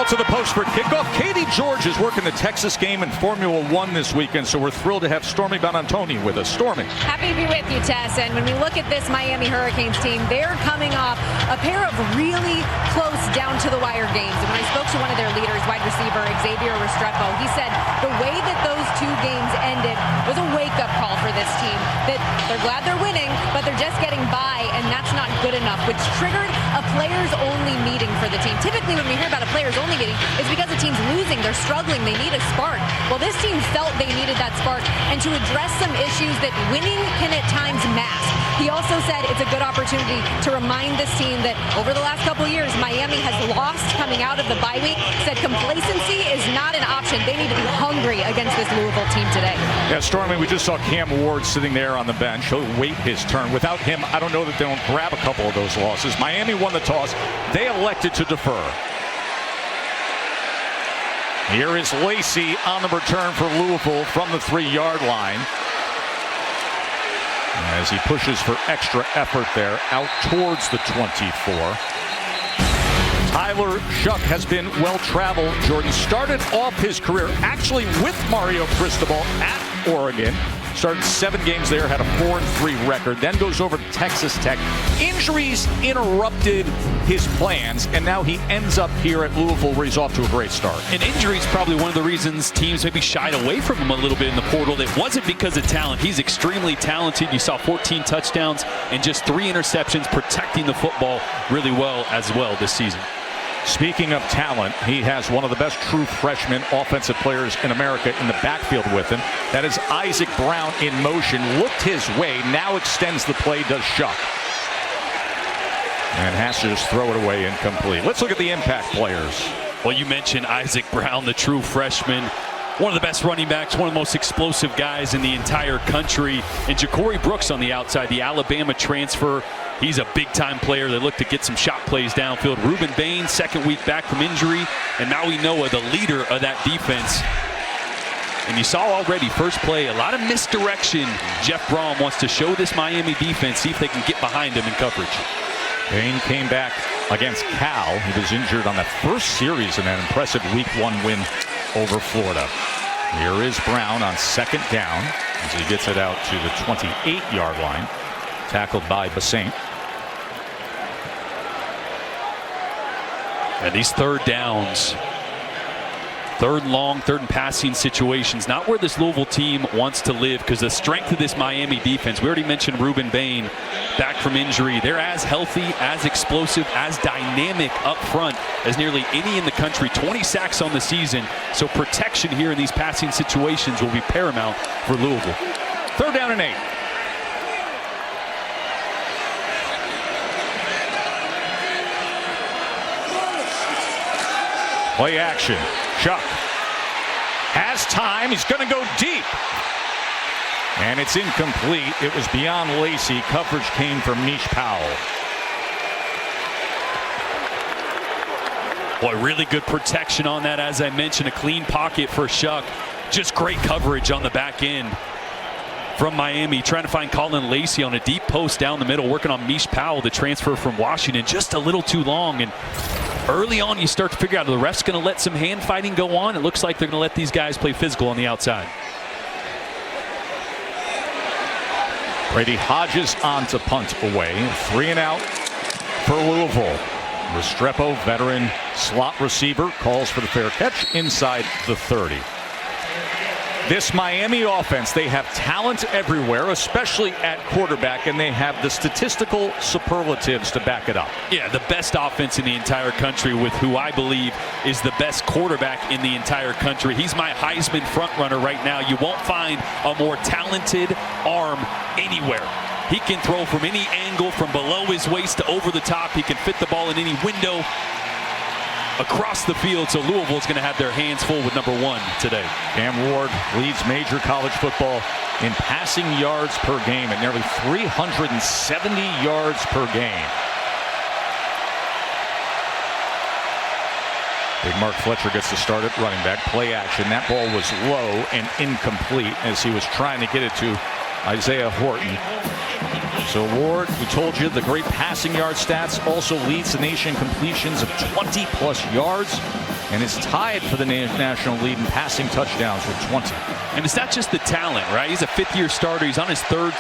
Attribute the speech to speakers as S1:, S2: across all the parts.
S1: Ball to the post for kickoff. Katie George is working the Texas game in Formula One this weekend, so we're thrilled to have Stormy Bonantoni with us. Stormy.
S2: Happy to be with you, Tess. And when we look at this Miami Hurricanes team, they're coming off a pair of really close down-to-the-wire games. And when I spoke to one of their leaders, wide receiver Xavier Restrepo, he said the way that those two games ended was a wake-up call for this team. That they're glad they're winning, but they're just getting by, and that's not good enough, which triggered a players-only meeting for the team. Typically, when we hear about a players-only meeting, it's because the team's losing, they're struggling, they need a spark. Well, this team felt they needed that spark, and to address some issues that winning can at times mask. He also said it's a good opportunity to remind this team that over the last couple years, Miami has lost coming out of the bye week. Said complacency is not an option. They need to be hungry against this Louisville team today.
S1: Yeah, Stormy, we just saw Cam Ward sitting there on the bench. He'll wait his turn. Without him, I don't know that they don't grab a couple of those losses. Miami won the toss. They elected to defer. Here is Lacey on the return for Louisville from the 3-yard line. As he pushes for extra effort there, out towards the 24. Tyler Shuck has been well-traveled. Jordan started off his career actually with Mario Cristobal at Oregon. Started 7 games there, had a 4-3 record, then goes over to Texas Tech. Injuries interrupted his plans, and now he ends up here at Louisville where he's off to a great start.
S3: And injury is probably one of the reasons teams maybe shied away from him a little bit in the portal. It wasn't because of talent. He's extremely talented. You saw 14 touchdowns and just 3 interceptions, protecting the football really well as well this season.
S1: Speaking of talent, he has one of the best true freshman offensive players in America in the backfield with him. That is Isaac Brown in motion. Looked his way, now extends the play, does Shuck. And has to just throw it away incomplete. Let's look at the impact players.
S3: Well, you mentioned Isaac Brown, the true freshman. One of the best running backs, one of the most explosive guys in the entire country. And Ja'Cory Brooks on the outside, the Alabama transfer. He's a big-time player. They look to get some shot plays downfield. Ruben Bain, second week back from injury. And Maui Noah, the leader of that defense. And you saw already, first play, a lot of misdirection. Jeff Brom wants to show this Miami defense, see if they can get behind him in coverage.
S1: Bain came back against Cal. He was injured on the first series in that impressive Week 1 win over Florida. Here is Brown on second down as he gets it out to the 28-yard line. Tackled by Basaint.
S3: And these third downs, third and long, third and passing situations, not where this Louisville team wants to live, because the strength of this Miami defense, we already mentioned Ruben Bain back from injury. They're as healthy, as explosive, as dynamic up front as nearly any in the country. 20 sacks on the season, so protection here in these passing situations will be paramount for Louisville.
S1: 3rd down and 8. Play action. Shuck has time. He's going to go deep. And it's incomplete. It was beyond Lacey. Coverage came from Mish Powell.
S3: Boy, really good protection on that. As I mentioned, a clean pocket for Shuck. Just great coverage on the back end from Miami. Trying to find Colin Lacey on a deep post down the middle, working on Mish Powell, the transfer from Washington. Just a little too long. And early on, you start to figure out, are the refs going to let some hand fighting go on? It looks like they're going to let these guys play physical on the outside.
S1: Brady Hodges on to punt away. 3 and out for Louisville. Restrepo, veteran slot receiver, calls for the fair catch inside the 30. This Miami offense, they have talent everywhere, especially at quarterback, and they have the statistical superlatives to back it up.
S3: Yeah, the best offense in the entire country with who I believe is the best quarterback in the entire country. He's my Heisman frontrunner right now. You won't find a more talented arm anywhere. He can throw from any angle, from below his waist to over the top. He can fit the ball in any window across the field, so Louisville's going to have their hands full with number 1 today.
S1: Cam Ward leads major college football in passing yards per game at nearly 370 yards per game. Big Mark Fletcher gets to start at running back. Play action. That ball was low and incomplete as he was trying to get it to Isaiah Horton. So Ward, we told you, the great passing yard stats, also leads the nation in completions of 20+ yards. and is tied for the national lead in passing touchdowns with 20.
S3: And it's not just the talent, right? He's a fifth-year starter. He's on his third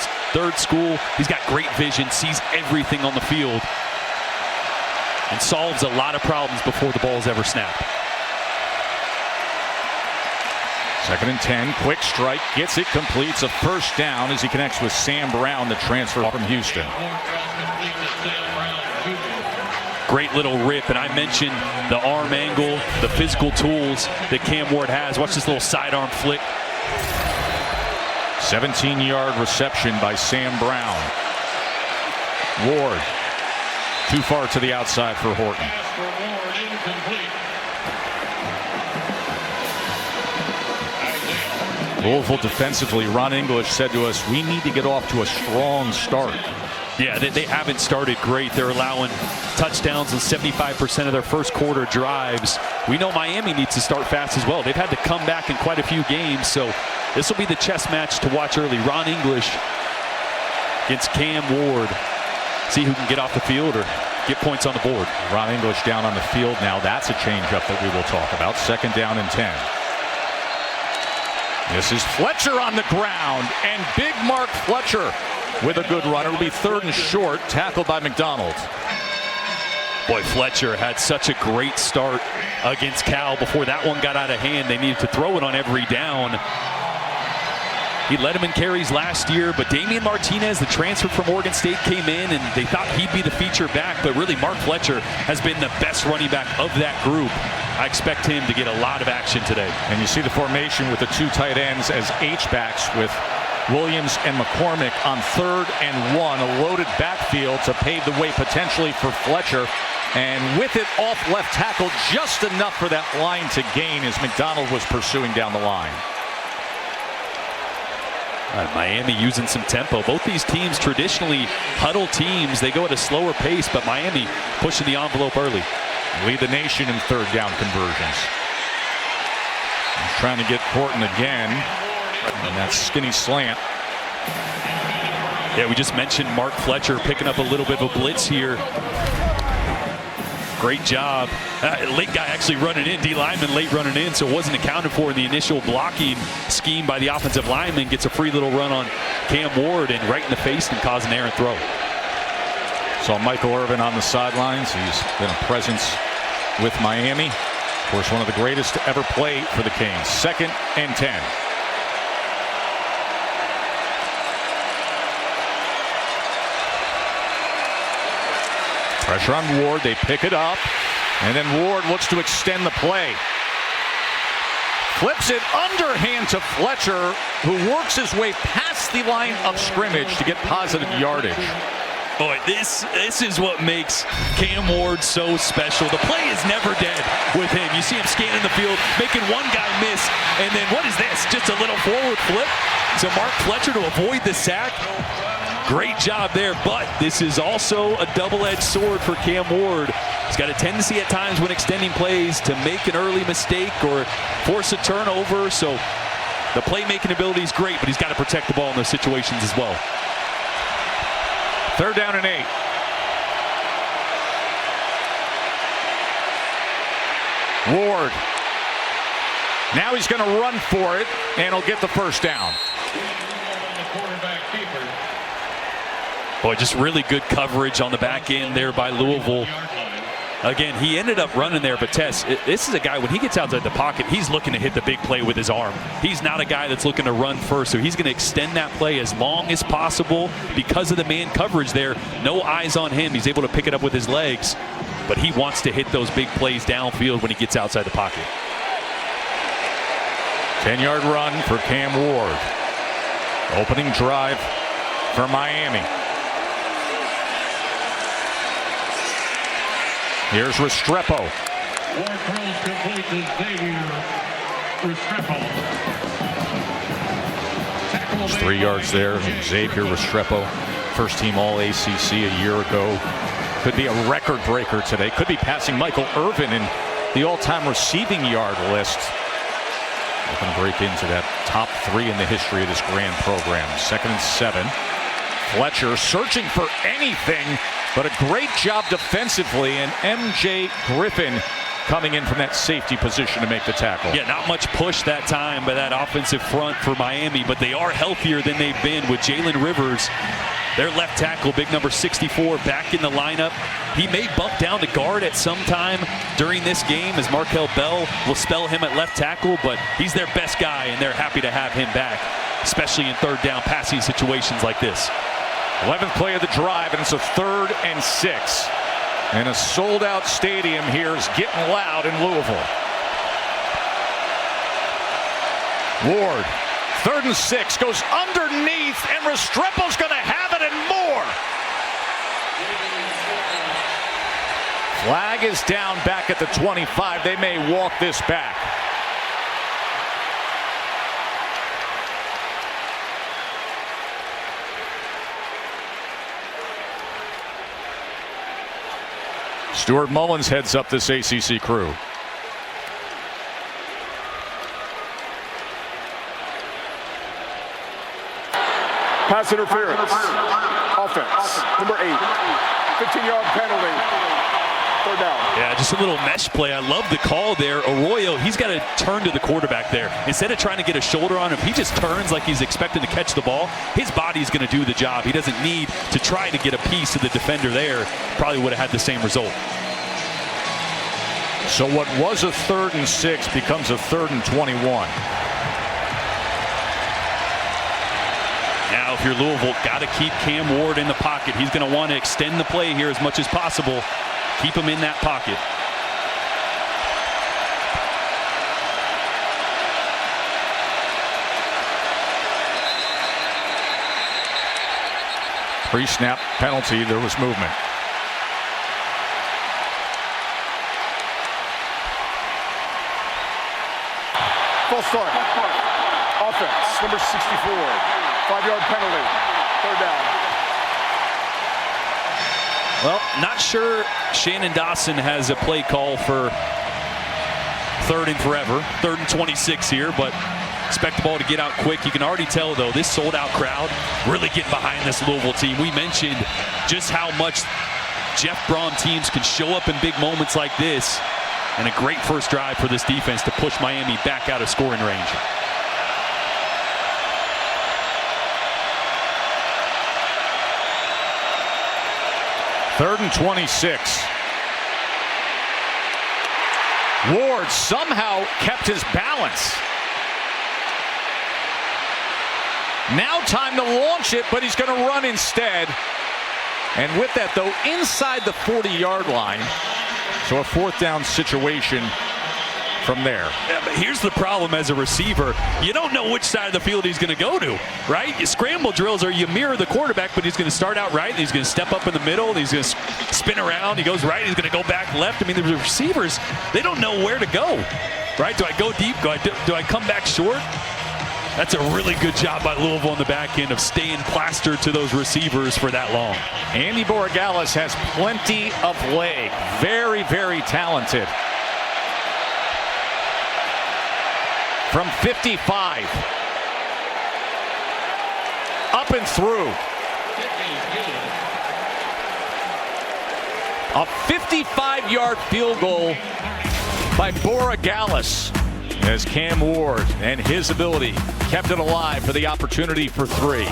S3: school. He's got great vision, sees everything on the field, and solves a lot of problems before the ball is ever snapped.
S1: 2nd and 10, quick strike, gets it, completes a first down as he connects with Sam Brown, the transfer from Houston.
S3: Great little rip, and I mentioned the arm angle, the physical tools that Cam Ward has. Watch this little sidearm flick.
S1: 17-yard reception by Sam Brown. Ward, too far to the outside for Horton. Louisville defensively, Ron English said to us, we need to get off to a strong start.
S3: Yeah, they haven't started great. They're allowing touchdowns in 75% of their first quarter drives. We know Miami needs to start fast as well. They've had to come back in quite a few games, so this will be the chess match to watch early. Ron English against Cam Ward. See who can get off the field or get points on the board.
S1: Ron English down on the field now. That's a changeup that we will talk about. 2nd down and 10. This is Fletcher on the ground, and big Mark Fletcher with a good run. It'll be 3rd and short, tackled by McDonald.
S3: Boy, Fletcher had such a great start against Cal. Before that one got out of hand, they needed to throw it on every down. He led him in carries last year, but Damian Martinez, the transfer from Oregon State, came in, and they thought he'd be the feature back, but really Mark Fletcher has been the best running back of that group. I expect him to get a lot of action today.
S1: And you see the formation with the 2 tight ends as H-backs with Williams and McCormick on 3rd and 1, a loaded backfield to pave the way potentially for Fletcher. And with it off left tackle, just enough for that line to gain as McDonald was pursuing down the line.
S3: Miami using some tempo. Both these teams traditionally huddle teams. They go at a slower pace, but Miami pushing the envelope early.
S1: Lead the nation in 3rd down conversions. He's trying to get Horton again. And that skinny slant.
S3: Yeah, we just mentioned Mark Fletcher picking up a little bit of a blitz here. Great job. Late guy actually running in. D lineman late running in, so it wasn't accounted for in the initial blocking scheme by the offensive lineman. Gets a free little run on Cam Ward and right in the face and cause an errant throw.
S1: Saw Michael Irvin on the sidelines. He's been a presence with Miami. Of course, one of the greatest to ever play for the Canes. 2nd and 10. Pressure on Ward. They pick it up. And then Ward looks to extend the play. Flips it underhand to Fletcher, who works his way past the line of scrimmage to get positive yardage.
S3: Boy, this is what makes Cam Ward so special. The play is never dead with him. You see him scanning the field, making one guy miss, and then what is this? Just a little forward flip. So Mark Fletcher to avoid the sack. Great job there, but this is also a double-edged sword for Cam Ward. He's got a tendency at times when extending plays to make an early mistake or force a turnover. So the playmaking ability is great, but he's got to protect the ball in those situations as well.
S1: 3rd down and 8. Ward. Now he's going to run for it, and he'll get the first down.
S3: Boy, just really good coverage on the back end there by Louisville. Again, he ended up running there, but Tess, this is a guy, when he gets outside the pocket, he's looking to hit the big play with his arm. He's not a guy that's looking to run first, so he's going to extend that play as long as possible because of the man coverage there. No eyes on him. He's able to pick it up with his legs, but he wants to hit those big plays downfield when he gets outside the pocket.
S1: 10-yard run for Cam Ward. Opening drive for Miami. Here's Restrepo. 3 yards there. Xavier Restrepo, first team All-ACC a year ago. Could be a record breaker today. Could be passing Michael Irvin in the all-time receiving yard list. Looking to break into that top 3 in the history of this grand program. 2nd and 7. Fletcher searching for anything, but a great job defensively, and MJ Griffin coming in from that safety position to make the tackle.
S3: Yeah, not much push that time by that offensive front for Miami, but they are healthier than they've been with Jalen Rivers, their left tackle, big number 64, back in the lineup. He may bump down to guard at some time during this game as Markel Bell will spell him at left tackle, but he's their best guy, and they're happy to have him back, especially in third down passing situations like this.
S1: 11th play of the drive, and it's a 3rd and 6. And a sold-out stadium here is getting loud in Louisville. Ward, 3rd and 6, goes underneath, and Restrepo's going to have it and more. Flag is down back at the 25. They may walk this back. Stuart Mullins heads up this ACC crew.
S4: Pass interference. Offense. Number 8. 15-yard penalty. 3rd down.
S3: Yeah, just a little mesh play. I love the call there. Arroyo, he's got to turn to the quarterback there. Instead of trying to get a shoulder on him, he just turns like he's expecting to catch the ball. His body's going to do the job. He doesn't need to try to get a piece of the defender there. Probably would have had the same result.
S1: So what was a 3rd and 6 becomes a 3rd and 21.
S3: Now, if you're Louisville, got to keep Cam Ward in the pocket. He's going to want to extend the play here as much as possible. Keep him in that pocket.
S1: Pre-snap penalty, there was movement.
S4: False start. Offense. Number 64. 5-yard penalty. 3rd down.
S3: Well, not sure Shannon Dawson has a play call for 3rd and forever. 3rd and 26 here, but expect the ball to get out quick. You can already tell, though, this sold-out crowd really getting behind this Louisville team. We mentioned just how much Jeff Braun teams can show up in big moments like this, and a great first drive for this defense to push Miami back out of scoring range.
S1: Third and 26. Ward somehow kept his balance. Now time to launch it, but he's going to run instead. And with that, though, inside the 40-yard line. So a 4th down situation from there.
S3: Yeah, but here's the problem as a receiver. You don't know which side of the field he's going to go to, right? Your scramble drills are you mirror the quarterback, but he's going to start out right, and he's going to step up in the middle, and he's going to spin around. He goes right, he's going to go back left. I mean, the receivers, they don't know where to go, right? Do I go deep? Do I come back short? That's a really good job by Louisville on the back end of staying plastered to those receivers for that long.
S1: Andy Borregales has plenty of leg. Very, very talented. From 55. Up and through. A 55-yard field goal by Borregales, as Cam Ward and his ability kept it alive for the opportunity for 3.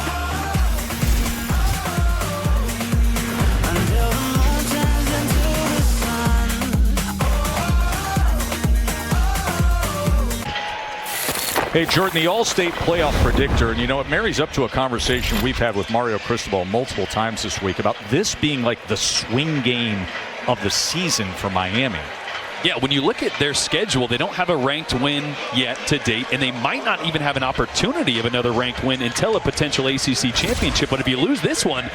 S1: Hey, Jordan, the All-State playoff predictor, and you know, it marries up to a conversation we've had with Mario Cristobal multiple times this week about this being like the swing game of the season for Miami.
S3: Yeah, when you look at their schedule, they don't have a ranked win yet to date, and they might not even have an opportunity of another ranked win until a potential ACC championship. But if you lose this one,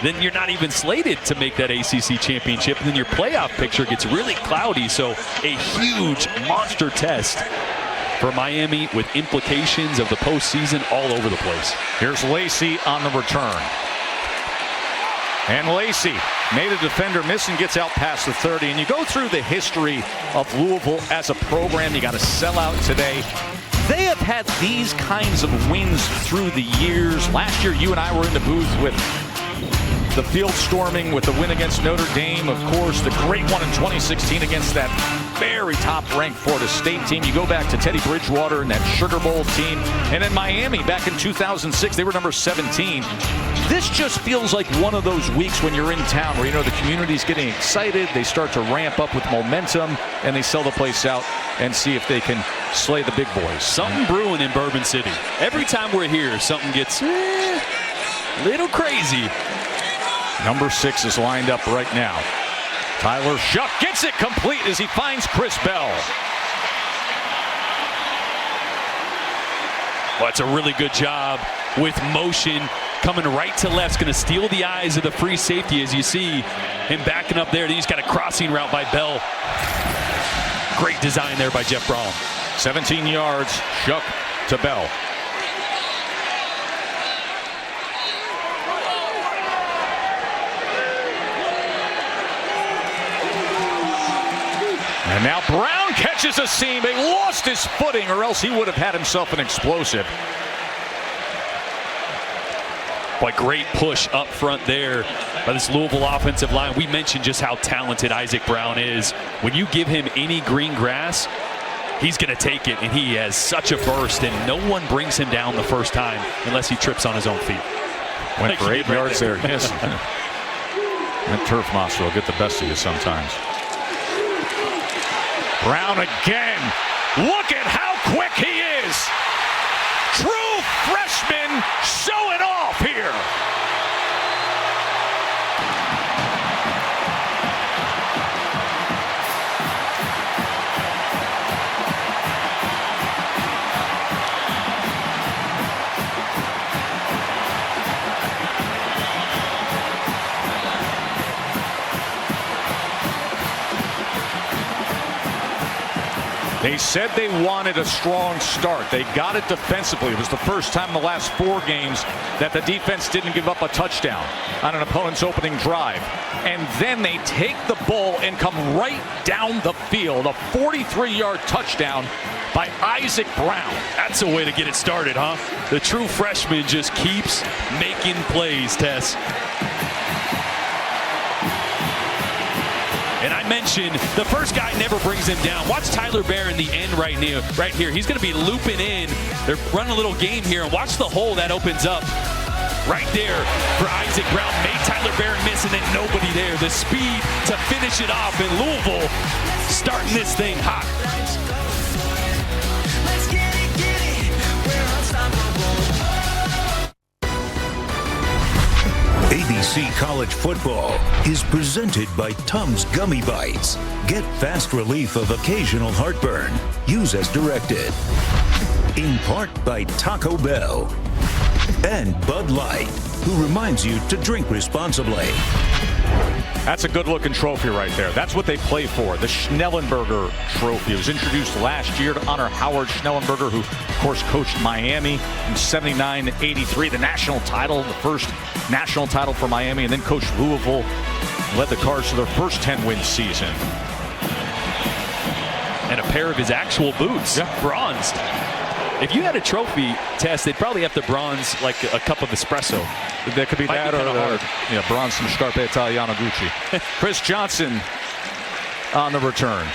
S3: then you're not even slated to make that ACC championship, and then your playoff picture gets really cloudy. So a huge monster test for Miami with implications of the postseason all over the place.
S1: Here's Lacey on the return. And Lacey made a defender miss and gets out past the 30. And you go through the history of Louisville as a program. You got to sell out today. They have had these kinds of wins through the years. Last year, you and I were in the booth with the field storming with the win against Notre Dame. Of course, the great one in 2016 against that very top-ranked Florida State team. You go back to Teddy Bridgewater and that Sugar Bowl team. And then Miami back in 2006, they were number 17. This just feels like one of those weeks when you're in town where, you know, the community's getting excited. They start to ramp up with momentum, and they sell the place out and see if they can slay the big boys.
S3: Something brewing in Bourbon City. Every time we're here, something gets a little crazy.
S1: Number 6 is lined up right now. Tyler Shuck gets it complete as he finds Chris Bell.
S3: Well, it's a really good job with motion coming right to left. It's going to steal the eyes of the free safety as you see him backing up there. Then he's got a crossing route by Bell. Great design there by Jeff Braun.
S1: 17 yards, Shuck to Bell. And now Brown catches a seam. He lost his footing, or else he would have had himself an explosive.
S3: Boy, great push up front there by this Louisville offensive line. We mentioned just how talented Isaac Brown is. When you give him any green grass, he's going to take it, and he has such a burst, and no one brings him down the first time unless he trips on his own feet.
S1: Went for 8 yards there. Yes. That turf monster will get the best of you sometimes. Brown again. Look at how quick he is. True freshman showing off here. They said they wanted a strong start. They got it defensively. It was the first time in the last 4 games that the defense didn't give up a touchdown on an opponent's opening drive. And then they take the ball and come right down the field. A 43-yard touchdown by Isaac Brown.
S3: That's a way to get it started, huh? The true freshman just keeps making plays, Tess. And I mentioned the first guy never brings him down. Watch Tyler Bear in the end right here. He's going to be looping in. They're running a little game here. And watch the hole that opens up right there for Isaac Brown. Made Tyler Bear miss, and then nobody there. The speed to finish it off. And Louisville starting this thing hot.
S5: Let's get it. We're unstoppable.
S6: ABC College Football is presented by Tums Gummy Bites. Get fast relief of occasional heartburn. Use as directed. In part by Taco Bell. And Bud Light, who reminds you to drink responsibly.
S1: That's a good-looking trophy right there. That's what they play for. The Schnellenberger Trophy. It was introduced last year to honor Howard Schnellenberger, who, of course, coached Miami from 79 to 83. The national title, the first national title for Miami, and then coached Louisville, led the Cards to their first 10-win season.
S3: And a pair of his actual boots, bronzed. If you had a trophy test, they'd probably have to bronze like a cup of espresso.
S1: That could be might that be or bronze some Scarpe Italiano Gucci. Chris Johnson on the return.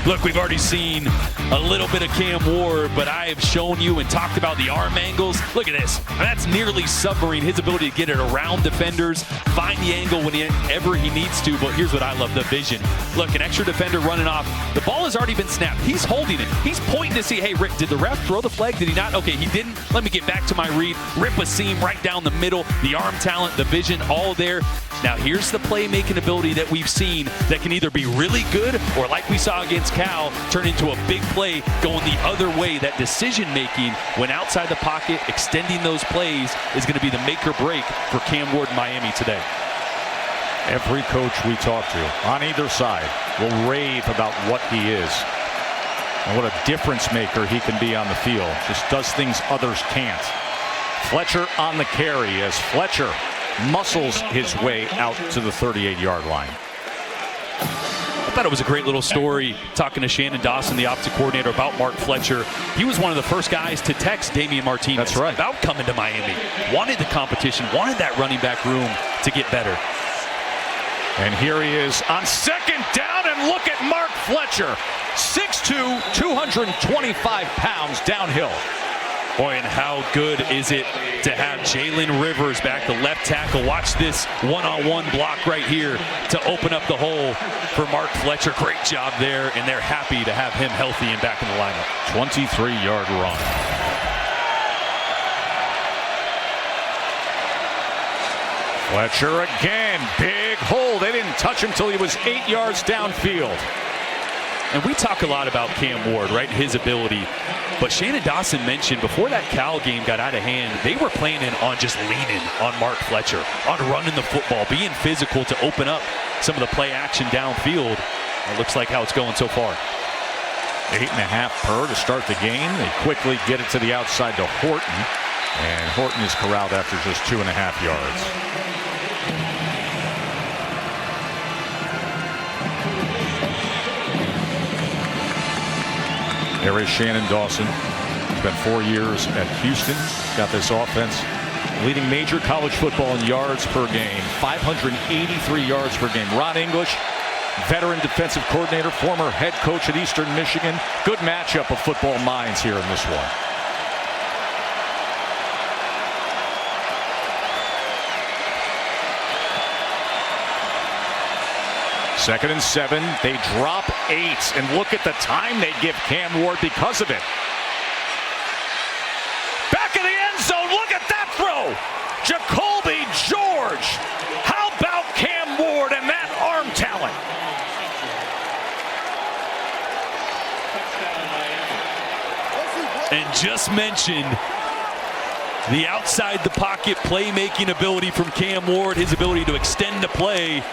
S3: Look, we've already seen a little bit of Cam Ward, but I have shown you and talked about the arm angles. Look at this. That's nearly submarine. His ability to get it around defenders, find the angle whenever he needs to. But here's what I love, the vision. Look, an extra defender running off. The ball has already been snapped. He's holding it. He's pointing to see, hey, Rick, did the ref throw the flag? Did he not? Okay, he didn't. Let me get back to my read. Rip a seam right down the middle. The arm talent, the vision, all there. Now, here's the playmaking ability that we've seen that can either be really good or, like we saw against Cal, turn into a big play going the other way. That decision-making when outside the pocket, extending those plays is going to be the make or break for Cam Ward in Miami today.
S1: Every coach we talk to on either side will rave about what he is and what a difference maker he can be on the field. Just does things others can't. Fletcher on the carry as Fletcher muscles his way out to the 38-yard line.
S3: I thought it was a great little story talking to Shannon Dawson, the offensive coordinator, about Mark Fletcher. He was one of the first guys to text Damian Martinez about coming to Miami. Wanted the competition, wanted that running back room to get better.
S1: And here he is on second down and look at Mark Fletcher. 6'2", 225 pounds downhill.
S3: Boy, and how good is it to have Jalen Rivers back, the left tackle. Watch this one-on-one block right here to open up the hole for Mark Fletcher. Great job there, and they're happy to have him healthy and back in the lineup.
S1: 23-yard run. Fletcher again, big hole. They didn't touch him till he was 8 yards downfield.
S3: And we talk a lot about Cam Ward, right, his ability. But Shannon Dawson mentioned before that Cal game got out of hand, they were planning on just leaning on Mark Fletcher, on running the football, being physical to open up some of the play action downfield. It looks like how it's going so far.
S1: 8.5 per to start the game. They quickly get it to the outside to Horton. And Horton is corralled after just 2.5 yards. There is Shannon Dawson. Spent 4 years at Houston. Got this offense leading major college football in yards per game. 583 yards per game. Ron English, veteran defensive coordinator, former head coach at Eastern Michigan. Good matchup of football minds here in this one. Second and 7. They drop 8. And look at the time they give Cam Ward because of it. Back in the end zone. Look at that throw. Jacoby George. How about Cam Ward and that arm talent?
S3: And just mentioned the outside the pocket playmaking ability from Cam Ward, his ability to extend the play.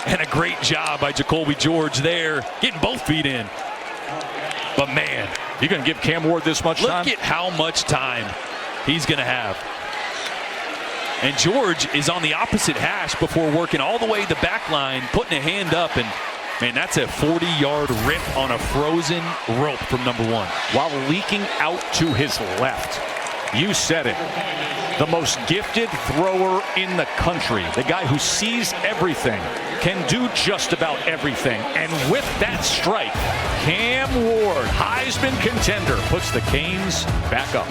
S3: And a great job by Jacoby George there, getting both feet in. But man,
S1: you going to give Cam Ward this much time?
S3: Look at how much time he's going to have. And George is on the opposite hash before working all the way the back line, putting a hand up, and man, that's a 40-yard rip on a frozen rope from number 1.
S1: While leaking out to his left. You said it. The most gifted thrower in the country. The guy who sees everything, can do just about everything. And with that strike, Cam Ward, Heisman contender, puts the Canes back up.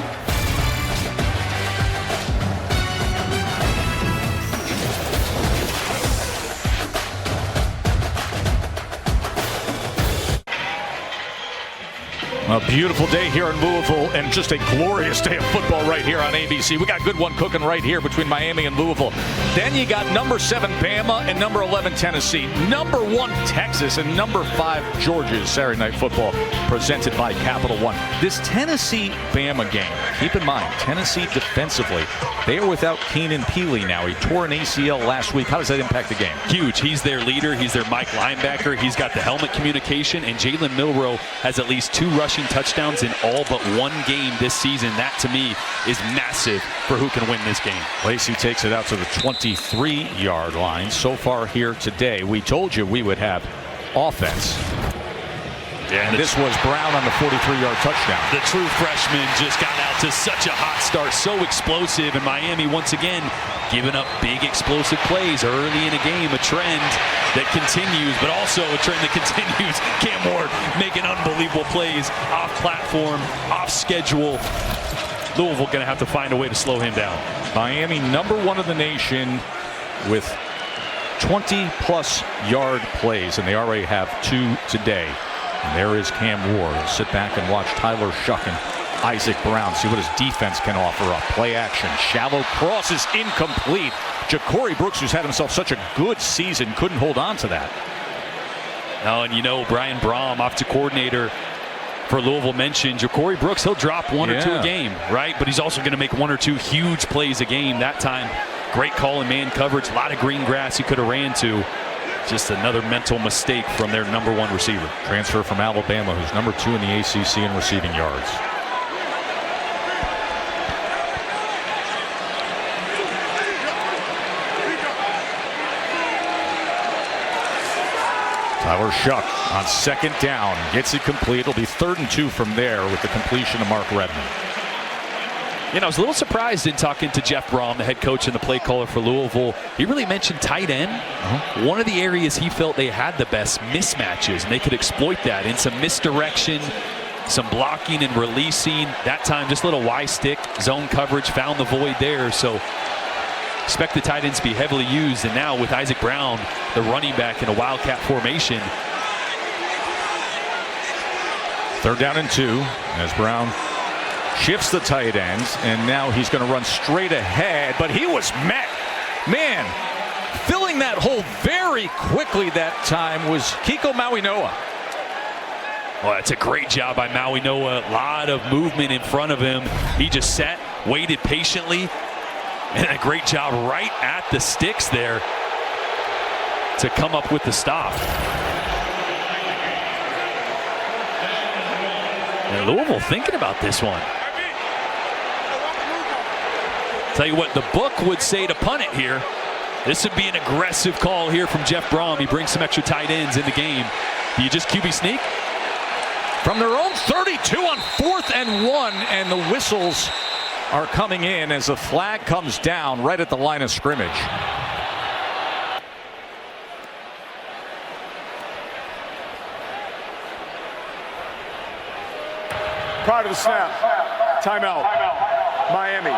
S1: A beautiful day here in Louisville, and just a glorious day of football right here on ABC. We got a good one cooking right here between Miami and Louisville. Then you got number 7 Bama and number 11 Tennessee, number 1 Texas, and number 5 Georgia. Saturday Night Football presented by Capital One. This Tennessee-Bama game, keep in mind, Tennessee defensively, they are without Keenan Peely now. He tore an ACL last week. How does that impact the game?
S3: Huge. He's their leader. He's their Mike linebacker. He's got the helmet communication, and Jalen Milroe has at least 2 rushing touchdowns in all but 1 game this season. That, to me, is massive for who can win this game.
S1: Lacey takes it out to the 23-yard line. So far here today, we told you we would have offense.
S3: Yeah,
S1: and this was Brown on the 43-yard touchdown.
S3: The true freshman just got out to such a hot start, so explosive, and Miami once again giving up big explosive plays early in a game, a trend that continues, but also a trend that continues. Cam Ward making unbelievable plays off platform, off schedule. Louisville going to have to find a way to slow him down.
S1: Miami number 1 in the nation with 20-plus yard plays, and they already have 2 today. And there is Cam Ward. We'll sit back and watch Tyler Shuck and Isaac Brown, see what his defense can offer up. Play action, shallow cross is incomplete. Ja'Cory Brooks, who's had himself such a good season, couldn't hold on to that.
S3: Oh, and you know, Brian Braum, offensive coordinator for Louisville, mentioned Ja'Cory Brooks, he'll drop 1 or 2 a game, right? But he's also going to make 1 or 2 huge plays a game. That time, great call in man coverage, a lot of green grass he could have ran to. Just another mental mistake from their number 1 receiver.
S1: Transfer from Alabama, who's number 2 in the ACC in receiving yards. Tyler Shuck on 2nd down, gets it complete. It'll be 3rd and 2 from there with the completion of Mark Redmond.
S3: You know, I was a little surprised in talking to Jeff Brom, the head coach and the play caller for Louisville. He really mentioned tight end. One of the areas he felt they had the best mismatches, and they could exploit that in some misdirection, some blocking and releasing. That time, just a little Y stick, zone coverage, found the void there. So expect the tight ends to be heavily used. And now with Isaac Brown, the running back in a Wildcat formation.
S1: 3rd down and 2 as Brown shifts the tight ends, and now he's going to run straight ahead, but he was met. Man, filling that hole very quickly that time was Kiko Mauinoa.
S3: Well, that's a great job by Mauinoa. A lot of movement in front of him. He just sat, waited patiently, and a great job right at the sticks there to come up with the stop. And Louisville thinking about this one. Tell you what, the book would say to punt it here. This would be an aggressive call here from Jeff Brom. He brings some extra tight ends in the game. Do you just QB sneak?
S1: From their own 32 on 4th and 1, and the whistles are coming in as the flag comes down right at the line of scrimmage.
S4: Prior to the snap, timeout, Miami.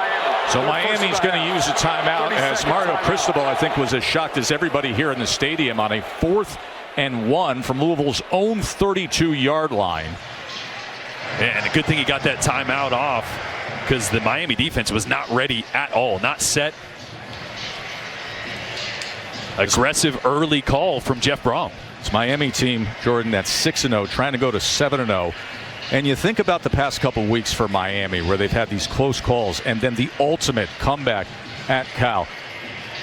S1: So Miami's going to use a timeout, as Mario Cristobal, I think, was as shocked as everybody here in the stadium on a 4th and 1 from Louisville's own 32-yard line.
S3: And a good thing he got that timeout off, because the Miami defense was not ready at all, not set. Aggressive early call from Jeff Brom.
S1: It's Miami team, Jordan, that's 6-0, trying to go to 7-0. And you think about the past couple weeks for Miami, where they've had these close calls and then the ultimate comeback at Cal.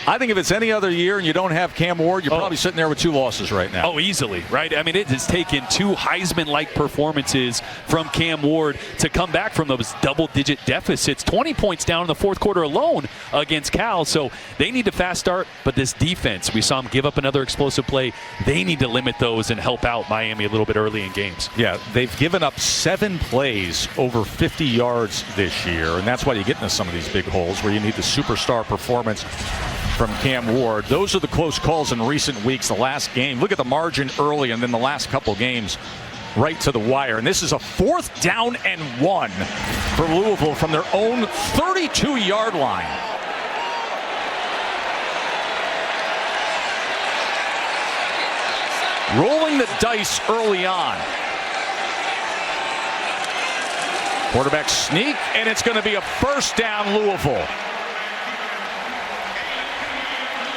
S1: I think if it's any other year and you don't have Cam Ward, you're probably sitting there with 2 losses right now.
S3: Oh, easily, right? I mean, it has taken 2 Heisman-like performances from Cam Ward to come back from those double-digit deficits. 20 points down in the 4th quarter alone against Cal. So they need to fast start, but this defense, we saw them give up another explosive play. They need to limit those and help out Miami a little bit early in games.
S1: Yeah, they've given up 7 plays over 50 yards this year, and that's why you get into some of these big holes where you need the superstar performance from Cam Ward. Those are the close calls in recent weeks. The last game, look at the margin early, and then the last couple games right to the wire. And this is a 4th down and 1 for Louisville from their own 32-yard line. Rolling the dice early on. Quarterback sneak, and it's going to be a 1st down Louisville.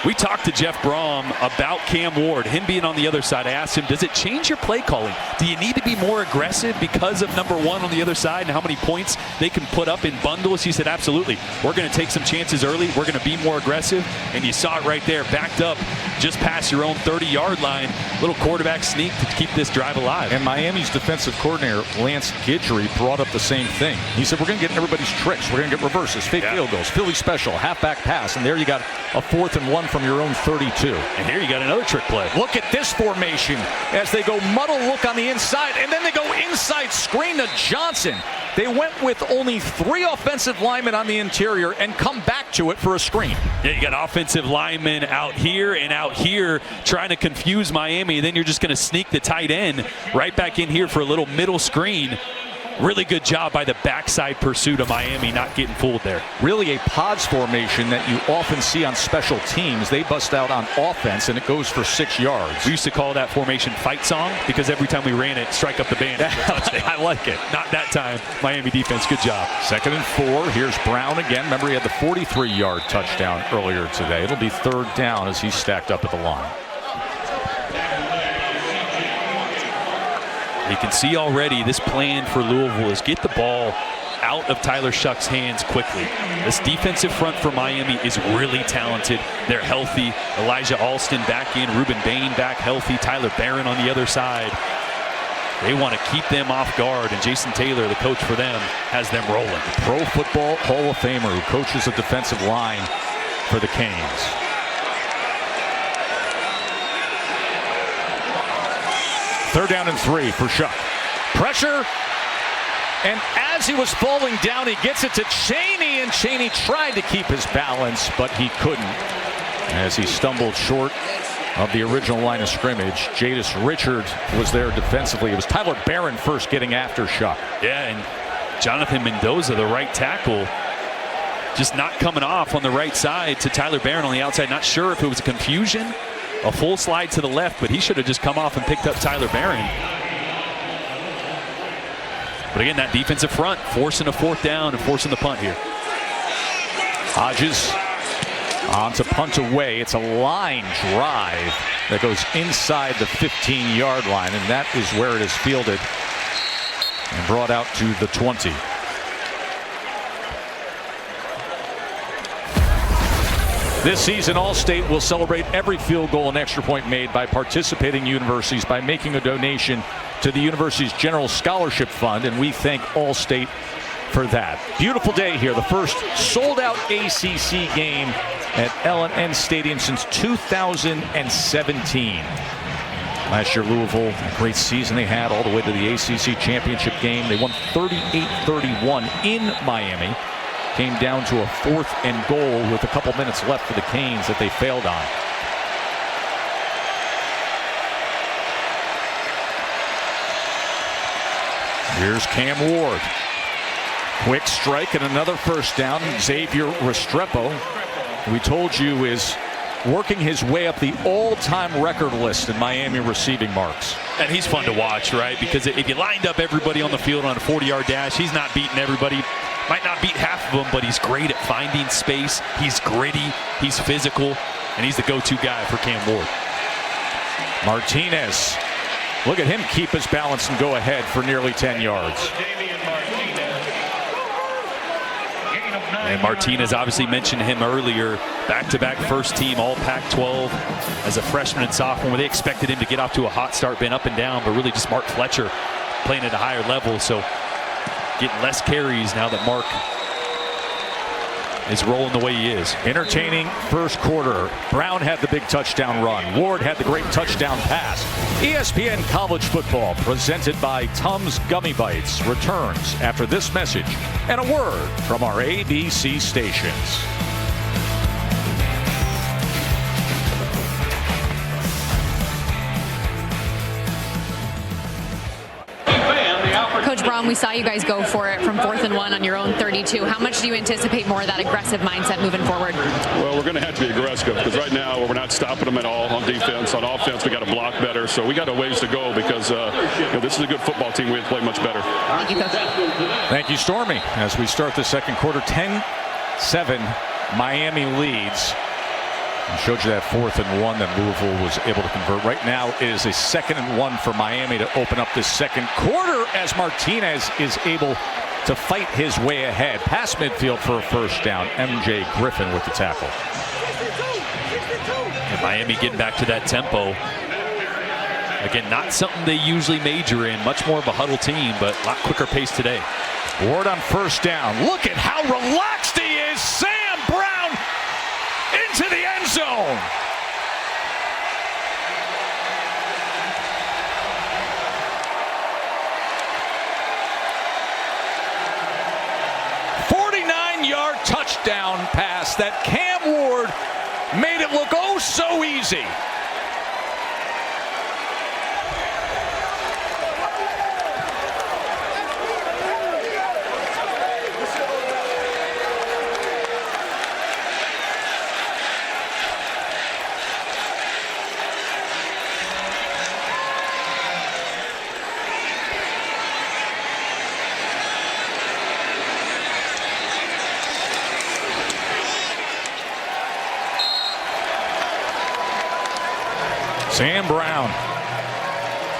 S3: We talked to Jeff Brom about Cam Ward, him being on the other side. I asked him, does it change your play calling? Do you need to be more aggressive because of number 1 on the other side and how many points they can put up in bundles? He said, absolutely. We're going to take some chances early. We're going to be more aggressive. And you saw it right there, backed up just past your own 30-yard line. Little quarterback sneak to keep this drive alive.
S1: And Miami's defensive coordinator, Lance Guidry, brought up the same thing. He said, we're going to get everybody's tricks. We're going to get reverses, fake field goals, Philly special, halfback pass. And there you got a 4th and 1 from your own 32.
S3: And here you got another trick play.
S1: Look at this formation as they go muddle look on the inside, and then they go inside screen to Johnson. They went with only 3 offensive linemen on the interior and come back to it for a screen.
S3: Yeah, you got offensive linemen out here and out here trying to confuse Miami. Then you're just going to sneak the tight end right back in here for a little middle screen. Really good job by the backside pursuit of Miami, not getting fooled there.
S1: Really a pods formation that you often see on special teams. They bust out on offense, and it goes for 6 yards.
S3: We used to call that formation fight song because every time we ran it, strike up the band.
S1: I like it.
S3: Not that time. Miami defense, good job.
S1: 2nd and 4. Here's Brown again. Remember, he had the 43-yard touchdown earlier today. It'll be 3rd down as he's stacked up at the line.
S3: You can see already this plan for Louisville is get the ball out of Tyler Shuck's hands quickly. This defensive front for Miami is really talented. They're healthy. Elijah Alston back in, Ruben Bain back healthy, Tyler Barron on the other side. They want to keep them off guard, and Jason Taylor, the coach for them, has them rolling.
S1: Pro Football Hall of Famer who coaches a defensive line for the Canes. 3rd down and 3 for Shuck. Pressure, and as he was falling down, he gets it to Chaney, Ryan Chaney tried to keep his balance, but he couldn't as he stumbled short of the original line of scrimmage. Jadis Richard was there defensively. It was Tyler Barron first getting after Shuck.
S3: Yeah, and Jonathan Mendoza, the right tackle, just not coming off on the right side to Tyler Barron on the outside. Not sure if it was a confusion, a full slide to the left, but he should have just come off and picked up Tyler Barron. But again, that defensive front forcing a fourth down and forcing the punt here.
S1: Hodges on to punt away. It's a line drive that goes inside the 15-yard line, and that is where it is fielded and brought out to the 20. This season, All-State will celebrate every field goal and extra point made by participating universities by making a donation to the university's General Scholarship Fund, and we thank All-State for that. Beautiful day here. The first sold-out ACC game at L&N Stadium since 2017. Last year, Louisville, a great season they had all the way to the ACC championship game. They won 38-31 in Miami. Came down to a 4th and goal with a couple minutes left for the Canes that they failed on. Here's Cam Ward. Quick strike and another first down. Xavier Restrepo, we told you, is working his way up the all-time record list in Miami receiving marks.
S3: And he's fun to watch, right? Because if you lined up everybody on the field on a 40-yard dash, he's not beating everybody. Might not beat half of them, but he's great at finding space. He's gritty, he's physical, and he's the go-to guy for Cam Ward.
S1: Martinez, look at him keep his balance and go ahead for nearly 10 yards.
S3: And Martinez, obviously mentioned him earlier, back-to-back first team all Pac-12 as a freshman and sophomore, where they expected him to get off to a hot start, been up and down, but really just Mark Fletcher playing at a higher level, so getting less carries now that Mark is rolling the way he is.
S1: Entertaining first quarter. Brown had the big touchdown run. Ward had the great touchdown pass. ESPN College Football, presented by Tums Gummy Bites, returns after this message and a word from our ABC stations.
S2: Coach Braun, we saw you guys go for it from 4th and 1 on your own 32. How much do you anticipate more of that aggressive mindset moving forward?
S7: Well, we're going to have to be aggressive because right now we're not stopping them at all on defense. On offense, we got to block better. So we got a ways to go because this is a good football team. We have to play much better.
S2: Thank you, Coach.
S1: Thank you, Stormy. As we start the second quarter, 10-7, Miami leads. I showed you that 4th and 1 that Louisville was able to convert. Right now it is a 2nd and 1 for Miami to open up this second quarter as Martinez is able to fight his way ahead. Past midfield for a first down. MJ Griffin with the tackle.
S3: And Miami getting back to that tempo. Again, not something they usually major in. Much more of a huddle team, but a lot quicker pace today.
S1: Ward on first down. Look at how relaxed he is. Sam Brown into the end zone. Yard touchdown pass that Cam Ward made it look oh so easy. Sam Brown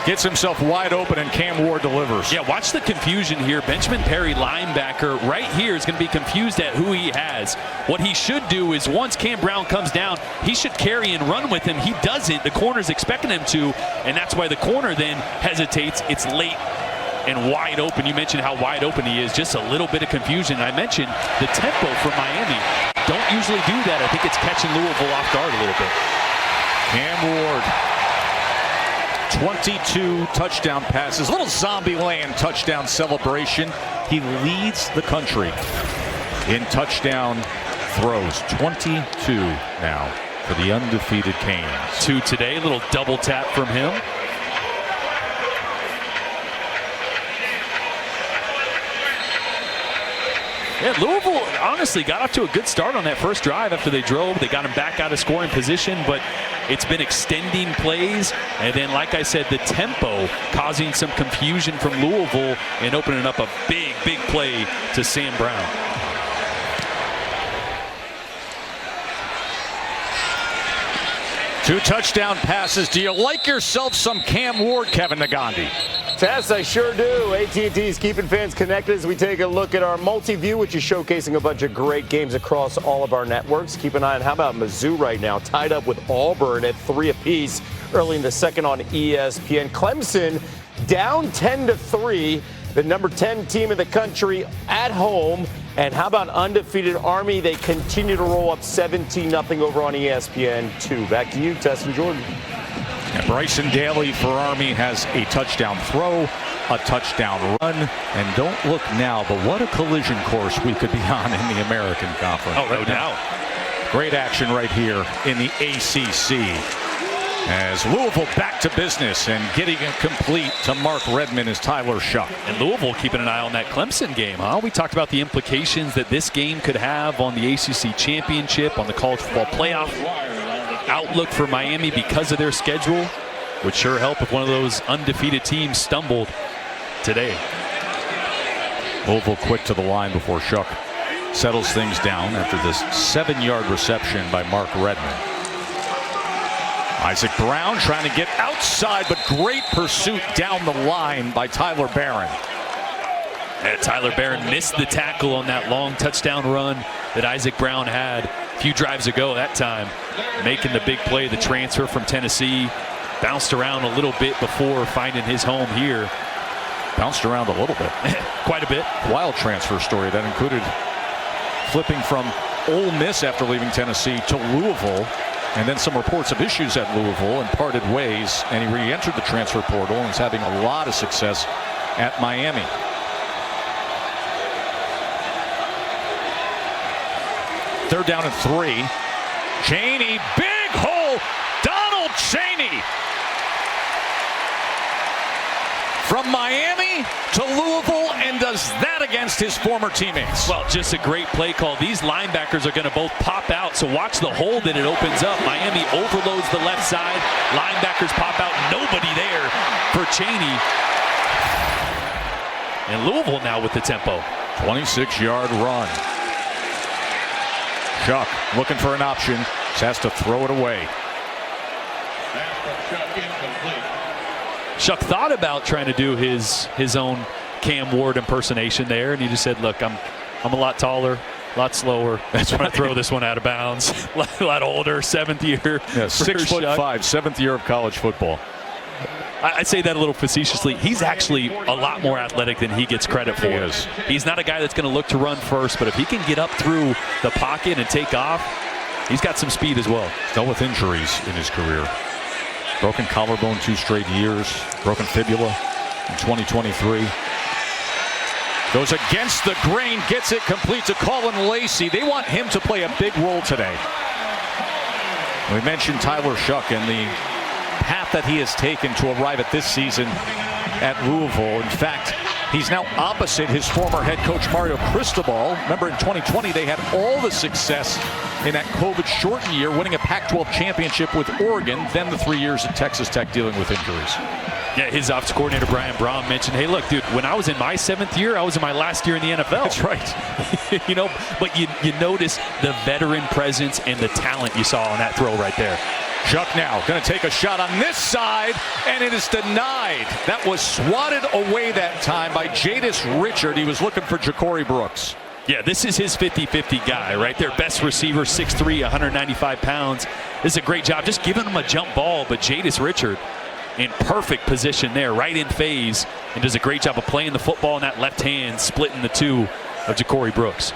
S1: gets himself wide open and Cam Ward delivers.
S3: Yeah, watch the confusion here. Benjamin Perry, linebacker, right here is going to be confused at who he has. What he should do is once Cam Brown comes down, he should carry and run with him. He doesn't. The corner's expecting him to, and that's why the corner then hesitates. It's late and wide open. You mentioned how wide open he is. Just a little bit of confusion. I mentioned the tempo for Miami. Don't usually do that. I think it's catching Louisville off guard a little bit.
S1: Cam Ward, 22 touchdown passes. Little zombie land touchdown celebration. He leads the country in touchdown throws. 22 now for the undefeated Canes.
S3: 2 today, a little double tap from him. Yeah, Louisville honestly got off to a good start on that first drive after they drove. They got him back out of scoring position, but it's been extending plays. And then, like I said, the tempo causing some confusion from Louisville and opening up a big, big play to Sam Brown.
S1: Two touchdown passes. Do you like yourself some Cam Ward, Kevin Nagandi?
S4: Tess, I sure do. AT&T's keeping fans connected as we take a look at our multi-view, which is showcasing a bunch of great games across all of our networks. Keep an eye on how about Mizzou right now, tied up with Auburn at 3 apiece early in the second on ESPN. Clemson down 10-3, the number 10 team in the country at home. And how about undefeated Army? They continue to roll up 17-0 over on ESPN2. Back to you, Tess and Jordan.
S1: And Bryson Daly for Army has a touchdown throw, a touchdown run, and don't look now, but what a collision course we could be on in the American Conference.
S3: Oh, no doubt.
S1: Great action right here in the ACC. As Louisville back to business and getting it complete to Mark Redmond is Tyler Shuck.
S3: And Louisville keeping an eye on that Clemson game, huh? We talked about the implications that this game could have on the ACC championship, on the college football playoff outlook for Miami because of their schedule. Would sure help if one of those undefeated teams stumbled today.
S1: Louisville quick to the line before Shuck settles things down after this 7-yard reception by Mark Redmond. Isaac Brown trying to get outside, but great pursuit down the line by Tyler Barron.
S3: And Tyler Barron missed the tackle on that long touchdown run that Isaac Brown had a few drives ago that time, making the big play, the transfer from Tennessee. Bounced around a little bit before finding his home here.
S1: Bounced around a little bit.
S3: Quite a bit.
S1: Wild transfer story that included flipping from Ole Miss after leaving Tennessee to Louisville. And then some reports of issues at Louisville and parted ways, and he re-entered the transfer portal and is having a lot of success at Miami. Third down and 3. Chaney, big hole. Donald Chaney. From Miami to Louisville, and does that against his former teammates.
S3: Well, just a great play call. These linebackers are going to both pop out, so watch the hole that it opens up. Miami overloads the left side. Linebackers pop out. Nobody there for Chaney. And Louisville now with the tempo.
S1: 26-yard run. Shuck looking for an option. Just has to throw it away.
S3: Shuck thought about trying to do his own Cam Ward impersonation there, and he just said, look, I'm a lot taller, a lot slower. That's why I throw this one out of bounds. A lot older, 7th year.
S1: Yeah, 6'5", 7th year of college football.
S3: I say that a little facetiously. He's actually a lot more athletic than he gets credit for.
S1: He is.
S3: He's not a guy that's going to look to run first, but if he can get up through the pocket and take off, he's got some speed as well.
S1: Dealt with injuries in his career. Broken collarbone 2 straight years. Broken fibula in 2023. Goes against the grain, gets it complete to Colin Lacey. They want him to play a big role today. We mentioned Tyler Shuck and the path that he has taken to arrive at this season at Louisville. In fact, he's now opposite his former head coach Mario Cristobal. Remember, in 2020, they had all the success in that COVID-shortened year, winning a Pac-12 championship with Oregon, then the 3 years at Texas Tech dealing with injuries.
S3: Yeah, his offensive coordinator, Brian Brown, mentioned, hey, look, dude, when I was in my 7th year, I was in my last year in the NFL.
S1: That's right.
S3: You know, but you notice the veteran presence and the talent you saw on that throw right there.
S1: Shuck now going to take a shot on this side, and it is denied. That was swatted away that time by Jadis Richard. He was looking for Ja'Cory Brooks.
S3: Yeah, this is his 50-50 guy right there. Best receiver, 6'3", 195 pounds. This is a great job just giving him a jump ball, but Jadis Richard in perfect position there, right in phase, and does a great job of playing the football in that left hand, splitting the two of Ja'Cory Brooks.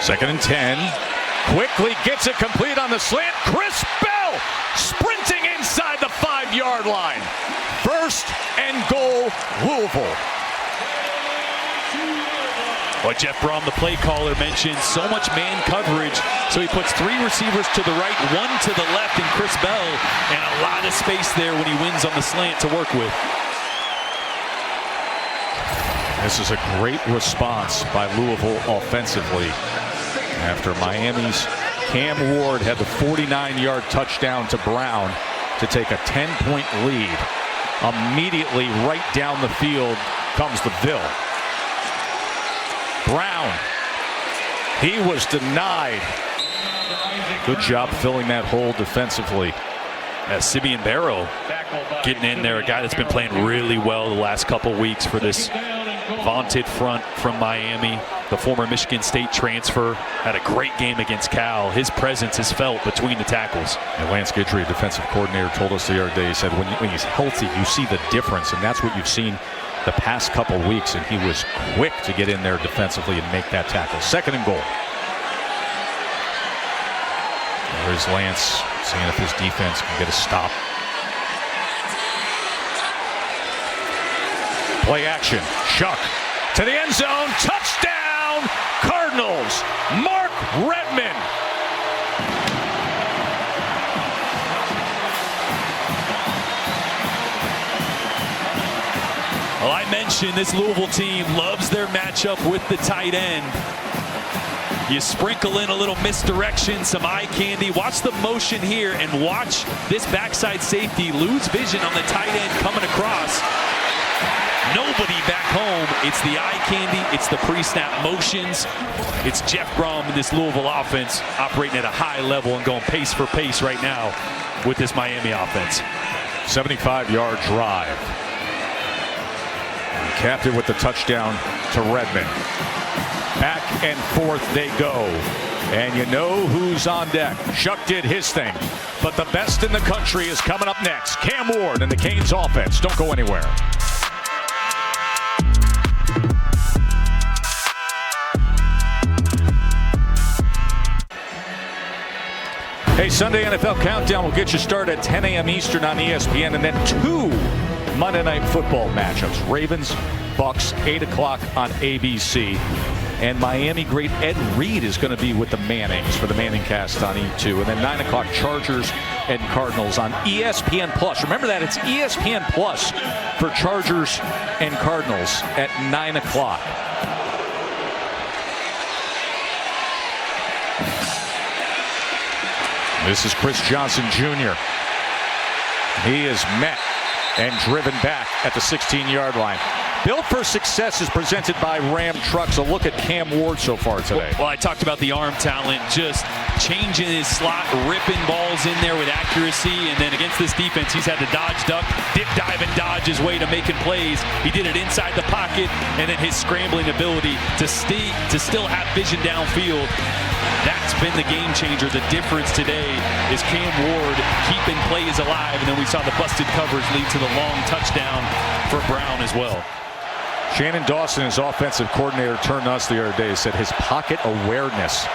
S1: 2nd and 10. Quickly gets it complete on the slant. Chris Bell sprinting inside the 5-yard line. 1st and goal, Louisville.
S3: What Jeff Brom, the play caller, mentioned, so much man coverage. So he puts 3 receivers to the right, 1 to the left in Chris Bell, and a lot of space there when he wins on the slant to work with.
S1: This is a great response by Louisville offensively. After Miami's Cam Ward had the 49-yard touchdown to Brown to take a 10-point lead. Immediately right down the field comes the Ville. Brown, he was denied. Good job filling that hole defensively.
S3: Simeon Barrow getting in there, a guy that's been playing really well the last couple weeks for this vaunted front from Miami. The former Michigan State transfer had a great game against Cal. His presence is felt between the tackles.
S1: And Lance Guidry, defensive coordinator, told us the other day, he said when he's healthy, you see the difference, and that's what you've seen the past couple weeks, and he was quick to get in there defensively and make that tackle. 2nd and goal. There's Lance seeing if his defense can get a stop. Play action. Shuck to the end zone. Touchdown, Cardinals. Mark Redmond.
S3: Well, I mentioned this Louisville team loves their matchup with the tight end. You sprinkle in a little misdirection, some eye candy. Watch the motion here and watch this backside safety lose vision on the tight end coming across. Nobody back home. It's the eye candy. It's the pre-snap motions. It's Jeff Brom and this Louisville offense operating at a high level and going pace for pace right now with this Miami offense.
S1: 75-yard drive. Capped it with the touchdown to Redmond. Back and forth they go. And you know who's on deck. Shuck did his thing. But the best in the country is coming up next. Cam Ward and the Canes offense. Don't go anywhere. Hey, Sunday NFL Countdown will get you started at 10 a.m. Eastern on ESPN, and then 2 Monday Night Football matchups. Ravens, Bucks, 8 o'clock on ABC. And Miami great Ed Reed is going to be with the Mannings for the Manning cast on E2. And then 9 o'clock Chargers and Cardinals on ESPN Plus. Remember that, it's ESPN Plus for Chargers and Cardinals at 9 o'clock. This is Chris Johnson Jr. He is met and driven back at the 16-yard line. Built for Success is presented by Ram Trucks. A look at Cam Ward so far today.
S3: Well, I talked about the arm talent, just changing his slot, ripping balls in there with accuracy, and then against this defense, he's had to dodge, duck, dip, dive, and dodge his way to making plays. He did it inside the pocket, and then his scrambling ability to still have vision downfield. That's been the game changer. The difference today is Cam Ward keeping plays alive, and then we saw the busted coverage lead to the long touchdown for Brown as well.
S1: Shannon Dawson, his offensive coordinator, turned to us the other day and said his pocket awareness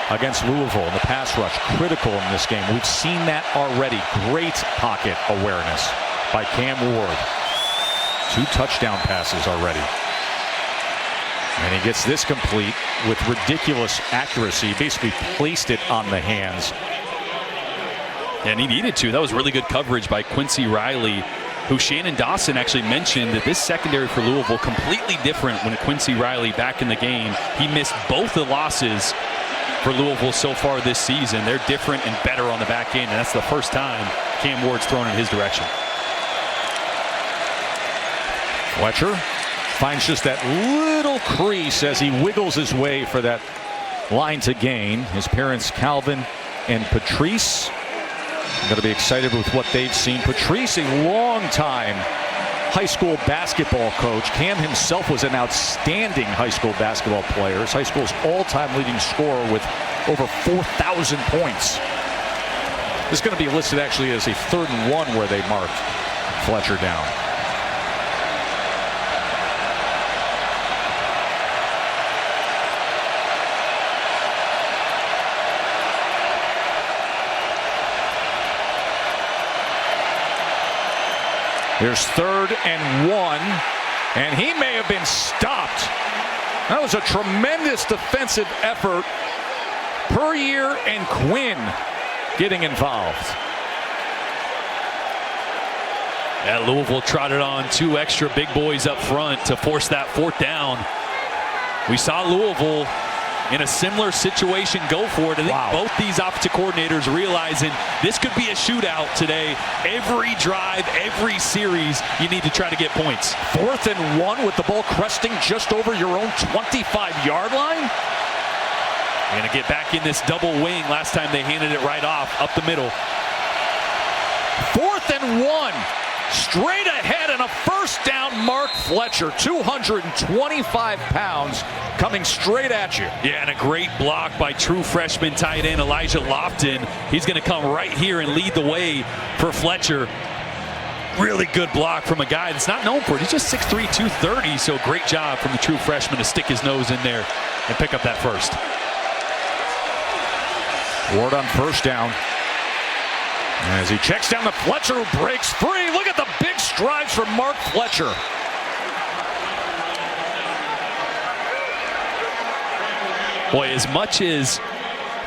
S1: against Louisville in the pass rush, critical in this game. We've seen that already. Great pocket awareness by Cam Ward. 2 touchdown passes already. And he gets this complete with ridiculous accuracy. Basically placed it on the hands.
S3: And he needed to. That was really good coverage by Quincy Riley, who Shannon Dawson actually mentioned that this secondary for Louisville completely different when Quincy Riley back in the game. He missed both the losses for Louisville so far this season. They're different and better on the back end, and that's the first time Cam Ward's thrown in his direction.
S1: Fletcher finds just that little crease as he wiggles his way for that line to gain. His parents, Calvin and Patrice, are going to be excited with what they've seen. Patrice, a long-time high school basketball coach. Cam himself was an outstanding high school basketball player. His high school's all-time leading scorer with over 4,000 points. This is going to be listed actually as a 3rd and 1 where they marked Fletcher down. Here's 3rd and 1, and he may have been stopped. That was a tremendous defensive effort. Puryear and Quinn getting involved.
S3: Yeah, Louisville trotted on 2 extra big boys up front to force that 4th down. We saw Louisville in a similar situation go for it. I think both these offensive coordinators realizing this could be a shootout today. Every drive, every series, you need to try to get points.
S1: 4th and 1 with the ball cresting just over your own 25-yard line.
S3: Going to get back in this double wing. Last time they handed it right off, up the middle.
S1: 4th and 1. Straight ahead and a 1st down. Mark Fletcher, 225 pounds, coming straight at you.
S3: Yeah, and a great block by true freshman tight end Elijah Lofton. He's going to come right here and lead the way for Fletcher. Really good block from a guy that's not known for it. He's just 6'3", 230, so great job from the true freshman to stick his nose in there and pick up that first.
S1: Ward on 1st down. As he checks down to Fletcher, who breaks free. Look at the big strides from Mark Fletcher.
S3: Boy, as much as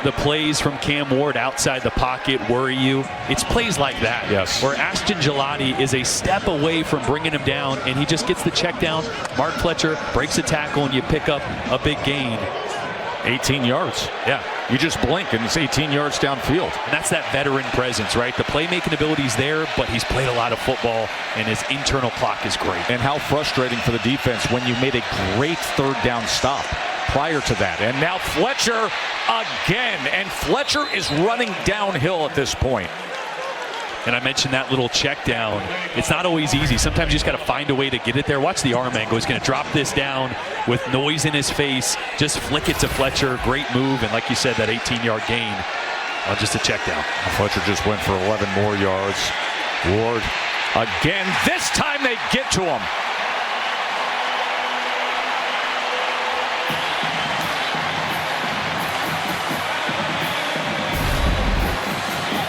S3: the plays from Cam Ward outside the pocket worry you, it's plays like that.
S1: Yes.
S3: Where Ashton Gelati is a step away from bringing him down, and he just gets the check down. Mark Fletcher breaks a tackle, and you pick up a big gain.
S1: 18 yards.
S3: Yeah.
S1: You just blink and it's 18 yards downfield.
S3: And that's that veteran presence, right? The playmaking ability's there, but he's played a lot of football, and his internal clock is great.
S1: And how frustrating for the defense when you made a great 3rd down stop prior to that. And now Fletcher again. And Fletcher is running downhill at this point.
S3: And I mentioned that little check down. It's not always easy. Sometimes you just got to find a way to get it there. Watch the arm angle. He's going to drop this down with noise in his face. Just flick it to Fletcher. Great move. And like you said, that 18-yard gain on just a check down.
S1: Fletcher just went for 11 more yards. Ward again. This time they get to him.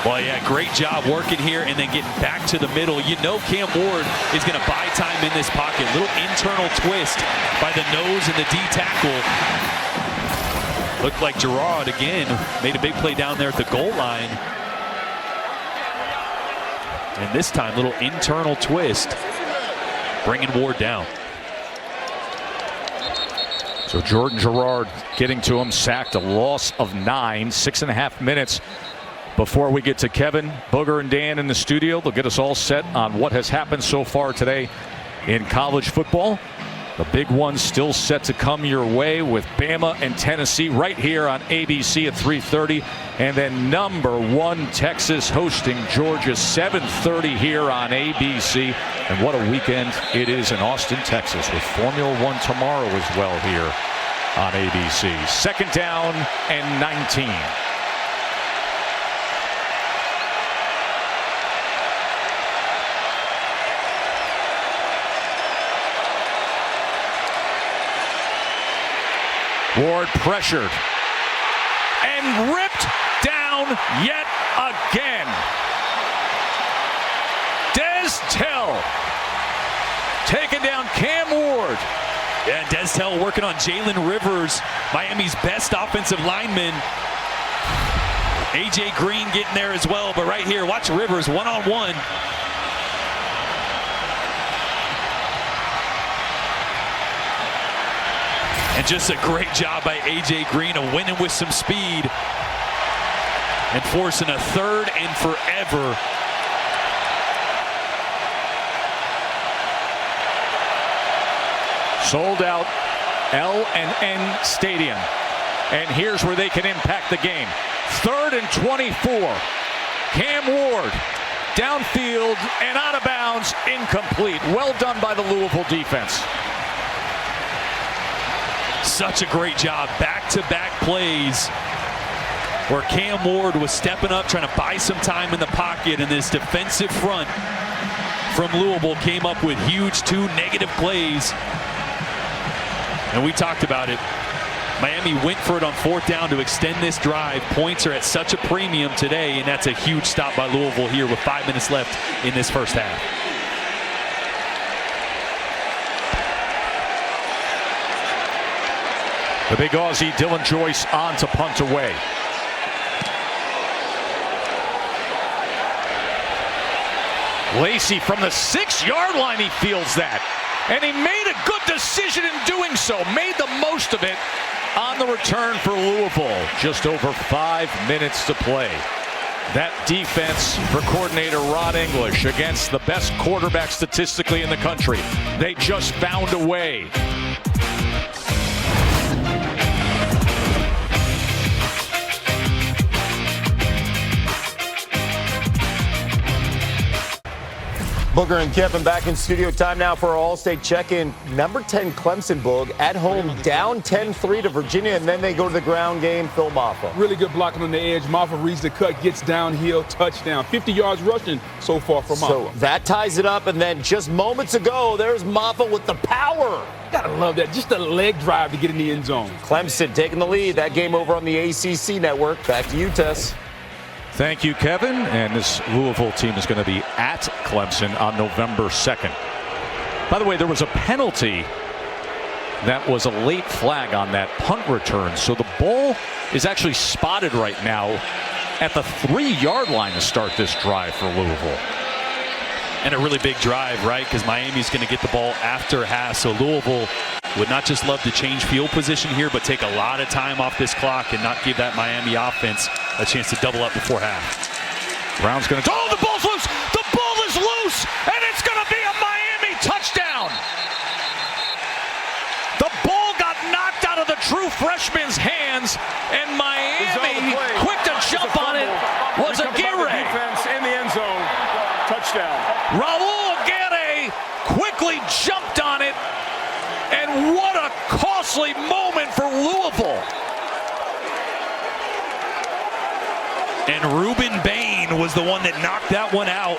S3: Well, yeah, great job working here and then getting back to the middle. You know Cam Ward is going to buy time in this pocket. Little internal twist by the nose and the D tackle. Looked like Gerard, again, made a big play down there at the goal line. And this time, little internal twist, bringing Ward down.
S1: So Jordan Gerard getting to him, sacked, a loss of 9, 6.5 minutes. Before we get to Kevin, Booger, and Dan in the studio, they'll get us all set on what has happened so far today in college football. The big one still set to come your way with Bama and Tennessee right here on ABC at 3:30. And then number 1 Texas hosting Georgia, 7:30 here on ABC. And what a weekend it is in Austin, Texas, with Formula One tomorrow as well here on ABC. 2nd down and 19. Ward pressured and ripped down yet again. Des Tell taking down Cam Ward.
S3: Yeah, Des Tell working on Jalen Rivers, Miami's best offensive lineman. A.J. Green getting there as well, but right here, watch Rivers one-on-one. And just a great job by A.J. Green of winning with some speed and forcing a 3rd and forever.
S1: Sold out L&N Stadium. And here's where they can impact the game. 3rd and 24. Cam Ward downfield and out of bounds, incomplete. Well done by the Louisville defense.
S3: Such a great job. Back-to-back plays where Cam Ward was stepping up, trying to buy some time in the pocket, and this defensive front from Louisville came up with huge 2 negative plays. And we talked about it. Miami went for it on 4th down to extend this drive. Points are at such a premium today, and that's a huge stop by Louisville here with 5 minutes left in this first half.
S1: The big Aussie Dylan Joyce on to punt away. Lacey from the 6-yard line, he fields that. And he made a good decision in doing so. Made the most of it on the return for Louisville. Just over 5 minutes to play. That defense for coordinator Ron English against the best quarterback statistically in the country. They just found a way.
S4: Booger and Kevin back in studio. Time now for our All-State check-in. Number 10 Clemson, Boog, at home, down 10-3 to Virginia, and then they go to the ground game. Phil Maffa.
S8: Really good blocking on the edge. Maffa reads the cut, gets downhill, touchdown. 50 yards rushing so far for Maffa.
S4: So that ties it up, and then just moments ago, there's Maffa with the power.
S8: Gotta love that. Just a leg drive to get in the end zone.
S4: Clemson taking the lead. That game over on the ACC network. Back to you, Tess.
S1: Thank you, Kevin. And this Louisville team is going to be at Clemson on November 2nd. By the way, there was a penalty that was a late flag on that punt return. So the ball is actually spotted right now at the 3-yard line to start this drive for Louisville.
S3: And a really big drive, right? Because Miami's going to get the ball after half. So Louisville would not just love to change field position here, but take a lot of time off this clock and not give that Miami offense a chance to double up before half.
S1: Brown's going to... Oh, the ball's loose! The ball is loose! And it's going to be a Miami touchdown! The ball got knocked out of the true freshman's hands, and Miami, quick to jump on it, was Aguirre.
S9: Defense in the end zone. Touchdown.
S1: Raul Aguirre quickly jumped on it, and what a costly moment for Louisville.
S3: And Ruben Bain was the one that knocked that one out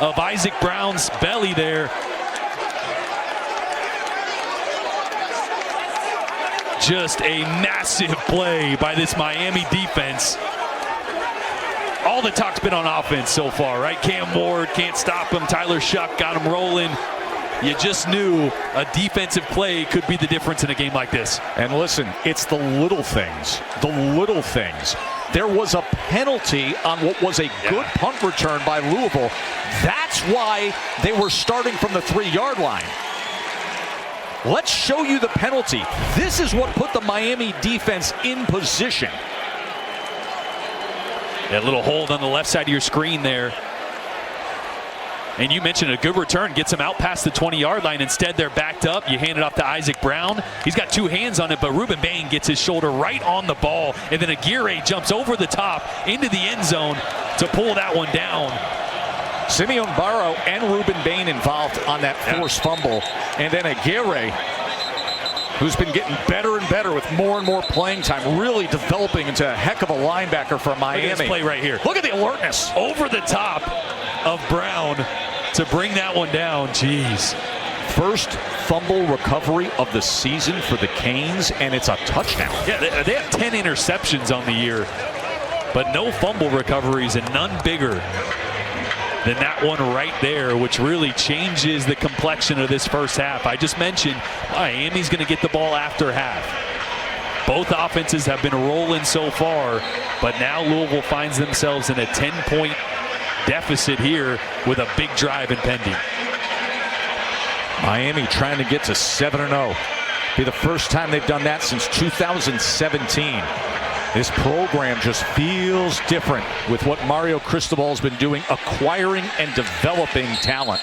S3: of Isaac Brown's belly there. Just a massive play by this Miami defense. All the talk's been on offense so far, right? Cam Ward can't stop him. Tyler Shuck got him rolling. You just knew a defensive play could be the difference in a game like this.
S1: And listen, it's the little things. The little things. There was a penalty on what was a good punt return by Louisville. That's why they were starting from the 3-yard line. Let's show you the penalty. This is what put the Miami defense in position.
S3: That little hold on the left side of your screen there. And you mentioned a good return gets him out past the 20-yard line. Instead, they're backed up. You hand it off to Isaac Brown. He's got 2 hands on it, but Ruben Bain gets his shoulder right on the ball. And then Aguirre jumps over the top into the end zone to pull that one down.
S1: Simeon Barrow and Ruben Bain involved on that forced fumble. And then Aguirre, who's been getting better and better with more and more playing time, really developing into a heck of a linebacker for Miami.
S3: Look at this play right here.
S1: Look at the alertness.
S3: Over the top of Brown to bring that one down. Jeez.
S1: First fumble recovery of the season for the Canes, and it's a touchdown.
S3: Yeah, they have 10 interceptions on the year, but no fumble recoveries and none bigger than that one right there, which really changes the complexion of this first half. I just mentioned Miami's going to get the ball after half. Both offenses have been rolling so far, but now Louisville finds themselves in a 10-point deficit here with a big drive impending.
S1: Miami trying to get to 7-0. Be the first time they've done that since 2017. This program just feels different with what Mario Cristobal's been doing, acquiring and developing talent.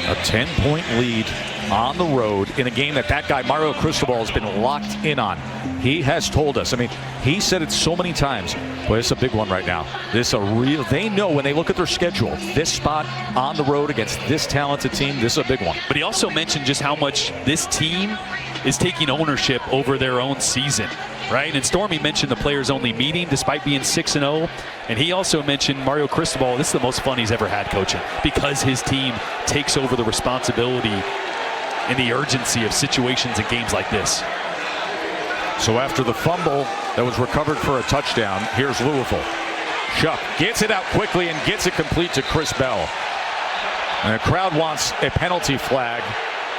S1: A 10-point lead on the road in a game that guy Mario Cristobal has been locked in on. He has told us, I mean, he said it so many times, but it's a big one right now. They know when they look at their schedule, this spot on the road against this talented team, this is a big one.
S3: But he also mentioned just how much this team is taking ownership over their own season, right? And Stormy mentioned the players-only meeting despite being 6-0. And he also mentioned Mario Cristobal, this is the most fun he's ever had coaching because his team takes over the responsibility and the urgency of situations and games like this.
S1: So after the fumble that was recovered for a touchdown, here's Louisville. Shuck gets it out quickly and gets it complete to Chris Bell. And the crowd wants a penalty flag,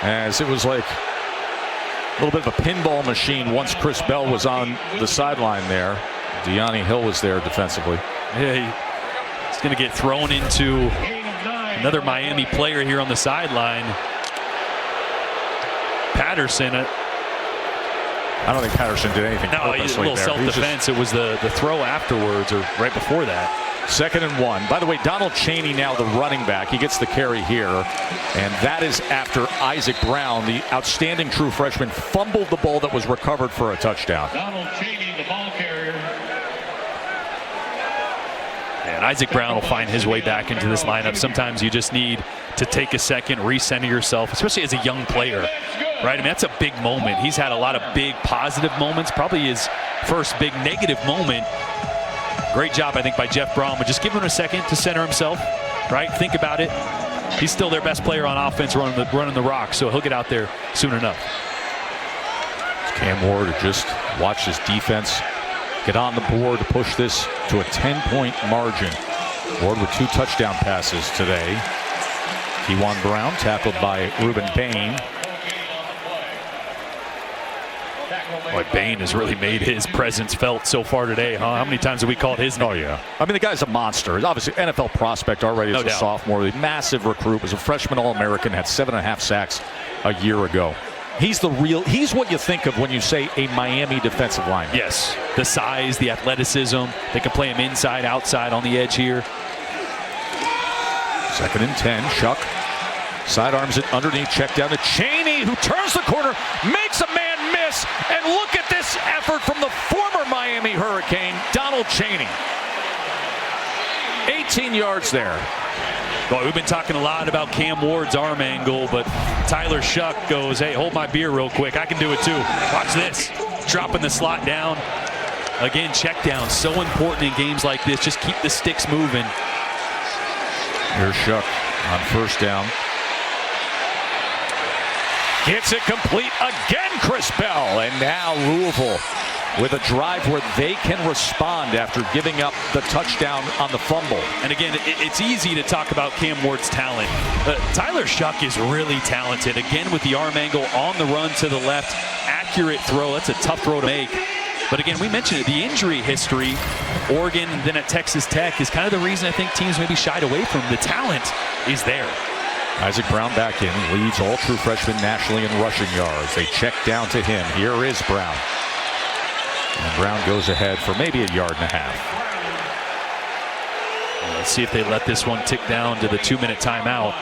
S1: as it was like a little bit of a pinball machine once Chris Bell was on the sideline there. De'Ani Hill was there defensively.
S3: Yeah, he's going to get thrown into another Miami player here on the sideline. Patterson.
S1: I don't think Patterson did anything.
S3: No, a little self-defense. It was the throw afterwards, or right before that.
S1: 2nd and 1. By the way, Donald Chaney now the running back. He gets the carry here. And that is after Isaac Brown, the outstanding true freshman, fumbled the ball that was recovered for a touchdown.
S10: Donald Chaney, the ball carrier.
S3: And Isaac Brown will find his way back into this lineup. Sometimes you just need to take a second, recenter yourself, especially as a young player. Right? I mean, that's a big moment. He's had a lot of big positive moments. Probably his first big negative moment. Great job, I think, by Jeff Brom. But just give him a second to center himself. Right? Think about it. He's still their best player on offense running the rock, so he'll get out there soon enough.
S1: Cam Ward just watched his defense get on the board to push this to a 10-point margin. Ward with 2 touchdown passes today. Kewan Brown tackled by Ruben Bain.
S3: Boy, Bain has really made his presence felt so far today, huh? How many times have we called his name?
S1: Oh, yeah. I mean, the guy's a monster. He's obviously an NFL prospect already as a sophomore. A massive recruit. Was a freshman All-American. Had 7.5 sacks a year ago. He's what you think of when you say a Miami defensive lineman.
S3: Yes. The size, the athleticism. They can play him inside, outside, on the edge here.
S1: 2nd and 10. Shuck sidearms it underneath. Check down to Chaney, who turns the corner, makes a man miss, and look at this effort from the former Miami Hurricane, Donald Chaney. 18 yards there.
S3: Well, we've been talking a lot about Cam Ward's arm angle, but Tyler Shuck goes, hey, hold my beer real quick. I can do it too. Watch this. Dropping the slot down. Again, check down. So important in games like this. Just keep the sticks moving.
S1: Here's Shuck on 1st down. Gets it complete again, Chris Bell. And now Louisville with a drive where they can respond after giving up the touchdown on the fumble.
S3: And again, it's easy to talk about Cam Ward's talent. Tyler Shuck is really talented. Again, with the arm angle on the run to the left. Accurate throw. That's a tough throw to make. But again, we mentioned it, the injury history, Oregon, then at Texas Tech, is kind of the reason I think teams maybe shied away from him. The talent is there.
S1: Isaac Brown back in, leads all true freshmen nationally in rushing yards. They check down to him. Here is Brown. And Brown goes ahead for maybe 1.5 yards.
S3: Let's see if they let this one tick down to the 2-minute timeout.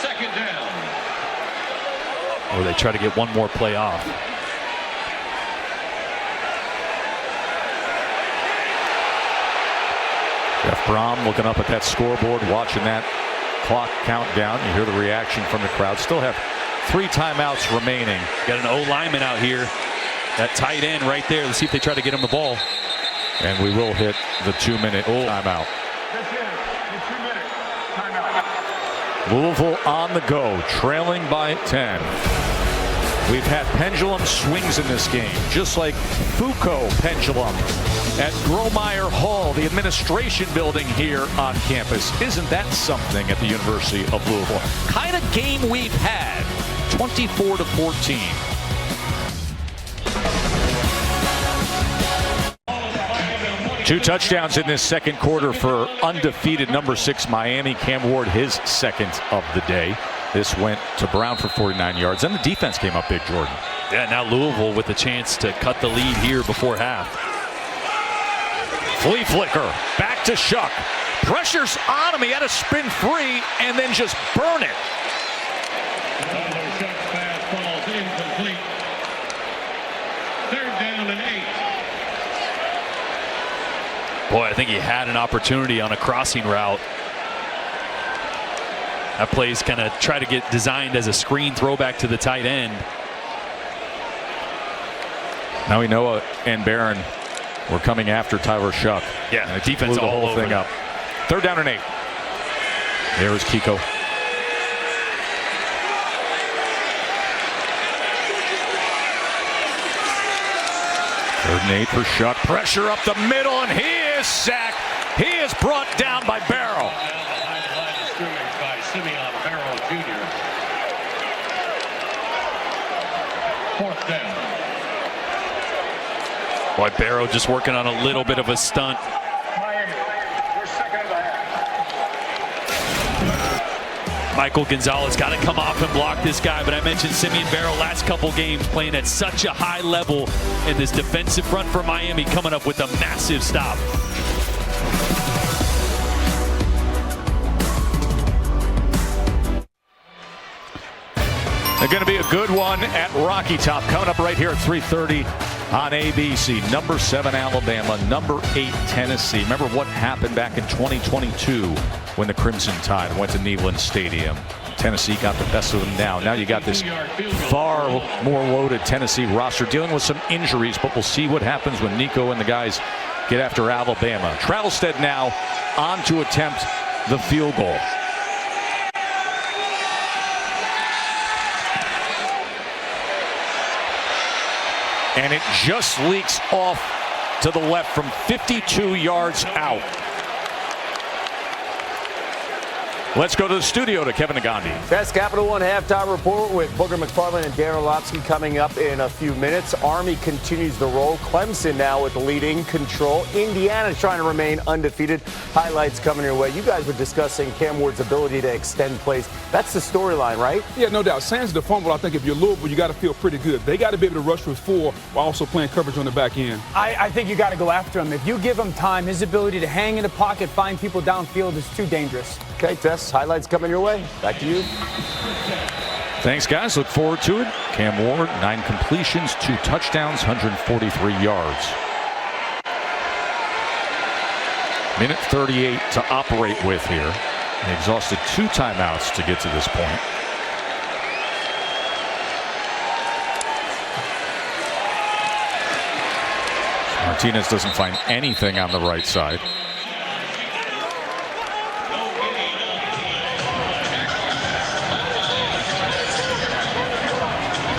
S10: 2nd down.
S3: Or they try to get one more play off.
S1: Jeff Brom looking up at that scoreboard, watching that clock countdown. You hear the reaction from the crowd. Still have 3 timeouts remaining.
S3: Got an O-lineman out here. That tight end right there. Let's see if they try to get him the ball.
S1: And we will hit the 2-minute timeout. Louisville on the go, trailing by 10. We've had pendulum swings in this game, just like Foucault pendulum at Gromeyer Hall, the administration building here on campus. Isn't that something at the University of Louisville? Kind of game we've had, 24-14. Two touchdowns in this second quarter for undefeated number 6 Miami. Cam Ward, his 2nd of the day. This went to Brown for 49 yards. And the defense came up big, Jordan.
S3: Yeah, now Louisville with a chance to cut the lead here before half.
S1: Flea flicker, back to Shuck. Pressure's on him. He had to spin free and then just burn it.
S10: Shuck's pass falls incomplete. 3rd down and 8.
S3: Boy, I think he had an opportunity on a crossing route. That play's kind of try to get designed as a screen throwback to the tight end.
S1: Now Noah and Barron were coming after Tyler Shuck.
S3: Yeah, and the defense
S1: blew the
S3: all
S1: whole
S3: over
S1: thing up. 3rd down and 8. There is Kiko. 3rd and 8 for Shuck. Pressure up the middle, and he is sacked. He is brought down by Barrow.
S10: 4th down.
S3: Boy, Barrow just working on a little bit of a stunt. Michael Gonzalez got to come off and block this guy, but I mentioned Simeon Barrow last couple games playing at such a high level in this defensive front for Miami, coming up with a massive stop.
S1: They're going to be a good one at Rocky Top. Coming up right here at 3:30 on ABC. Number 7 Alabama, number 8 Tennessee. Remember what happened back in 2022 when the Crimson Tide went to Neyland Stadium. Tennessee got the best of them down. Now you got this far more loaded Tennessee roster dealing with some injuries, but we'll see what happens when Nico and the guys get after Alabama. Travelstead now on to attempt the field goal. And it just leaks off to the left from 52 yards out. Let's go to the studio to Kevin Nagandi.
S4: That's Capital One halftime report with Booger McFarland and Darren Orlovsky coming up in a few minutes. Army continues the roll. Clemson now with the lead in control. Indiana trying to remain undefeated. Highlights coming your way. You guys were discussing Cam Ward's ability to extend plays. That's the storyline, right?
S8: Yeah, no doubt. Sans the fumble, I think if you're Louisville, you got to feel pretty good. They got to be able to rush with 4 while also playing coverage on the back end.
S11: I think you got to go after him. If you give him time, his ability to hang in the pocket, find people downfield is too dangerous.
S4: Okay, Tess, highlights coming your way. Back to you.
S1: Thanks, guys. Look forward to it. Cam Ward, 9 completions, 2 touchdowns, 143 yards. Minute 38 to operate with here. They exhausted 2 timeouts to get to this point. Martinez doesn't find anything on the right side.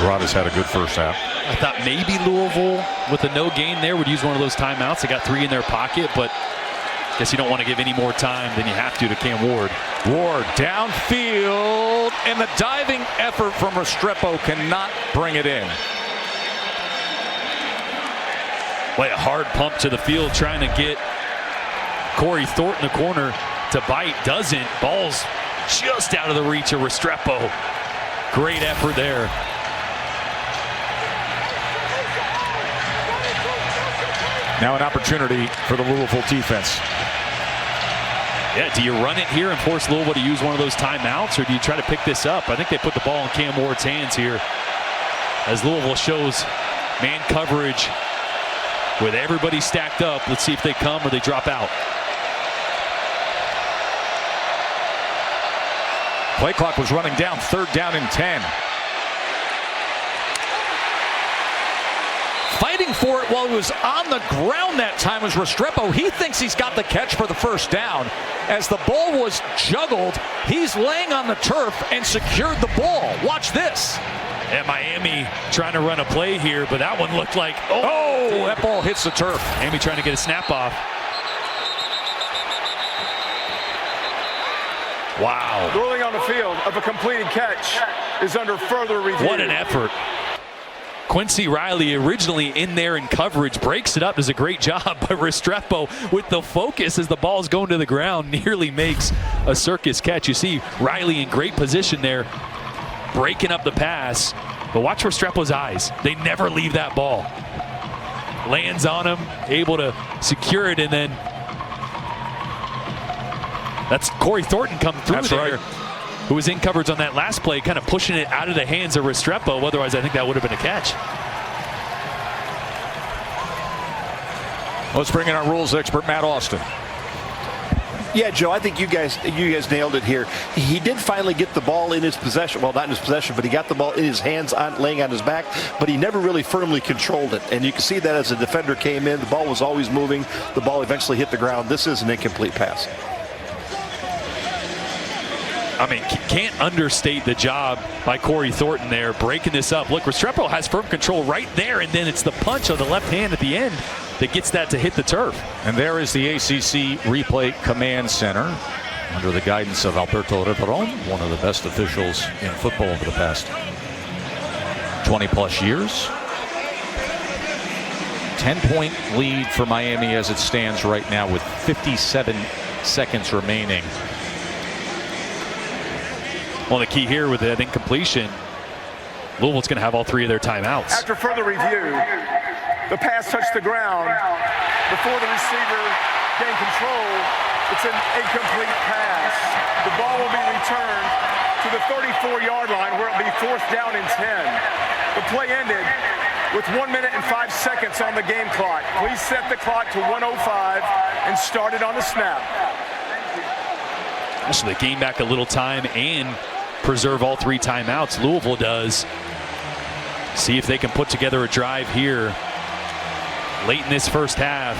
S1: Rada's had a good first half.
S3: I thought maybe Louisville, with a no gain there, would use one of those timeouts. They got 3 in their pocket, but I guess you don't want to give any more time than you have to Cam Ward.
S1: Ward downfield, and the diving effort from Restrepo cannot bring it in.
S3: Boy, a hard pump to the field trying to get Corey Thornton the corner to bite. Doesn't. Ball's just out of the reach of Restrepo. Great effort there.
S1: Now an opportunity for the Louisville defense.
S3: Yeah, do you run it here and force Louisville to use one of those timeouts, or do you try to pick this up? I think they put the ball in Cam Ward's hands here as Louisville shows man coverage with everybody stacked up. Let's see if they come or they drop out.
S1: Play clock was running down, 3rd down and 10. Fighting for it while he was on the ground that time was Restrepo. He thinks he's got the catch for the first down. As the ball was juggled, he's laying on the turf and secured the ball. Watch this.
S3: And Miami trying to run a play here, but that one looked like,
S1: oh, that ball hits the turf.
S3: Miami trying to get a snap off. Wow.
S9: Ruling on the field of a completed catch is under further review.
S3: What an effort. Quincy Riley, originally in there in coverage, breaks it up, does a great job, but Restrepo with the focus as the ball's going to the ground nearly makes a circus catch. You see Riley in great position there, breaking up the pass, but watch Restrepo's eyes. They never leave that ball. Lands on him, able to secure it, and then that's Corey Thornton come through.
S1: That's
S3: there.
S1: Right.
S3: Who was in coverage on that last play, kind of pushing it out of the hands of Restrepo. Otherwise, I think that would have been a catch.
S1: Let's bring in our rules expert, Matt Austin.
S12: Yeah, Joe, I think you guys nailed it here. He did finally get the ball in his possession. Well, not in his possession, but he got the ball in his hands, laying on his back, but he never really firmly controlled it. And you can see that as the defender came in, the ball was always moving. The ball eventually hit the ground. This is an incomplete pass.
S3: I mean, can't understate the job by Corey Thornton there, breaking this up. Look, Restrepo has firm control right there, and then it's the punch on the left hand at the end that gets that to hit the turf.
S1: And there is the ACC Replay Command Center under the guidance of Alberto Riveron, one of the best officials in football over the past 20-plus years. 10-point lead for Miami as it stands right now with 57 seconds remaining.
S3: Well, the key here with that incompletion, Louisville's going to have all 3 of their timeouts.
S9: After further review, the pass touched the ground before the receiver gained control. It's an incomplete pass. The ball will be returned to the 34-yard line where it'll be 4th down and 10. The play ended with 1 minute and 5 seconds on the game clock. Please set the clock to 1:05 and start it on the snap.
S3: So they gain back a little time and preserve all 3 timeouts. Louisville does. See if they can put together a drive here late in this first half.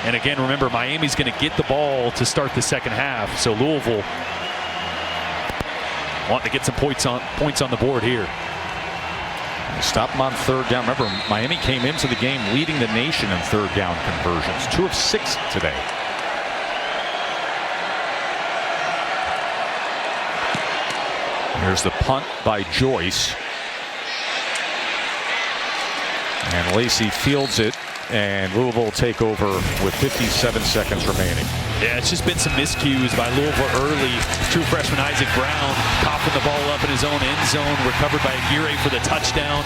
S3: And again, remember, Miami's going to get the ball to start the second half. So Louisville wanting to get some points on the board here.
S1: Stop them on 3rd down. Remember, Miami came into the game leading the nation in 3rd down conversions. 2 of 6 today. Here's the punt by Joyce. And Lacey fields it, and Louisville will take over with 57 seconds remaining.
S3: Yeah, it's just been some miscues by Louisville early. True freshman Isaac Brown popping the ball up in his own end zone, recovered by Aguirre for the touchdown.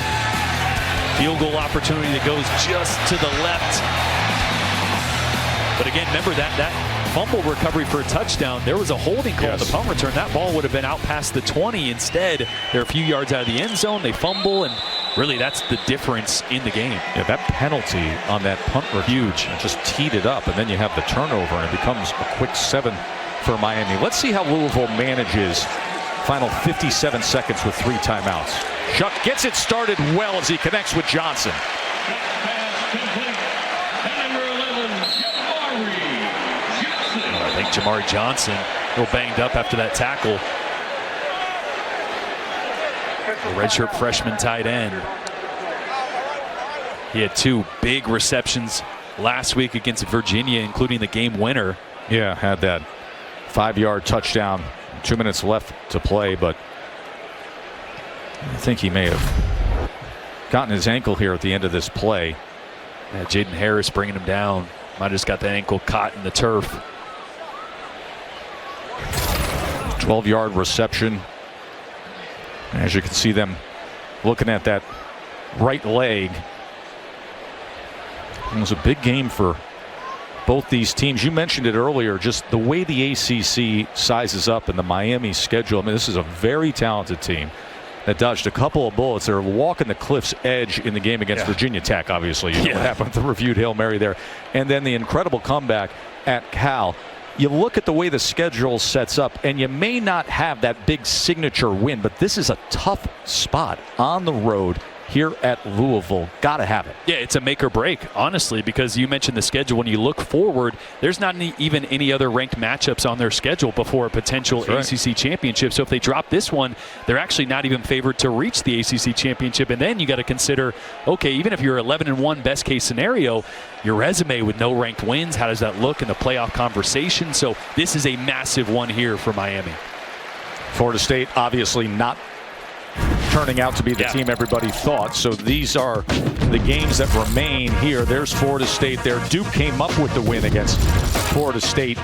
S3: Field goal opportunity that goes just to the left. But again, remember that fumble recovery for a touchdown, there was a holding call on the punt return. That ball would have been out past the 20. Instead, they're a few yards out of the end zone. They fumble, and really that's the difference in the game.
S1: Yeah, that penalty on that punt were huge. It just teed it up, and then you have the turnover, and it becomes a quick 7 for Miami. Let's see how Louisville manages final 57 seconds with 3 timeouts. Shuck gets it started well as he connects with Johnson.
S3: I think Jamari Johnson a little banged up after that tackle. The redshirt freshman tight end. He had 2 big receptions last week against Virginia, including the game winner.
S1: Yeah, had that 5-yard touchdown. 2 minutes left to play, but I think he may have gotten his ankle here at the end of this play.
S3: Yeah, Jaden Harris bringing him down. Might have just got the ankle caught in the turf.
S1: 12-yard reception. As you can see them looking at that right leg. It was a big game for both these teams. You mentioned it earlier, just the way the ACC sizes up and the Miami schedule. I mean, this is a very talented team that dodged a couple of bullets. They're walking the cliff's edge in the game against Virginia Tech, obviously. You know what happened with the reviewed Hail Mary there. And then the incredible comeback at Cal. You look at the way the schedule sets up, and you may not have that big signature win, but this is a tough spot on the road here at Louisville. Got to have it.
S3: Yeah, it's a make or break, honestly, because you mentioned the schedule. When you look forward, there's not even any other ranked matchups on their schedule before a potential ACC championship. So if they drop this one, they're actually not even favored to reach the ACC championship. And then you got to consider, okay, even if you're 11-1 best case scenario, your resume with no ranked wins, how does that look in the playoff conversation? So this is a massive one here for Miami.
S1: Florida State obviously not turning out to be the team everybody thought. So these are the games that remain here. There's Florida State there. Duke came up with the win against Florida State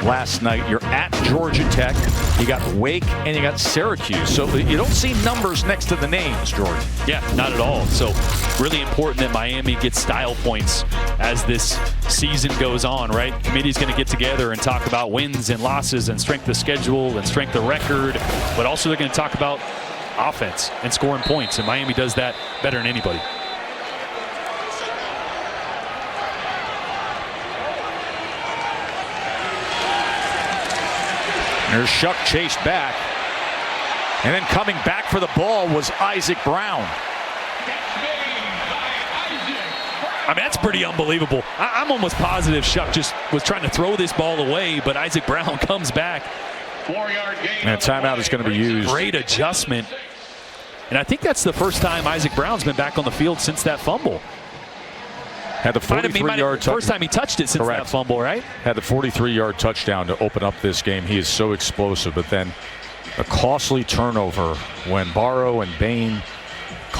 S1: last night. You're at Georgia Tech. You got Wake and you got Syracuse. So you don't see numbers next to the names, George.
S3: Yeah, not at all. So really important that Miami gets style points as this season goes on, right? Committee's going to get together and talk about wins and losses and strength of schedule and strength of record, but also they're going to talk about offense and scoring points, and Miami does that better than anybody.
S1: There's Shuck chased back, and then coming back for the ball was Isaac Brown.
S3: I mean, that's pretty unbelievable. I'm almost positive Shuck just was trying to throw this ball away, but Isaac Brown comes back.
S10: 4-yard gain.
S1: And timeout is going to be used.
S3: Great adjustment. And I think that's the first time Isaac Brown's been back on the field since that fumble.
S1: Had the 43-yard touchdown.
S3: First time he touched it since that fumble, right?
S1: Had the 43-yard touchdown to open up this game. He is so explosive, but then a costly turnover when Barrow and Bain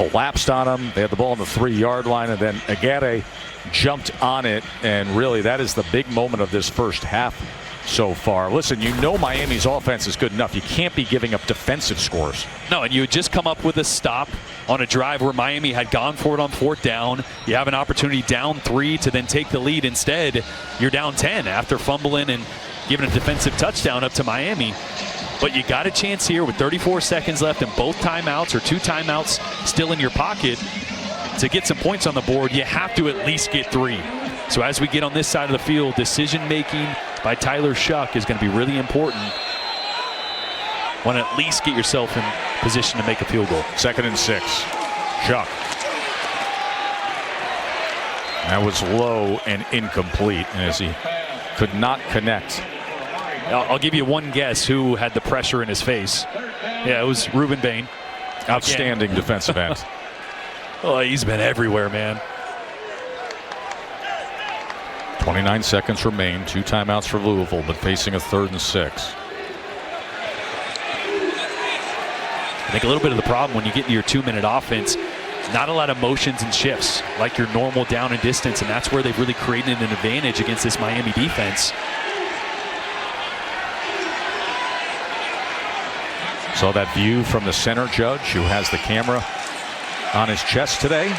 S1: collapsed on him. They had the ball on the 3-yard line, and then Agate jumped on it, and really that is the big moment of this first half so far. Listen, you know Miami's offense is good enough. You can't be giving up defensive scores.
S3: No, and you had just come up with a stop on a drive where Miami had gone for it on 4th down. You have an opportunity down 3 to then take the lead. Instead, you're down 10 after fumbling and giving a defensive touchdown up to Miami. But you got a chance here with 34 seconds left and both timeouts or 2 timeouts still in your pocket to get some points on the board. You have to at least get 3. So as we get on this side of the field, decision making by Tyler Shuck is going to be really important. Want to at least get yourself in position to make a field goal.
S1: 2nd and 6. Shuck. That was low and incomplete as he could not connect.
S3: I'll give you one guess who had the pressure in his face. Yeah, it was Ruben Bain.
S1: Outstanding defensive end.
S3: Oh, he's been everywhere, man.
S1: 29 seconds remain. 2 timeouts for Louisville, but facing a 3rd and 6.
S3: I think a little bit of the problem when you get into your 2-minute offense, not a lot of motions and shifts like your normal down and distance, and that's where they've really created an advantage against this Miami defense.
S1: Saw that view from the center judge who has the camera on his chest today.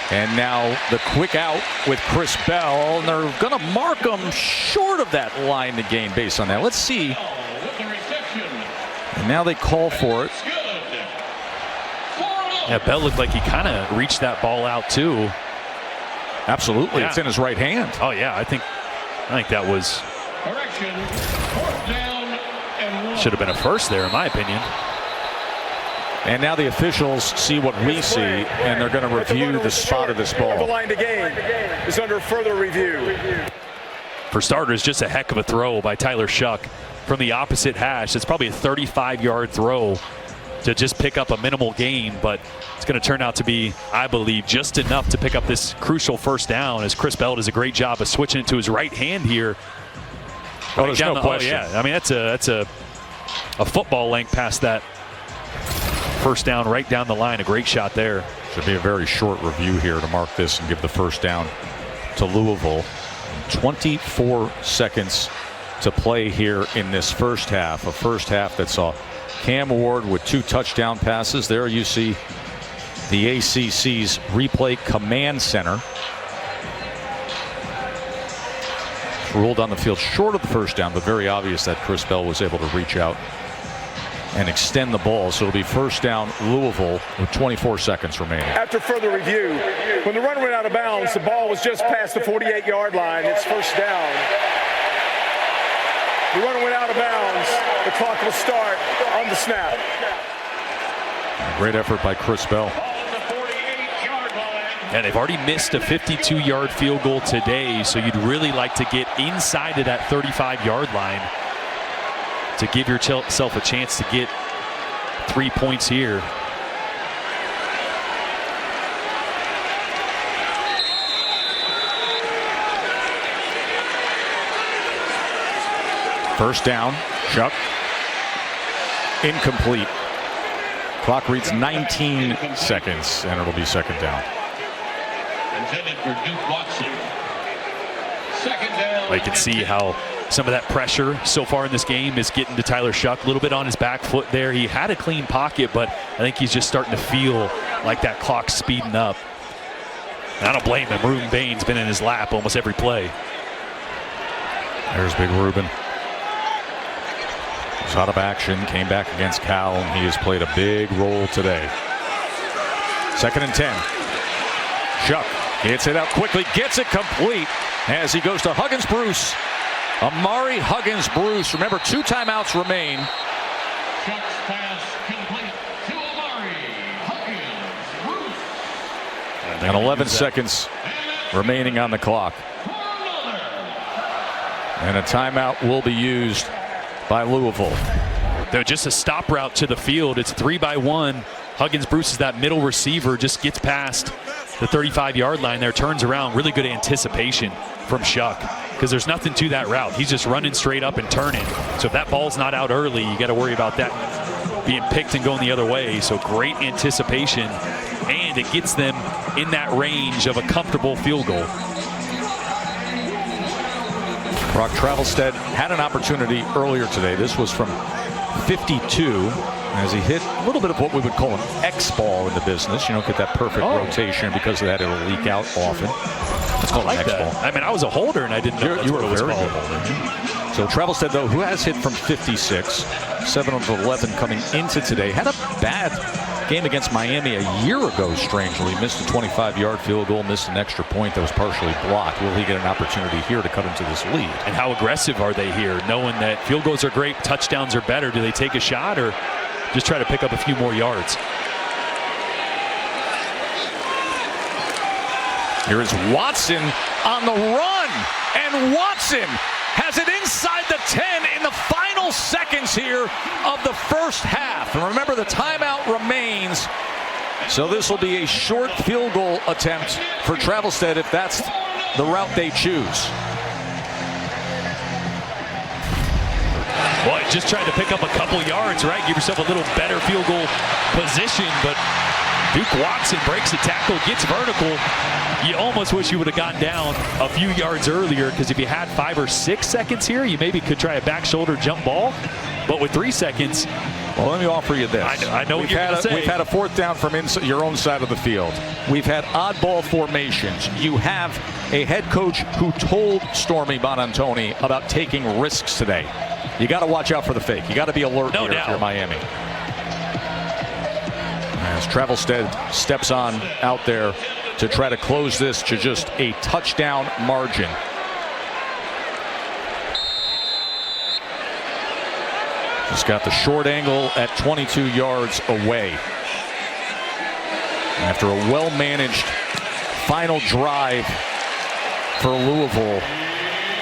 S1: And now the quick out with Chris Bell, and they're going to mark him short of that line to gain based on that. Let's see. And now they call for it.
S3: Yeah, Bell looked like he kind of reached that ball out too.
S1: Absolutely,
S3: yeah.
S1: It's in his right hand.
S3: Oh yeah, I think that was should have been a first there in my opinion.
S1: And now the officials see what we see, and they're going to review the spot of this ball.
S9: The line to gain is under further review.
S3: For starters, just a heck of a throw by Tyler Shuck from the opposite hash. It's probably a 35-yard throw to just pick up a minimal gain, but it's going to turn out to be, I believe, just enough to pick up this crucial 1st down as Chris Bell does a great job of switching it to his right hand here.
S1: Oh, there's no question.
S3: Oh, yeah. I mean, that's a football length past that 1st down right down the line. A great shot there.
S1: Should be a very short review here to mark this and give the 1st down to Louisville. 24 seconds to play here in this first half. A first half that saw Cam Ward with 2 touchdown passes. There you see the ACC's replay command center. Ruled on the field short of the 1st down, but very obvious that Chris Bell was able to reach out and extend the ball. So it'll be 1st down Louisville with 24 seconds remaining.
S9: After further review, when the run went out of bounds, the ball was just past the 48-yard line. It's 1st down. The run went out of bounds. The clock will start on the snap.
S1: Great effort by Chris Bell.
S3: And they've already missed a 52-yard field goal today, so you'd really like to get inside of that 35-yard line to give yourself a chance to get 3 points here.
S1: First down, Shuck. Incomplete. Clock reads 19 seconds, and it'll be 2nd down.
S10: Intended for Duke Watson. 2nd down.
S3: You can see how some of that pressure so far in this game is getting to Tyler Shuck. A little bit on his back foot there. He had a clean pocket, but I think he's just starting to feel like that clock's speeding up. And I don't blame him. Ruben Bain's been in his lap almost every play.
S1: There's big Ruben. He's out of action, came back against Cal, and he has played a big role today. 2nd and 10. Shuck gets it out quickly, gets it complete as he goes to Huggins Bruce. Amari Huggins Bruce. Remember, 2 timeouts remain.
S10: Shuck's pass complete to Amari Huggins Bruce.
S1: And 11 seconds remaining on the clock. And a timeout will be used by Louisville.
S3: They're just a stop route to the field. It's 3-by-1. Huggins Bruce is that middle receiver, just gets past the 35-yard line there, turns around. Really good anticipation from Shuck because there's nothing to that route. He's just running straight up and turning. So if that ball's not out early, you got to worry about that being picked and going the other way. So great anticipation and that gets them in that range of a comfortable field goal.
S1: Brock Travelstead had an opportunity earlier today. This was from 52 as he hit a little bit of what we would call an X ball in the business. You don't get that perfect rotation because of that. It'll leak out often. It's called an X ball.
S3: I mean, I was a holder and I didn't know
S1: You were
S3: what
S1: a
S3: it was
S1: very
S3: called.
S1: good holder. So Travelstead, though, who has hit from 56, 7 of 11 coming into today, had a bad game against Miami a year ago, strangely. Missed a 25-yard field goal, missed an extra point that was partially blocked. Will he get an opportunity here to cut into this lead?
S3: And how aggressive are they here, knowing that field goals are great, touchdowns are better? Do they take a shot or just try to pick up a few more yards?
S1: Here is Watson on the run, and Watson has it inside the 10 in the final seconds here of the first half. And remember, the timeout remains, so this will be a short field goal attempt for Travelstead if that's the route they choose.
S3: Boy, just tried to pick up a couple yards, right? Give yourself a little better field goal position, but Duke Watson breaks the tackle, gets vertical. You almost wish you would have gone down a few yards earlier, because if you had 5 or 6 seconds here, you maybe could try a back shoulder jump ball. But with 3 seconds,
S1: well, let me offer you this.
S3: I know what you're going to say.
S1: We've had a fourth down from your own side of the field. We've had oddball formations. You have a head coach who told Stormy Bonantoni about taking risks today. You got to watch out for the fake. You got to be alert here if you're Miami. As Travelstead steps on out there to try to close this to just a touchdown margin. Just got the short angle at 22 yards away. After a well-managed final drive for Louisville,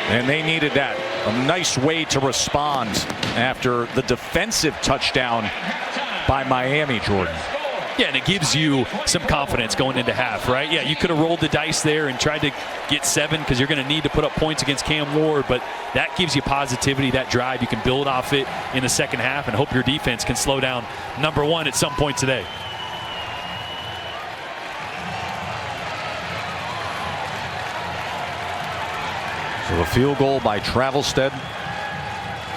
S1: and they needed that. A nice way to respond after the defensive touchdown by Miami, Jordan.
S3: Yeah, and it gives you some confidence going into half, right? Yeah, you could have rolled the dice there and tried to get 7 because you're going to need to put up points against Cam Ward, but that gives you positivity, that drive. You can build off it in the second half and hope your defense can slow down number 1 at some point today.
S1: So the field goal by Travelstead.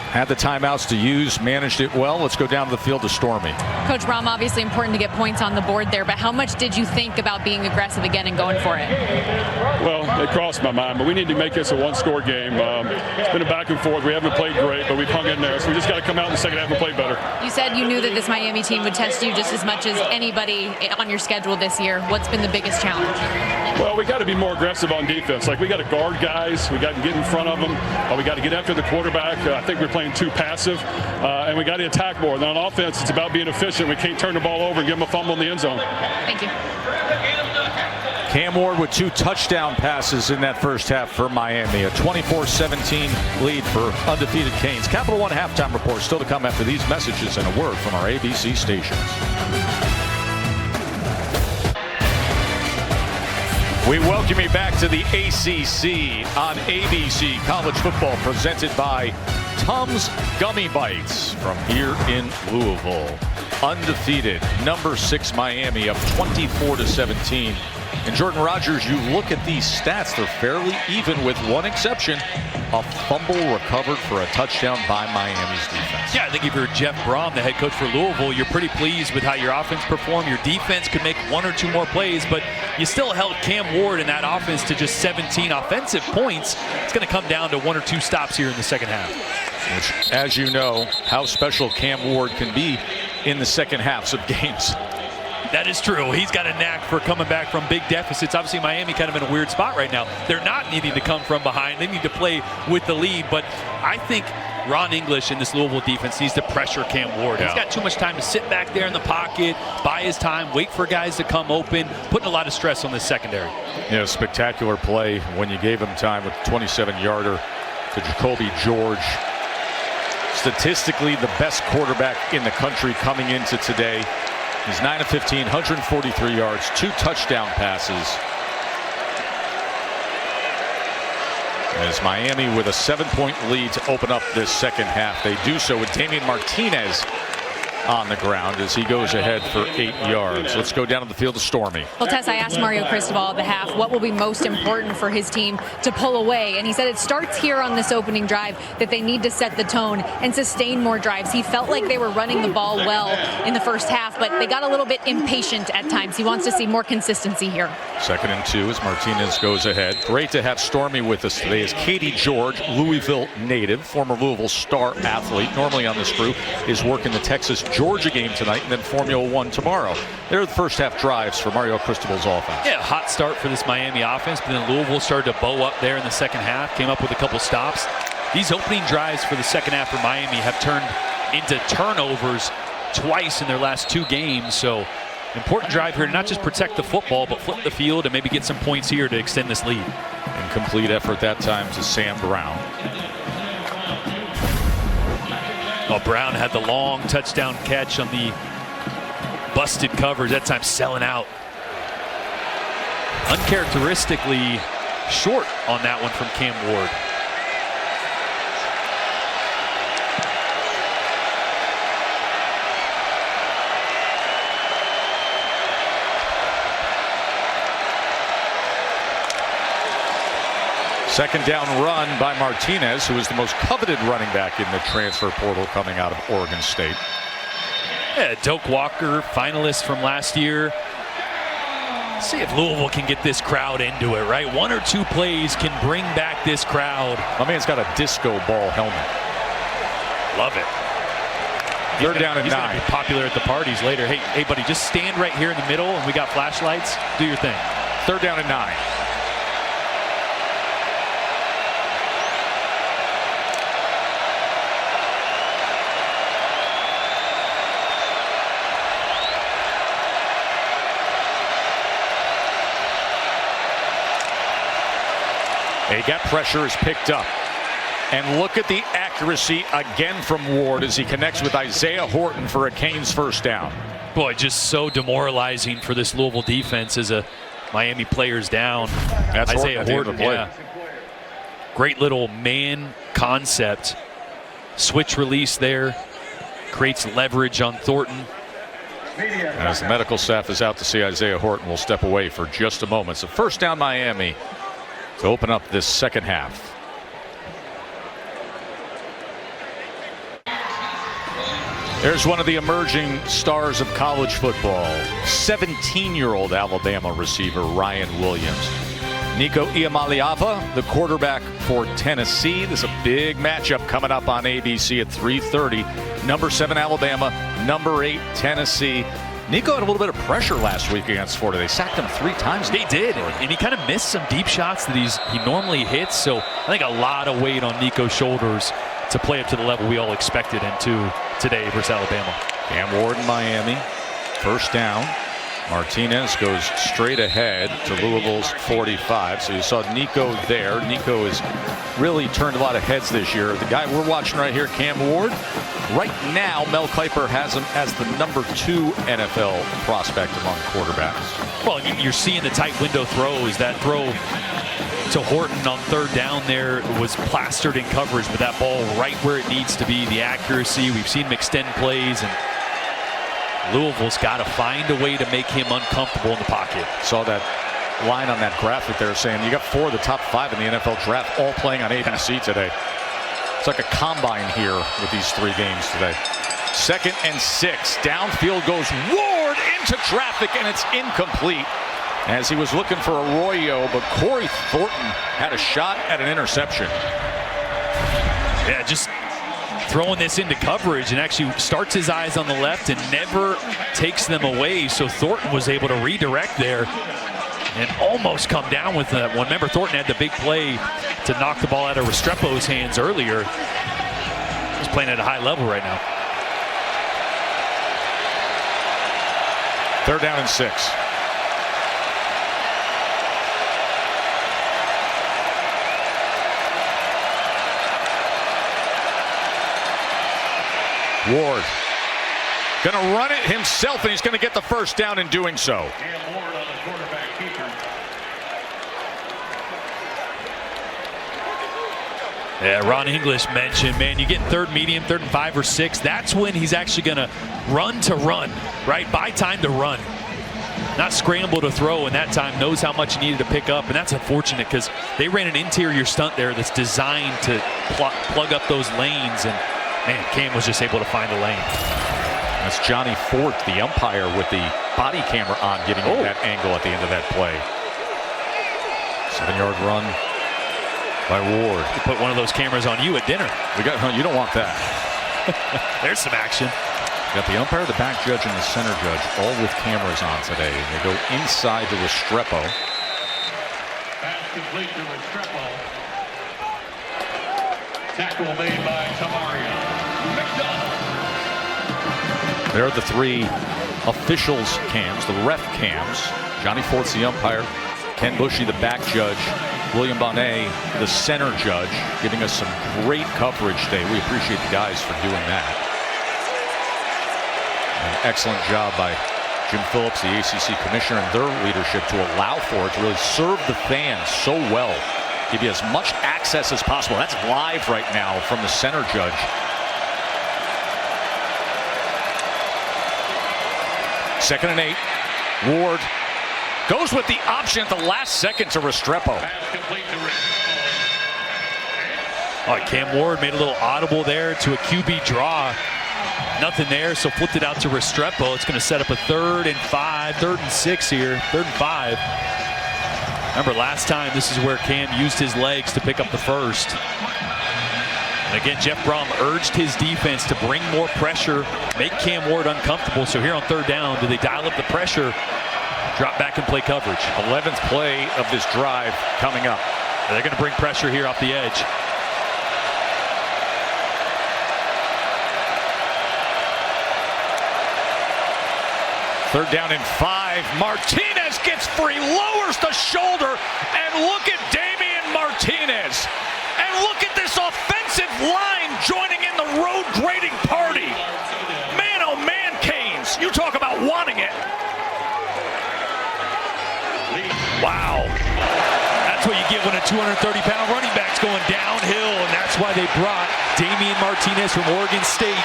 S1: Had the timeouts to use, managed it well. Let's go down to the field to Stormy.
S2: Coach Brom, obviously important to get points on the board there, but how much did you think about being aggressive again and going for it?
S7: Well, it crossed my mind, but we need to make this a one-score game. It's been a back and forth. We haven't played great, but we've hung in there, so we just got to come out in the second half and play better.
S2: You said you knew that this Miami team would test you just as much as anybody on your schedule this year. What's been the biggest challenge?
S7: Well, we got to be more aggressive on defense. Like, we got to guard guys. We got to get in front of them. We got to get after the quarterback. I think we're playing too passive, and we got to attack more. Then on offense, it's about being efficient. We can't turn the ball over and give them a fumble in the end zone.
S2: Thank you.
S1: Cam Ward with 2 touchdown passes in that first half for Miami. A 24-17 lead for undefeated Canes. Capital One halftime report still to come after these messages and a word from our ABC stations. We welcome you back to the ACC on ABC College Football, presented by Tums Gummy Bites from here in Louisville. Undefeated, number 6 Miami up 24-17. And Jordan Rogers, you look at these stats, they're fairly even with one exception. A fumble recovered for a touchdown by Miami's defense.
S3: Yeah, I think if you're Jeff Brom, the head coach for Louisville, you're pretty pleased with how your offense performed. Your defense could make 1 or 2 more plays, but you still held Cam Ward in that offense to just 17 offensive points. It's going to come down to 1 or 2 stops here in the second half.
S1: Which, as you know, how special Cam Ward can be in the second halves of games.
S3: That is true. He's got a knack for coming back from big deficits. Obviously, Miami kind of in a weird spot right now. They're not needing to come from behind. They need to play with the lead. But I think Ron English in this Louisville defense needs to pressure Cam Ward. He's got too much time to sit back there in the pocket, buy his time, wait for guys to come open, putting a lot of stress on this secondary.
S1: Yeah, spectacular play when you gave him time with a 27-yarder to Jacoby George. Statistically, the best quarterback in the country coming into today. He's 9 of 15, 143 yards, 2 touchdown passes. As Miami with a 7-point lead to open up this second half. They do so with Damian Martinez on the ground as he goes ahead for 8 yards. Let's go down to the field to Stormy.
S2: Well, Tess, I asked Mario Cristobal at the half what will be most important for his team to pull away, and he said it starts here on this opening drive, that they need to set the tone and sustain more drives. He felt like they were running the ball well in the first half, but they got a little bit impatient at times. He wants to see more consistency here. 2nd
S1: and 2 as Martinez goes ahead. Great to have Stormy with us today. Is Katie George, Louisville native, former Louisville star athlete, normally on this crew, is working the Texas-Georgia game tonight and then Formula One tomorrow. They're the first half drives for Mario Cristobal's offense.
S3: Yeah, hot start for this Miami offense, but then Louisville started to bow up there in the second half, came up with a couple stops. These opening drives for the second half for Miami have turned into turnovers twice in their last 2 games, so important drive here to not just protect the football, but flip the field and maybe get some points here to extend this lead.
S1: Incomplete effort that time to Sam Brown.
S3: Oh, Brown had the long touchdown catch on the busted coverage, that time selling out. Uncharacteristically short on that one from Cam Ward.
S1: Second down run by Martinez, who is the most coveted running back in the transfer portal coming out of Oregon State.
S3: Yeah, Doak Walker, finalist from last year. See if Louisville can get this crowd into it, right? 1 or 2 plays can bring back this crowd.
S1: My man's got a disco ball helmet.
S3: Love it.
S1: Third down and 9.
S3: He's gonna be popular at the parties later. Hey, buddy, just stand right here in the middle, and we got flashlights. Do your thing.
S1: 3rd down and 9. A gap pressure is picked up. And look at the accuracy again from Ward as he connects with Isaiah Horton for a Canes first down.
S3: Boy, just so demoralizing for this Louisville defense as a Miami player's down.
S1: That's
S3: Isaiah Horton,
S1: yeah.
S3: Great little man concept. Switch release there. Creates leverage on Thornton.
S1: As the medical staff is out to see Isaiah Horton, will step away for just a moment. So first down Miami to open up this second half. There's one of the emerging stars of college football, 17-year-old Alabama receiver Ryan Williams. Nico Iamaleava, the quarterback for Tennessee. This is a big matchup coming up on ABC at 3:30. Number 7 Alabama, number 8 Tennessee. Nico had a little bit of pressure last week against Florida. They sacked him 3 times.
S3: They did, and he kind of missed some deep shots that he normally hits. So I think a lot of weight on Nico's shoulders to play up to the level we all expected him to today versus Alabama.
S1: Cam Ward in Miami, first down. Martinez goes straight ahead to Louisville's 45. So you saw Nico there. Nico has really turned a lot of heads this year. The guy we're watching right here, Cam Ward, right now Mel Kiper has him as the number 2 NFL prospect among quarterbacks.
S3: Well, you're seeing the tight window throws. That throw to Horton on 3rd down there was plastered in coverage, but that ball right where it needs to be. The accuracy, we've seen him extend plays, and Louisville's got to find a way to make him uncomfortable in the pocket.
S1: Saw that line on that graphic there saying you got 4 of the top 5 in the NFL draft all playing on ABC today. It's like a combine here with these 3 games today. 2nd and 6. Downfield goes Ward into traffic, and it's incomplete as he was looking for Arroyo, but Corey Thornton had a shot at an interception.
S3: Yeah, just throwing this into coverage, and actually starts his eyes on the left and never takes them away. So Thornton was able to redirect there and almost come down with that one. Remember, Thornton had the big play to knock the ball out of Restrepo's hands earlier. He's playing at a high level right now.
S1: 3rd down and 6. Ward going to run it himself, and he's going to get the first down in doing so.
S3: Yeah, Ron English mentioned, man, you get third medium, 3rd and 5 or 6. That's when he's actually going to run, right? Buy time to run. Not scramble to throw, and that time knows how much he needed to pick up. And that's unfortunate because they ran an interior stunt there that's designed to plug up those lanes. And, man, Cam was just able to find a lane.
S1: That's Johnny Fort, the umpire, with the body camera on, giving him that angle at the end of that play. 7-yard run by Ward.
S3: You put one of those cameras on you at dinner.
S1: You don't want that.
S3: There's some action.
S1: Got the umpire, the back judge, and the center judge all with cameras on today. And they go inside to Restrepo.
S10: Pass complete to Restrepo. Tackle made by Tamaria McDonald.
S1: There are the 3 officials cams, the ref cams. Johnny Fort's the umpire. Ken Bushy, the back judge. William Bonnet, the center judge, giving us some great coverage today. We appreciate the guys for doing that. An excellent job by Jim Phillips, the ACC commissioner, and their leadership to allow for it to really serve the fans so well. Give you as much access as possible. That's live right now from the center judge. Second and 8. Ward goes with the option at the last second to Restrepo.
S3: Oh, Cam Ward made a little audible there to a QB draw. Nothing there, so flipped it out to Restrepo. It's going to set up a 3rd and 5, 3rd and 6 here, 3rd and 5. Remember last time, this is where Cam used his legs to pick up the first. And again, Jeff Brom urged his defense to bring more pressure, make Cam Ward uncomfortable. So here on 3rd down, do they dial up the pressure, drop back and play coverage?
S1: 11th play of this drive coming up.
S3: They're going to bring pressure here off the edge.
S1: Third down and 5. Martinez gets free, lowers the shoulder, and look at Damian Martinez. And look at this offensive line joining in the road grading party. Man, oh man, Canes. You talk about wanting it.
S3: Wow. That's what you get when a 230-pound running back's going downhill, and that's why they brought Damian Martinez from Oregon State.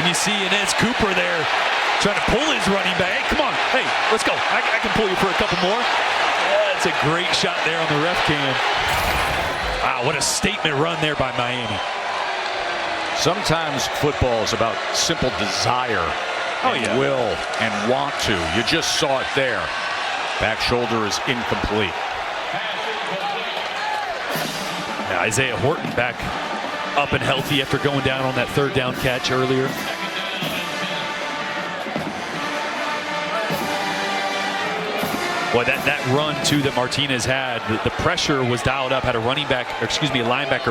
S3: And you see Inez Cooper there trying to pull his running back. Hey, come on. Hey, let's go. I can pull you for a couple more. That's a great shot there on the ref cam. Wow, what a statement run there by Miami.
S1: Sometimes football is about simple desire and will and want to. You just saw it there. Back shoulder is incomplete.
S3: Yeah, Isaiah Horton back up and healthy after going down on that 3rd down catch earlier. Boy, that run, too, that Martinez had, the pressure was dialed up, had a linebacker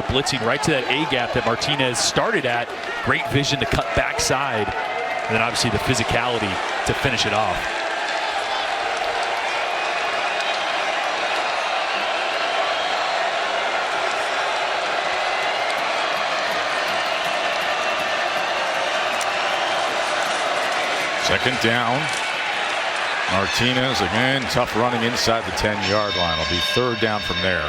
S3: blitzing right to that A-gap that Martinez started at. Great vision to cut backside. And then, obviously, the physicality to finish it off.
S1: Second down. Martinez again, tough running inside the 10-yard line. It'll be 3rd down from there.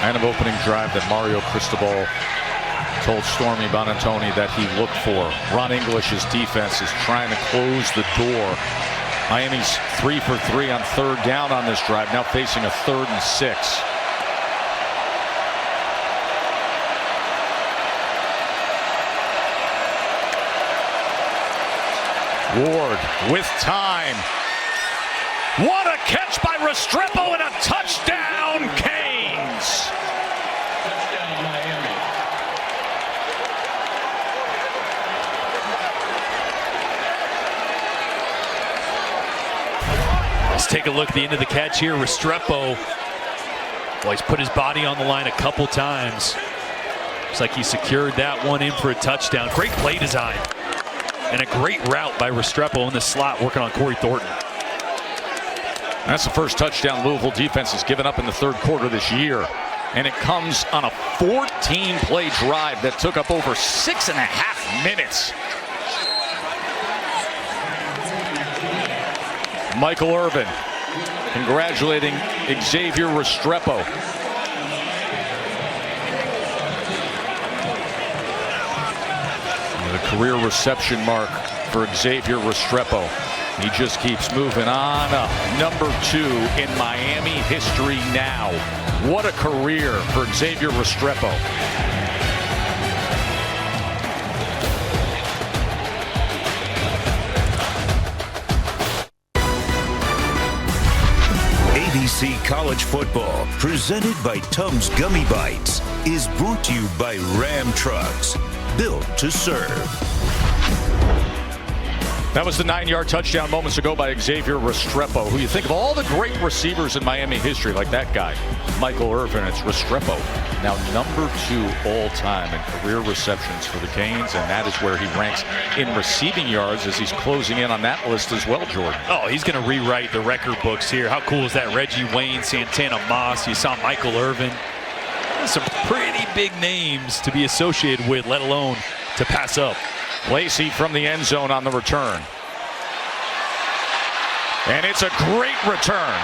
S1: Kind of opening drive that Mario Cristobal told Stormy Bonantoni that he looked for. Ron English's defense is trying to close the door. Miami's 3 for 3 on 3rd down on this drive, now facing a 3rd and 6. Ward with time. What a catch by Restrepo and a touchdown, Canes.
S10: Touchdown, Miami.
S3: Let's take a look at the end of the catch here. Restrepo, well, he's put his body on the line a couple times. Looks like he secured that one in for a touchdown. Great play design. And a great route by Restrepo in the slot working on Corey Thornton.
S1: That's the first touchdown Louisville defense has given up in the 3rd quarter this year. And it comes on a 14-play drive that took up over 6.5 minutes. Michael Irvin congratulating Xavier Restrepo. The career reception mark for Xavier Restrepo. He just keeps moving on up. Number 2 in Miami history now. What a career for Xavier Restrepo.
S6: ABC College Football, presented by Tums Gummy Bites, is brought to you by Ram Trucks, built to serve.
S1: That was the 9-yard touchdown moments ago by Xavier Restrepo, who you think of all the great receivers in Miami history, like that guy, Michael Irvin. It's Restrepo, now number 2 all-time in career receptions for the Canes, and that is where he ranks in receiving yards as he's closing in on that list as well, Jordan.
S3: Oh, he's going to rewrite the record books here. How cool is that? Reggie Wayne, Santana Moss, you saw Michael Irvin. Some pretty big names to be associated with, let alone to pass up.
S1: Lacey from the end zone on the return. And it's a great return.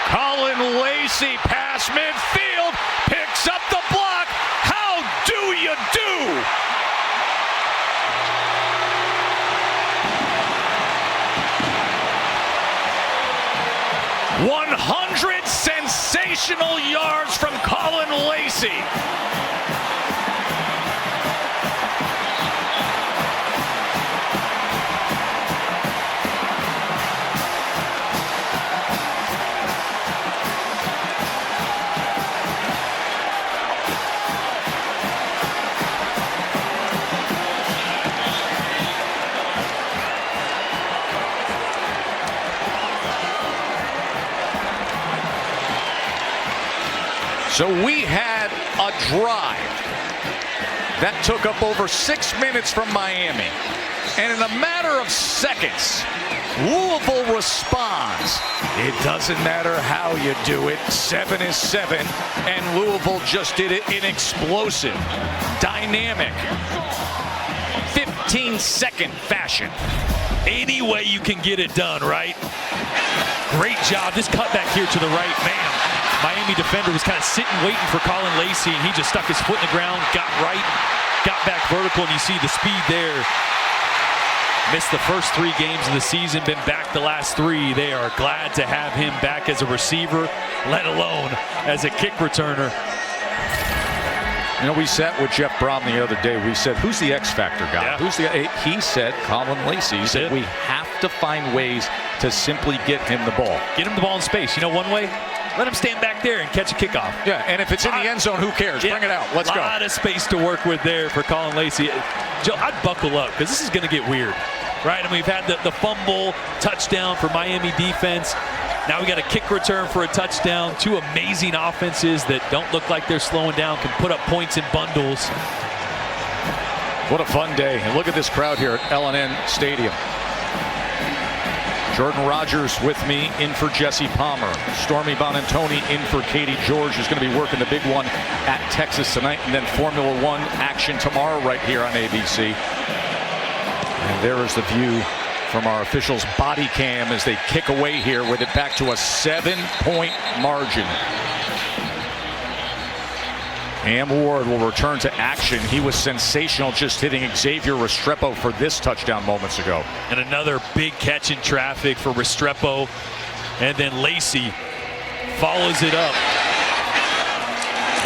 S1: Colin Lacey past midfield, picks up the block. How do you do? "100 sensational yards from Colin Lacey." So we had a drive that took up over 6 minutes from Miami. And in a matter of seconds, Louisville responds. It doesn't matter how you do it. 7 is 7. And Louisville just did it in explosive, dynamic, 15-second fashion.
S3: Any way you can get it done, right? Great job. This cut back here to the right, man. Miami defender was kind of sitting, waiting for Colin Lacey, and he just stuck his foot in the ground, got right, got back vertical, and you see the speed there. Missed the first 3 games of the season, been back the last 3. They are glad to have him back as a receiver, let alone as a kick returner.
S1: You know, we sat with Jeff Brom the other day. We said, who's the X Factor guy?
S3: Yeah.
S1: He said Colin Lacey. He said, we have to find ways to simply get him the ball.
S3: Get him the ball in space. You know one way? Let him stand back there and catch a kickoff.
S1: Yeah, and if it's in the end zone, who cares? Bring it out. Let's go.
S3: A lot of space to work with there for Colin Lacey. Joe, I'd buckle up because this is going to get weird, right? And we've had the fumble touchdown for Miami defense. Now we got a kick return for a touchdown. 2 amazing offenses that don't look like they're slowing down, can put up points in bundles.
S1: What a fun day. And look at this crowd here at L&N Stadium. Jordan Rogers with me, in for Jesse Palmer. Stormy Bonantoni in for Katie George, who's going to be working the big one at Texas tonight. And then Formula One action tomorrow right here on ABC. And there is the view from our officials' body cam as they kick away here with it back to a 7-point margin. Cam Ward will return to action. He was sensational, just hitting Xavier Restrepo for this touchdown moments ago.
S3: And another big catch in traffic for Restrepo. And then Lacey follows it up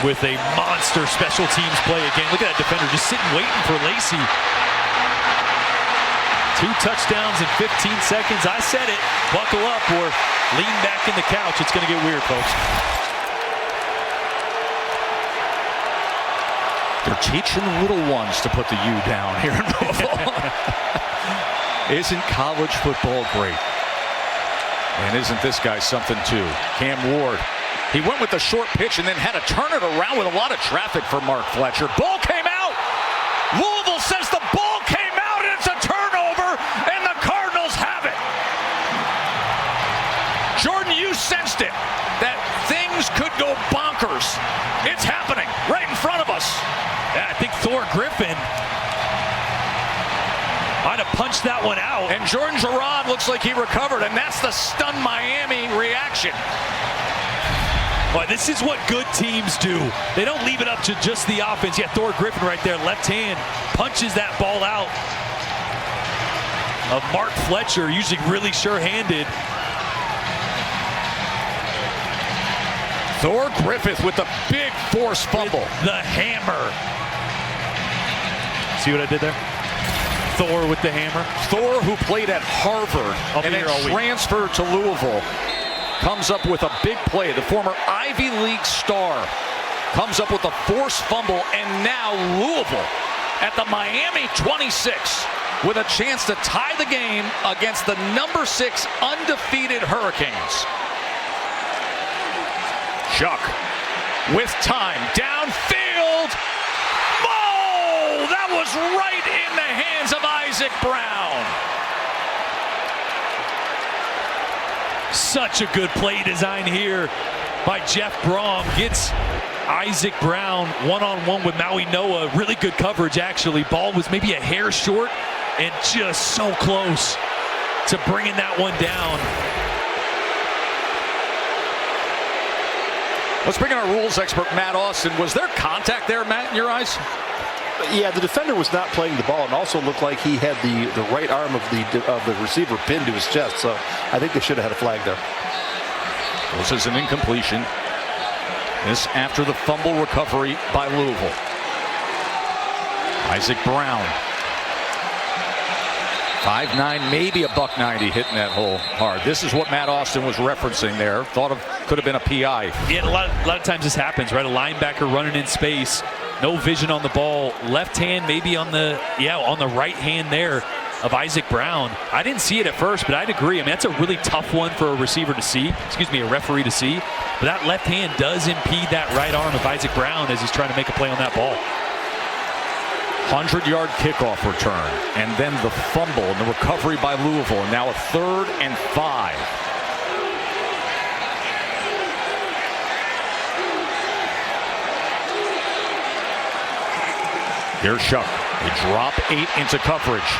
S3: with a monster special teams play again. Look at that defender just sitting waiting for Lacey. 2 touchdowns in 15 seconds. I said it. Buckle up or lean back in the couch. It's going to get weird, folks.
S1: They're teaching the little ones to put the U down here in Louisville. Isn't college football great? And isn't this guy something too? Cam Ward. He went with the short pitch and then had to turn it around with a lot of traffic for Mark Fletcher. Ball came out. Louisville says the ball came out and it's a turnover and the Cardinals have it. Jordan, you sensed it. That things could go by bonkers. It's happening right in front of us.
S3: Yeah, I think Thor Griffin might have punched that one out.
S1: And Jordan Gerard looks like he recovered, and that's the stunned Miami reaction.
S3: Boy, this is what good teams do. They don't leave it up to just the offense. Yeah, Thor Griffin right there, left hand, punches that ball out of Mark Fletcher, usually really sure-handed.
S1: Thor Griffith with the big force fumble.
S3: With the hammer. See what I did there? Thor with the hammer.
S1: Thor, who played at Harvard and then transferred to Louisville, comes up with a big play. The former Ivy League star comes up with a forced fumble, and now Louisville at the Miami 26 with a chance to tie the game against the number 6 undefeated Hurricanes. Chuck with time downfield. Oh, that was right in the hands of Isaac Brown.
S3: Such a good play design here by Jeff Brom. Gets Isaac Brown one-on-one with Maui Noah. Really good coverage, actually. Ball was maybe a hair short and just so close to bringing that one down.
S1: Let's bring in our rules expert, Matt Austin. Was there contact there, Matt, in your eyes?
S12: Yeah, the defender was not playing the ball, and also looked like he had the right arm of the receiver pinned to his chest. So I think they should have had a flag there.
S1: This is an incompletion. This after the fumble recovery by Louisville. Isaac Brown. 5'9", maybe a $190 hitting that hole hard. This is what Matt Austin was referencing there. Thought of could have been a PI.
S3: Yeah, a lot of times this happens, right? A linebacker running in space, no vision on the ball, left hand maybe on the right hand there of Isaac Brown. I didn't see it at first, but I'd agree. I mean, that's a really tough one for a receiver to see. A referee to see. But that left hand does impede that right arm of Isaac Brown as he's trying to make a play on that ball.
S1: 100-yard kickoff return, and then the fumble and the recovery by Louisville, and now a 3rd and 5. Here's Shuck. They drop 8 into coverage.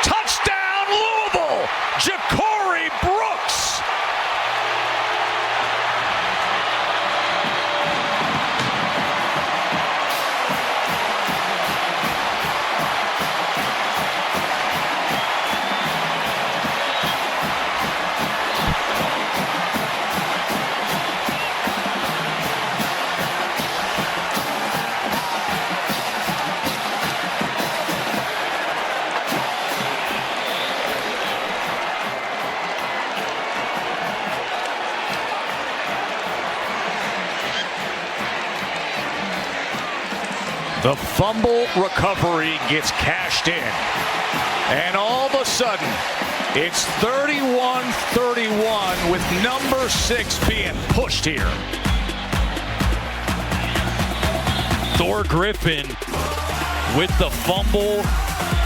S1: Touchdown, Louisville! Ja'Cory Brooks! The fumble recovery gets cashed in. And all of a sudden, it's 31-31 with number 6 being pushed here.
S3: Thor Griffin with the fumble,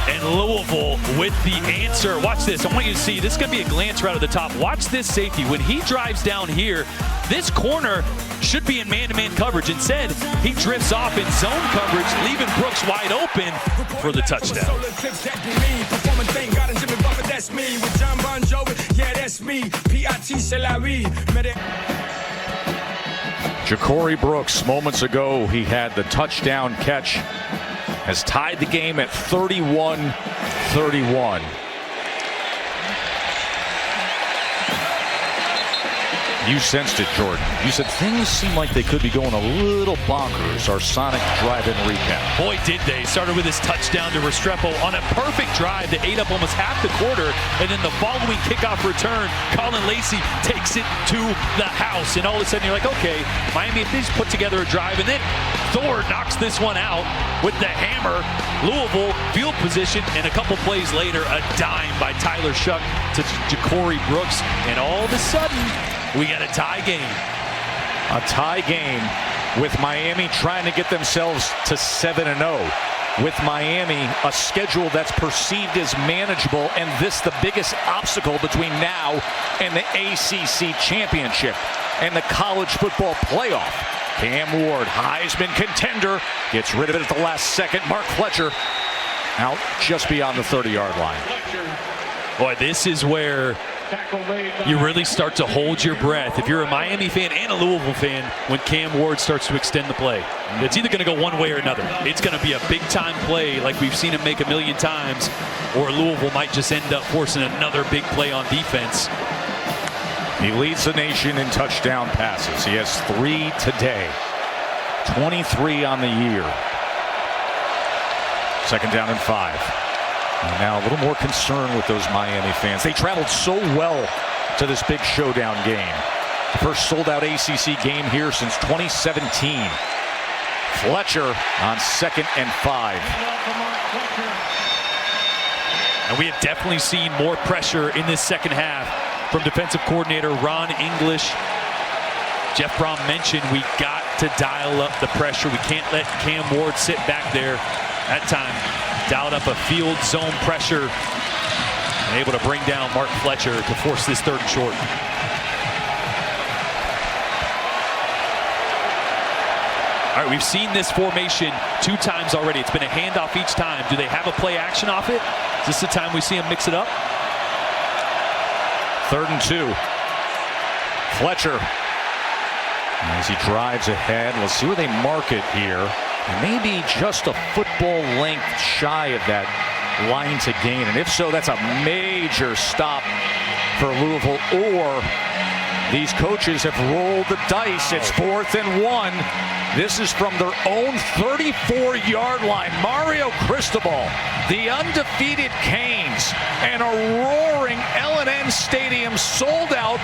S3: and Louisville with the answer. Watch this. I want you to see. This is going to be a glance right at the top. Watch this safety. When he drives down here, this corner should be in man-to-man coverage. Instead, he drifts off in zone coverage, leaving Brooks wide open for the touchdown.
S1: Ja'Cory Brooks, moments ago, he had the touchdown catch, has tied the game at 31-31. You sensed it, Jordan. You said things seem like they could be going a little bonkers. Our Sonic drive-in recap.
S3: Boy, did they. Started with his touchdown to Restrepo on a perfect drive that ate up almost half the quarter. And then the following kickoff return, Colin Lacey takes it to the house. And all of a sudden, you're like, okay, Miami, if they just put together a drive. And then Thor knocks this one out with the hammer. Louisville field position. And a couple plays later, a dime by Tyler Shuck to Ja'Cory Brooks. And all of a sudden, we got a tie game.
S1: A tie game with Miami trying to get themselves to 7-0. With Miami, a schedule that's perceived as manageable, and this the biggest obstacle between now and the ACC championship. and the college football playoff. Cam Ward, Heisman contender, gets rid of it at the last second. Mark Fletcher out just beyond the 30-yard line.
S3: Boy, this is where you really start to hold your breath if you're a Miami fan and a Louisville fan when Cam Ward starts to extend the play. It's either going to go one way or another. It's going to be a big-time play like we've seen him make a million times, or Louisville might just end up forcing another big play on defense.
S1: He leads the nation in touchdown passes. He has 3 today, 23 on the year. Second down and 5. And now a little more concern with those Miami fans. They traveled so well to this big showdown game. The first sold-out ACC game here since 2017. Fletcher on 2nd and 5.
S3: And we have definitely seen more pressure in this second half from defensive coordinator Ron English. Jeff Brom mentioned we got to dial up the pressure. We can't let Cam Ward sit back there. That time, dialed up a field zone pressure and able to bring down Mark Fletcher to force this 3rd and short. All right, we've seen this formation 2 times already. It's been a handoff each time. Do they have a play action off it? Is this the time we see them mix it up?
S1: 3rd and 2. Fletcher, as he drives ahead, let's see where they mark it here. And maybe just a football length shy of that line to gain. And if so, that's a major stop for Louisville. Or these coaches have rolled the dice. It's 4th and 1. This is from their own 34-yard line. Mario Cristobal, the undefeated Canes, and a roaring L&N Stadium sold out.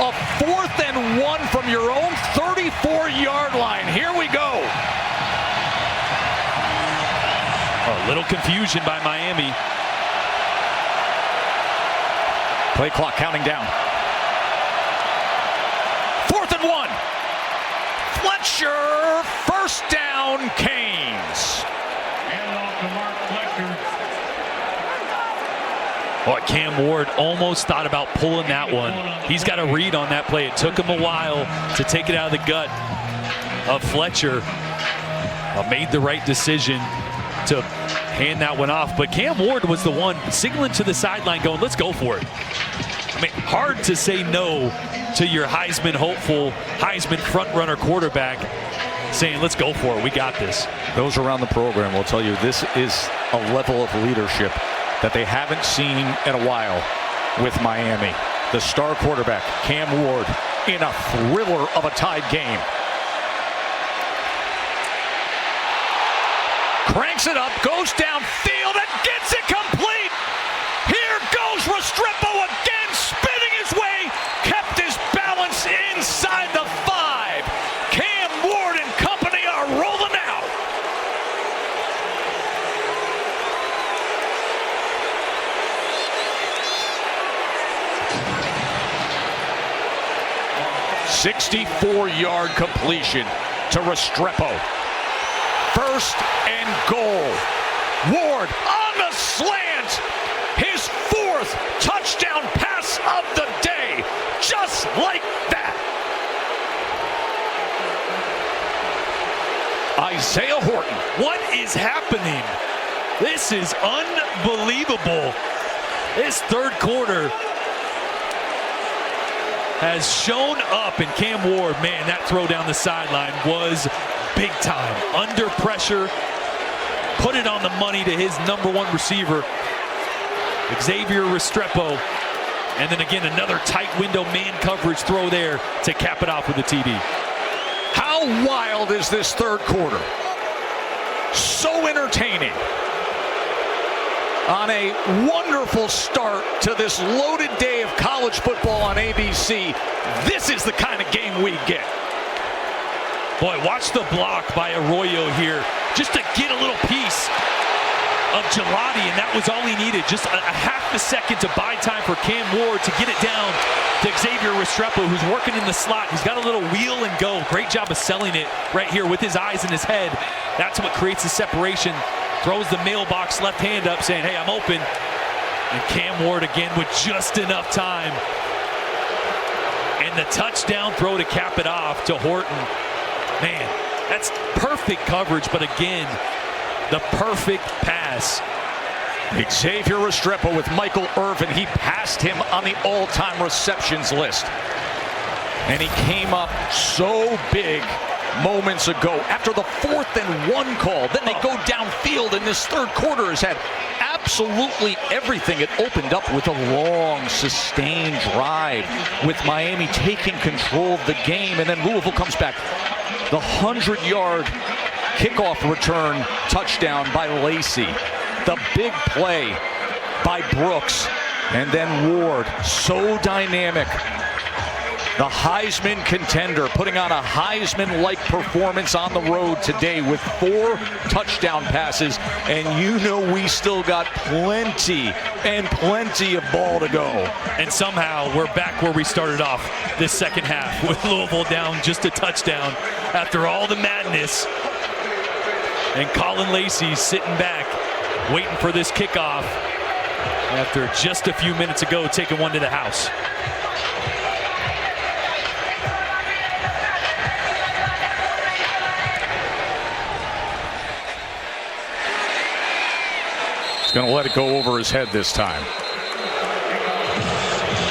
S1: A 4th and 1 from your own 34-yard line. Here we go.
S3: A little confusion by Miami.
S1: Play clock counting down. 4th and 1. Fletcher, first down, Canes.
S10: Hand off to Mark Fletcher.
S3: Boy, Cam Ward almost thought about pulling that one. He's got a read on that play. It took him a while to take it out of the gut of Fletcher. Made the right decision to hand that one off. But Cam Ward was the one signaling to the sideline going, let's go for it. I mean, hard to say no to your Heisman hopeful, Heisman front-runner quarterback saying, let's go for it. We got this.
S1: Those around the program will tell you this is a level of leadership that they haven't seen in a while with Miami. The star quarterback, Cam Ward, in a thriller of a tied game. Cranks it up, goes downfield, and gets it complete. Here goes Restrepo again, spinning his way, kept his balance inside the 5. Cam Ward and company are rolling out. A 64-yard completion to Restrepo. 1st and goal. Ward on the slant. His 4th touchdown pass of the day. Just like that. Isaiah Horton.
S3: What is happening? This is unbelievable. This 3rd quarter has shown up, and Cam Ward, man, that throw down the sideline was big time. Under pressure, put it on the money to his #1 receiver, Xavier Restrepo. And then again, another tight window man coverage throw there to cap it off with the TD.
S1: How wild is this 3rd quarter? So entertaining. On a wonderful start to this loaded day of college football on ABC, this is the kind of game we get.
S3: Boy, watch the block by Arroyo here, just to get a little piece of Gelati, and that was all he needed. Just a half a second to buy time for Cam Ward to get it down to Xavier Restrepo, who's working in the slot. He's got a little wheel and go. Great job of selling it right here with his eyes and his head. That's what creates the separation. Throws the mailbox left hand up saying, hey, I'm open. And Cam Ward again with just enough time. And And the touchdown throw to cap it off to Horton. Man, that's perfect coverage, but again, the perfect pass.
S1: Xavier Restrepo with Michael Irvin. He passed him on the all-time receptions list. And he came up so big moments ago after the 4th and 1 call. Then they go downfield, and this third quarter has had absolutely everything. It opened up with a long, sustained drive with Miami taking control of the game, and then Louisville comes back. The 100-yard kickoff return touchdown by Lacey. The big play by Brooks, and then Ward. So dynamic. The Heisman contender putting on a Heisman-like performance on the road today with 4 touchdown passes, and you know we still got plenty and plenty of ball to go.
S3: And somehow we're back where we started off this second half with Louisville down just a touchdown after all the madness. And Colin Lacey sitting back, waiting for this kickoff after just a few minutes ago taking one to the house.
S1: He's going to let it go over his head this time.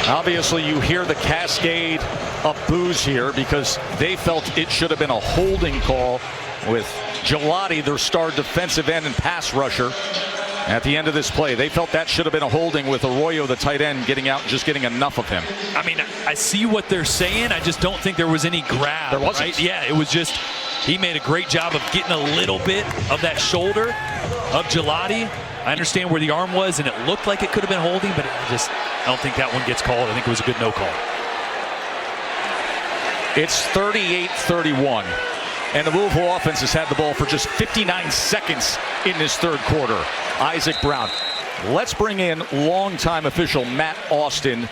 S1: Obviously, you hear the cascade of boos here because they felt it should have been a holding call with Gelati, their star defensive end and pass rusher, at the end of this play. They felt that should have been a holding with Arroyo, the tight end, getting out and just getting enough of him.
S3: I mean, I see what they're saying. I just don't think there was any grab.
S1: There wasn't.
S3: Right? Yeah, it was just he made a great job of getting a little bit of that shoulder of Gelati. I understand where the arm was, and it looked like it could have been holding, but I don't think that one gets called. I think it was a good no call.
S1: It's 38-31, and the Louisville offense has had the ball for just 59 seconds in this third quarter. Isaac Brown. Let's bring in longtime official Matt Austin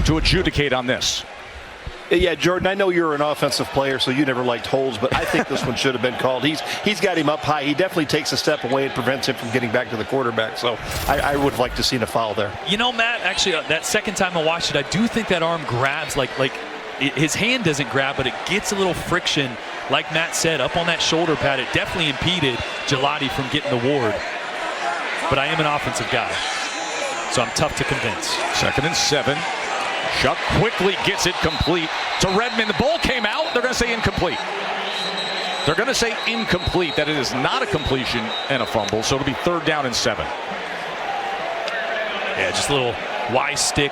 S1: to adjudicate on this.
S12: Yeah, Jordan, I know you're an offensive player, so you never liked holds, but I think this one should have been called. He's got him up high. He definitely takes a step away and prevents him from getting back to the quarterback. So I would have liked to see a foul there.
S3: You know, Matt, actually, that second time I watched it, I do think that arm grabs, like his hand doesn't grab, but it gets a little friction, like Matt said, up on that shoulder pad. It definitely impeded Gelati from getting the Ward. But I am an offensive guy, so I'm tough to convince.
S1: 2nd and 7. Shuck quickly gets it complete to Redmond. The ball came out. They're going to say incomplete. They're going to say incomplete, that it is not a completion and a fumble, so it'll be 3rd down and 7.
S3: Yeah, just a little Y stick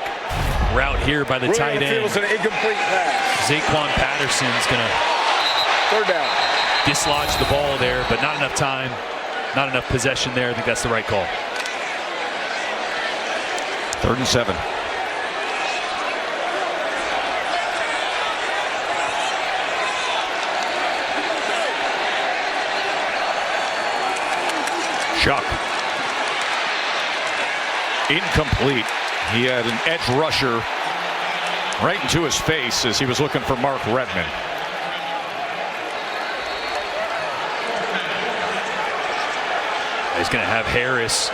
S3: route here by the tight end.
S9: It was an incomplete pass.
S3: Zaquan Patterson's going to
S9: 3rd down.
S3: dislodge the ball there, but not enough time, not enough possession there. I think that's the right call.
S1: 3rd and 7. Shuck. Incomplete. He had an edge rusher right into his face as he was looking for Mark Redmond.
S3: He's going to have Harris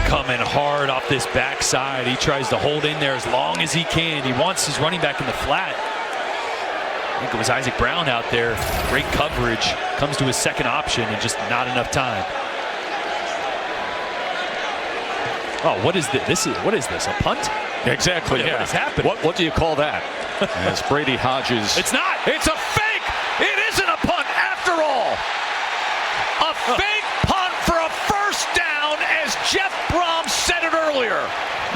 S3: coming hard off this backside. He tries to hold in there as long as he can. He wants his running back in the flat. I think it was Isaac Brown out there. Great coverage. Comes to his second option and just not enough time. Oh, what is this? What is this? A punt?
S1: Exactly.
S3: What is happening?
S1: What do you call that? As Brady Hodges.
S3: It's not.
S1: It's a fake. It isn't a punt after all. A fake punt for a 1st down, as Jeff Brom said it earlier.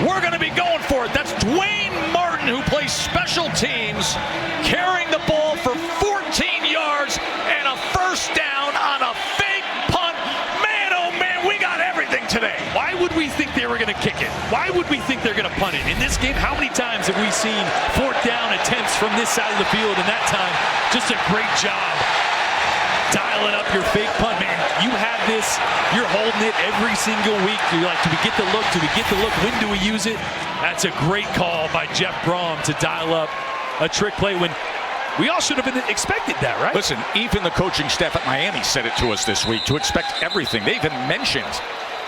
S1: We're going to be going for it. That's Dwayne Martin, who plays special teams, carrying the ball for 14 yards and a 1st down on a fake punt. Man, oh man, we got everything today.
S3: Why would we think they were going to kick it? Why would we think they're going to punt it? In this game, how many times have we seen 4th down attempts from this side of the field? And that time, just a great job dialing up your fake punt. Man, you have this, you're holding it every single week. You're like, do we get the look? Do we get the look? When do we use it? That's a great call by Jeff Brom to dial up a trick play when we all should have been expected that, right?
S1: Listen, even the coaching staff at Miami said it to us this week to expect everything. They even mentioned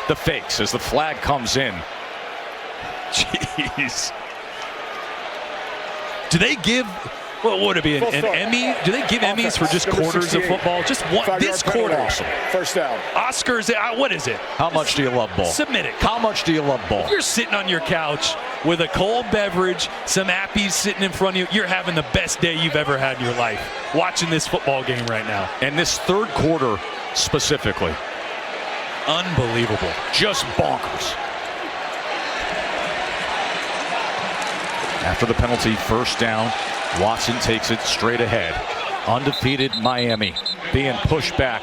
S1: the fakes as the flag comes in.
S3: Jeez. Do they give, what would it be, an Emmy? Do they give Emmys for just quarters of football? Just one, this quarter.
S9: First down.
S3: Oscars, what is it?
S1: How much do you love ball?
S3: Submit it.
S1: How much do you love ball?
S3: If you're sitting on your couch with a cold beverage, some appies sitting in front of you, you're having the best day you've ever had in your life watching this football game right now.
S1: And this third quarter specifically.
S3: Unbelievable.
S1: Just bonkers. After the penalty, first down, Watson takes it straight ahead. Undefeated Miami being pushed back.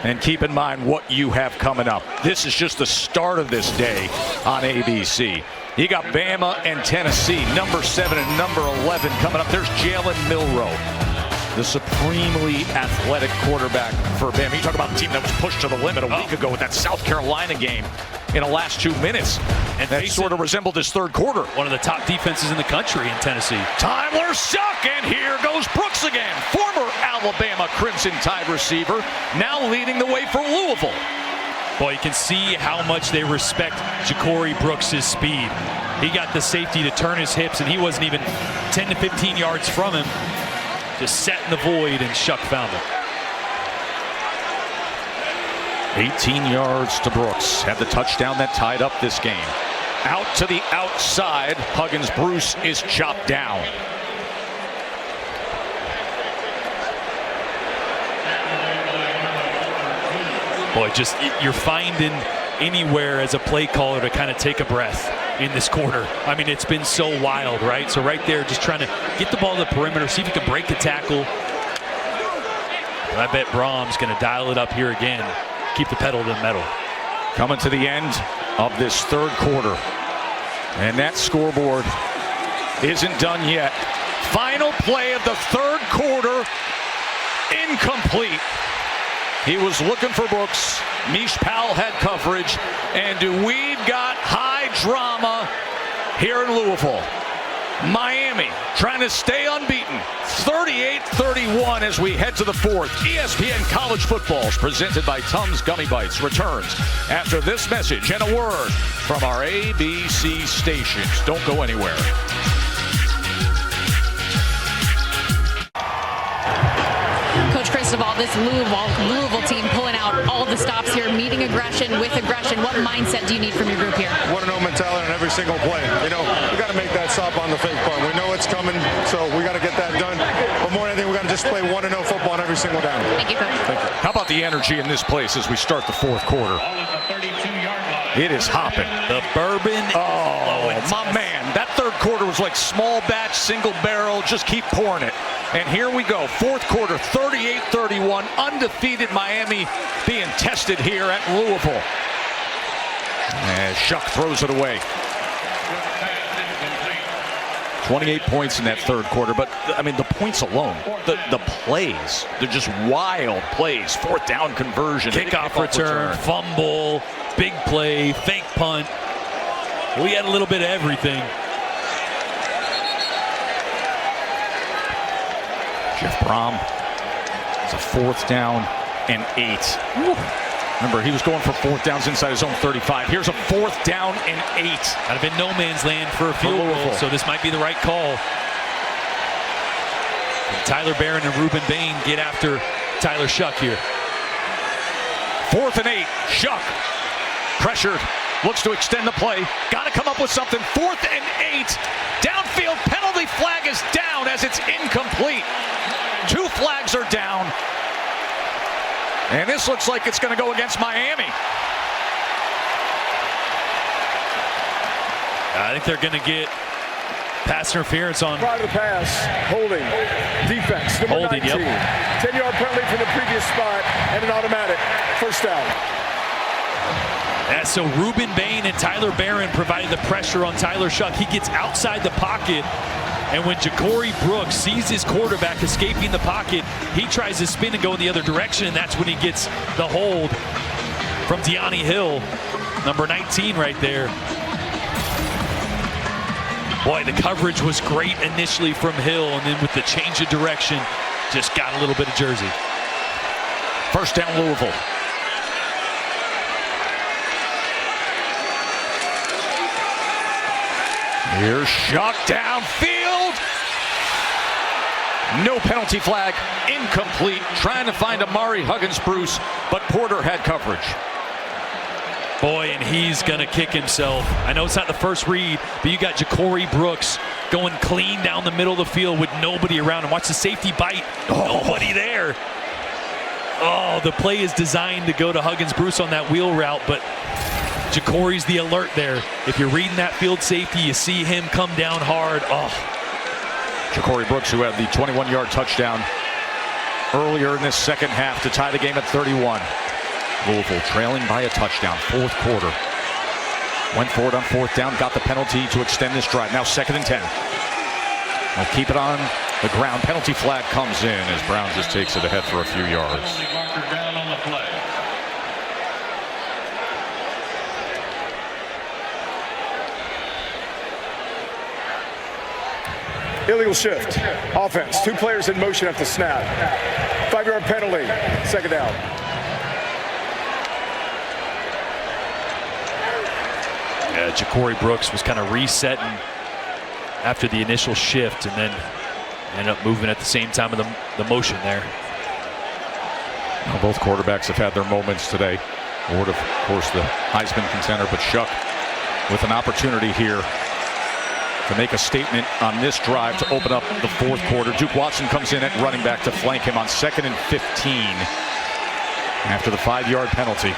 S1: And keep in mind what you have coming up. This is just the start of this day on ABC. You got Bama and Tennessee, number 7 and number 11 coming up. There's Jalen Milroe, the supremely athletic quarterback for Bama. You talk about a team that was pushed to the limit a week ago with that South Carolina game in the last 2 minutes. And that sort of resembled this third quarter.
S3: One of the top defenses in the country in Tennessee.
S1: Tyler Shuck, and here goes Brooks again. Former Alabama Crimson Tide receiver, now leading the way for Louisville.
S3: Boy, you can see how much they respect Ja'Cory Brooks' speed. He got the safety to turn his hips, and he wasn't even 10 to 15 yards from him. Just set in the void, and Shuck found him.
S1: 18 yards to Brooks. Had the touchdown that tied up this game. Out to the outside. Huggins-Bruce is chopped down.
S3: Boy, just you're finding anywhere as a play caller to kind of take a breath in this quarter. I mean, it's been so wild, right? So right there, just trying to get the ball to the perimeter, see if you can break the tackle. But I bet Brahm's going to dial it up here again. Keep the pedal to the metal.
S1: Coming to the end of this third quarter. And that scoreboard isn't done yet. Final play of the third quarter. Incomplete. He was looking for Brooks. Mish Powell had coverage. And we've got high drama here in Louisville. Miami trying to stay unbeaten. 38-31 as we head to the fourth. ESPN College Football's presented by Tums Gummy Bites returns after this message and a word from our ABC stations. Don't go anywhere.
S2: Coach Cristobal, this Louisville team pulling out all the stops here, meeting aggression with aggression. What mindset do you need from your group here?
S13: Want to know mentality on every single play. You know, we got to make that stop on the fake punt. We know it's coming, so we got to get that done. But more than anything, we got to just play 1-0 football on every single down.
S2: Thank you, Coach.
S13: Thank you.
S1: How about the energy in this place as we start the fourth quarter? It is hopping.
S3: The bourbon.
S1: Oh, my man. That third quarter was like small batch, single barrel. Just keep pouring it. And here we go. Fourth quarter, 38-31. Undefeated Miami being tested here at Louisville. And Shuck throws it away. 28 points in that third quarter. But, I mean, the points alone, the plays, they're just wild plays. Fourth down conversion.
S3: Kickoff return, fumble, big play, fake punt. We had a little bit of everything.
S1: Jeff Brom. It's a fourth down and 8. Woo. Remember, he was going for fourth downs inside his own 35. Here's a fourth down and 8.
S3: I'd have been no man's land for a field goal, so this might be the right call. And Tyler Barron and Ruben Bain get after Tyler Shuck here.
S1: 4th and 8. Shuck pressured. Looks to extend the play. Got to come up with something. 4th and 8. Downfield penalty flag is down as it's incomplete. 2 flags are down. And this looks like it's going to go against Miami.
S3: I think they're going to get pass interference on.
S9: Prior to the pass, holding, defense, number 19. 10-yard penalty from the previous spot and an automatic. First down.
S3: Yeah, so Ruben Bain and Tyler Barron provided the pressure on Tyler Shuck. He gets outside the pocket, and when Ja'Cory Brooks sees his quarterback escaping the pocket, he tries to spin and go in the other direction, and that's when he gets the hold from De'Ani Hill, number 19 right there. Boy, the coverage was great initially from Hill, and then with the change of direction, just got a little bit of jersey.
S1: First down, Louisville. Here's Shuck downfield. No penalty flag, incomplete. Trying to find Amari Huggins-Bruce, but Porter had coverage.
S3: Boy, and he's going to kick himself. I know it's not the first read, but you got Ja'Cory Brooks going clean down the middle of the field with nobody around him. Watch the safety bite. Nobody there. Oh, the play is designed to go to Huggins-Bruce on that wheel route, but Ja'Cory's the alert there. If you're reading that field safety, you see him come down hard. Oh.
S1: Ja'Cory Brooks, who had the 21-yard touchdown earlier in this second half to tie the game at 31. Louisville trailing by a touchdown, fourth quarter. Went for it on fourth down, got the penalty to extend this drive. Now 2nd and 10. They'll keep it on the ground. Penalty flag comes in as Brown just takes it ahead for a few yards.
S10: Down on the play.
S9: Illegal shift. Offense. 2 players in motion at the snap. 5-yard penalty. 2nd down.
S3: Yeah, Ja'Cory Brooks was kind of resetting after the initial shift and then ended up moving at the same time of the motion there.
S1: Now, both quarterbacks have had their moments today. Ward, of course, the Heisman contender, but Shuck with an opportunity here to make a statement on this drive to open up the fourth quarter. Duke Watson comes in at running back to flank him on 2nd and 15 after the 5-yard penalty.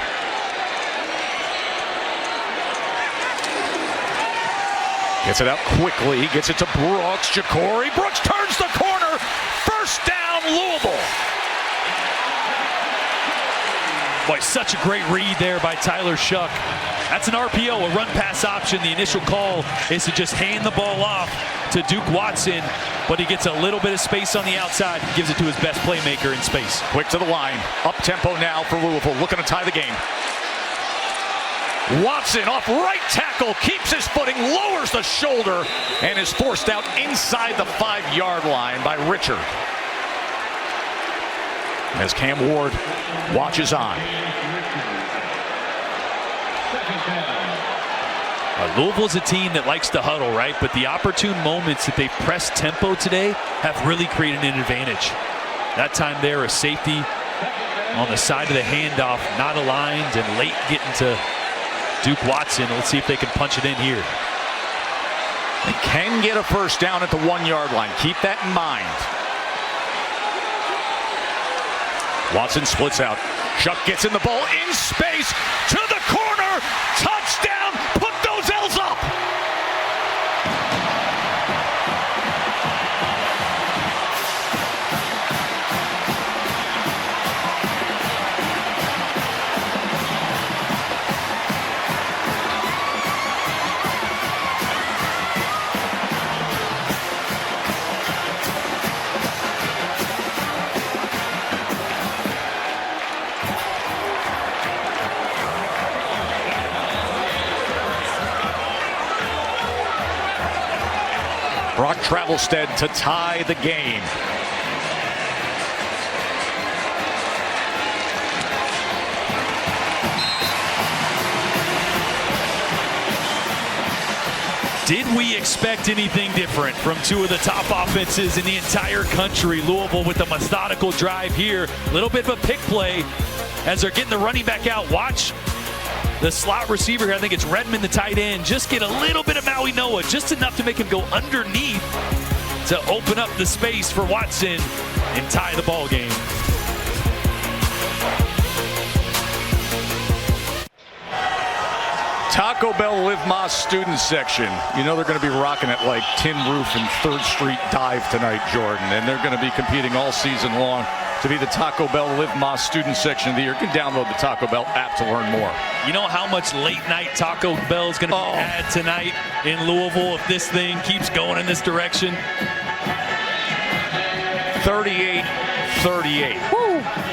S1: Gets it out quickly, gets it to Brooks. Ja'Cory Brooks turns the corner. First down, Louisville.
S3: Boy, such a great read there by Tyler Shuck. That's an RPO, a run-pass option. The initial call is to just hand the ball off to Duke Watson, but he gets a little bit of space on the outside and gives it to his best playmaker in space.
S1: Quick to the line. Up-tempo now for Louisville, looking to tie the game. Watson off right tackle, keeps his footing, lowers the shoulder, and is forced out inside the 5-yard line by Richard. As Cam Ward watches on.
S3: Louisville's a team that likes to huddle, right? But the opportune moments that they've pressed tempo today have really created an advantage. That time there, a safety on the side of the handoff, not aligned, and late getting to Duke Watson. Let's see if they can punch it in here.
S1: They can get a first down at the 1-yard line. Keep that in mind. Watson splits out. Shuck gets in the ball in space to the corner. Touchdown. Put those L's up. Brock Travelstead to tie the game.
S3: Did we expect anything different from two of the top offenses in the entire country? Louisville with a methodical drive here. A little bit of a pick play as they're getting the running back out. Watch the slot receiver here, I think it's Redmond, the tight end, just get a little bit of Maui Noah, just enough to make him go underneath to open up the space for Watson and tie the ball game.
S1: Taco Bell Live Más student section. You know they're going to be rocking it like Tin Roof and 3rd Street Dive tonight, Jordan. And they're going to be competing all season long to be the Taco Bell Live Más student section of the year. You can download the Taco Bell app to learn more.
S3: You know how much late night Taco Bell is going to be had tonight in Louisville if this thing keeps going in this direction?
S1: 38-38.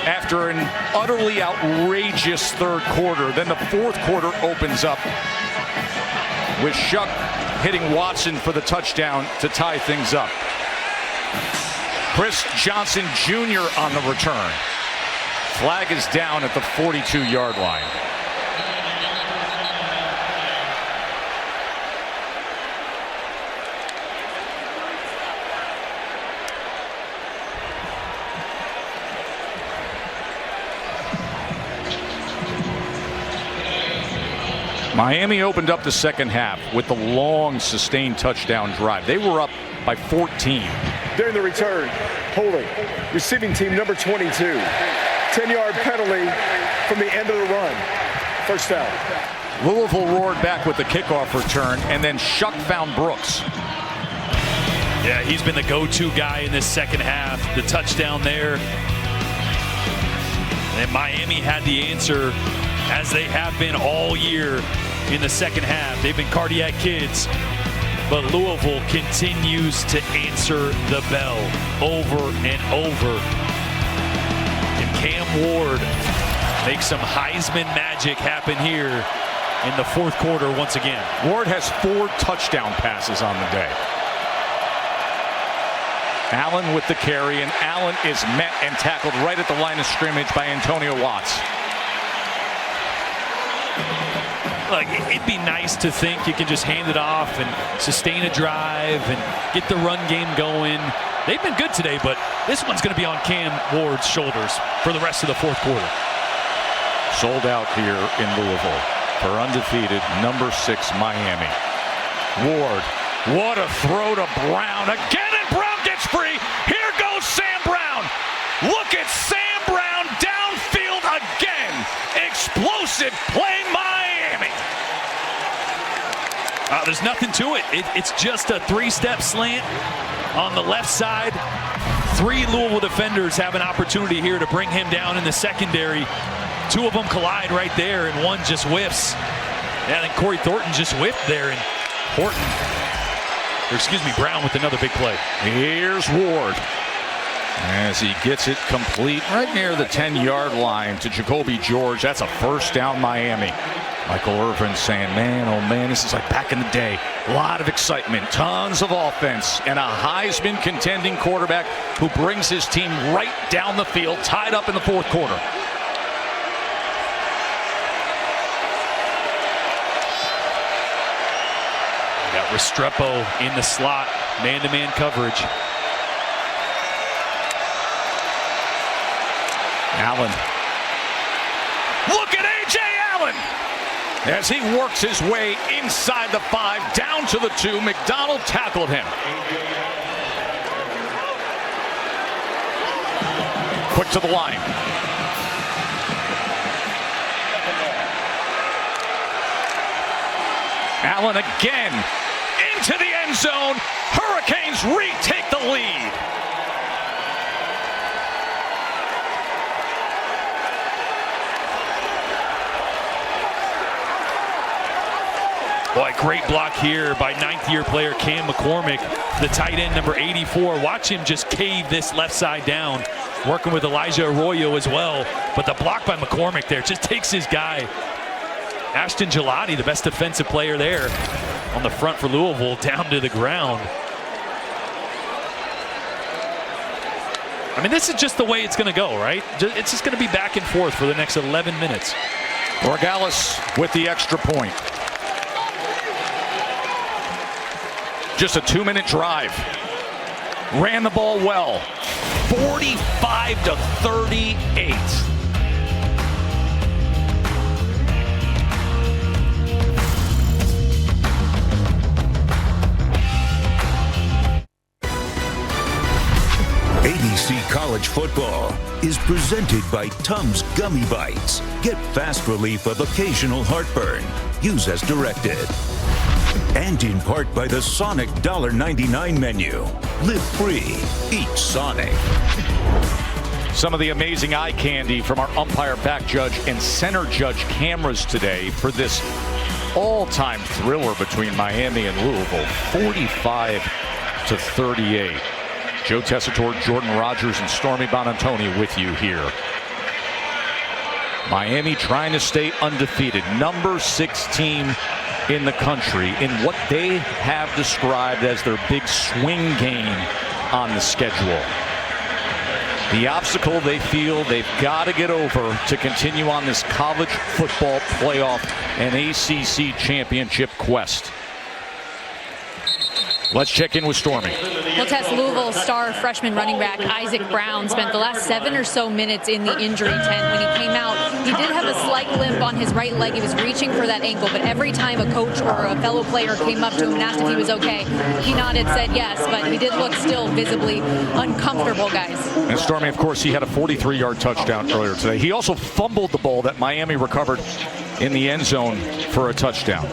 S1: After an utterly outrageous third quarter, then the fourth quarter opens up with Shuck hitting Watson for the touchdown to tie things up. Chris Johnson Jr. on the return. Flag is down at the 42-yard line. Miami opened up the second half with the long sustained touchdown drive. They were up by 14.
S9: During the return, holding, receiving team number 22. 10-yard penalty from the end of the run. First down.
S1: Louisville roared back with the kickoff return, and then Shuck found Brooks.
S3: Yeah, he's been the go-to guy in this second half. The touchdown there. And Miami had the answer, as they have been all year in the second half. They've been cardiac kids, but Louisville continues to answer the bell over and over. And Cam Ward makes some Heisman magic happen here in the fourth quarter once again.
S1: Ward has 4 touchdown passes on the day. Allen with the carry, and Allen is met and tackled right at the line of scrimmage by Antonio Watts.
S3: Like, it'd be nice to think you can just hand it off and sustain a drive and get the run game going. They've been good today, but this one's going to be on Cam Ward's shoulders for the rest of the fourth quarter.
S1: Sold out here in Louisville for undefeated number 6 Miami. Ward, what a throw to Brown again, and Brown gets free. Here goes Sam Brown. Look at Sam Brown downfield again. Explosive play, Miami.
S3: There's nothing to it. It's just a 3-step slant on the left side. 3 Louisville defenders have an opportunity here to bring him down in the secondary. 2 of them collide right there, and one just whiffs. And then Corey Thornton just whiffed there, and Brown with another big play.
S1: Here's Ward as he gets it complete right near the 10-yard line to Jacoby George. That's a first down, Miami. Michael Irvin saying, man, oh man, this is like back in the day. A lot of excitement, tons of offense, and a Heisman contending quarterback who brings his team right down the field, tied up in the fourth quarter.
S3: Got Restrepo in the slot, man-to-man coverage.
S1: Allen. Look at A.J. Allen as he works his way inside the 5, down to the 2. McDonald tackled him. Quick to the line. Allen again into the end zone. Hurricanes retake the lead.
S3: Boy, great block here by 9th-year player Cam McCormick, the tight end number 84. Watch him just cave this left side down, working with Elijah Arroyo as well. But the block by McCormick there just takes his guy. Ashton Gelati, the best defensive player there on the front for Louisville, down to the ground. I mean, this is just the way it's going to go, right? It's just going to be back and forth for the next 11 minutes.
S1: Borgalis with the extra point. Just a 2-minute drive. Ran the ball well. 45-38.
S6: ABC College Football is presented by Tums Gummy Bites. Get fast relief of occasional heartburn. Use as directed. And in part by the Sonic $1.99 menu. Live free. Eat Sonic.
S1: Some of the amazing eye candy from our umpire, back judge, and center judge cameras today for this all-time thriller between Miami and Louisville. 45-38. Joe Tessitore, Jordan Rogers, and Stormy Bonantoni with you here. Miami trying to stay undefeated. Number 6 team in the country in what they have described as their big swing game on the schedule. The obstacle they feel they've got to get over to continue on this college football playoff and ACC championship quest. Let's check in with Stormy.
S2: We'll test Louisville star freshman running back Isaac Brown spent the last 7 or so minutes in the injury tent. When he came out, he did have a slight limp on his right leg. He was reaching for that ankle, but every time a coach or a fellow player came up to him and asked if he was okay, he nodded, said yes, but he did look still visibly uncomfortable, guys.
S1: And Stormy, of course, he had a 43-yard touchdown earlier today. He also fumbled the ball that Miami recovered in the end zone for a touchdown.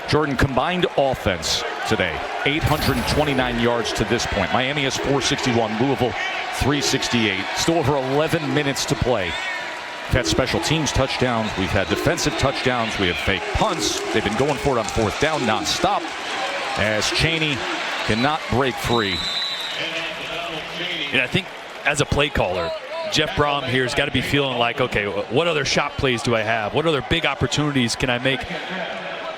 S1: Jordan, combined offense today, 829 yards to this point. Miami has 461, Louisville 368. Still over 11 minutes to play. We've had special teams touchdowns. We've had defensive touchdowns. We have fake punts. They've been going for it on fourth down nonstop as Chaney cannot break free.
S3: And I think as a play caller, Jeff Brom here has got to be feeling like, okay, what other shot plays do I have? What other big opportunities can I make?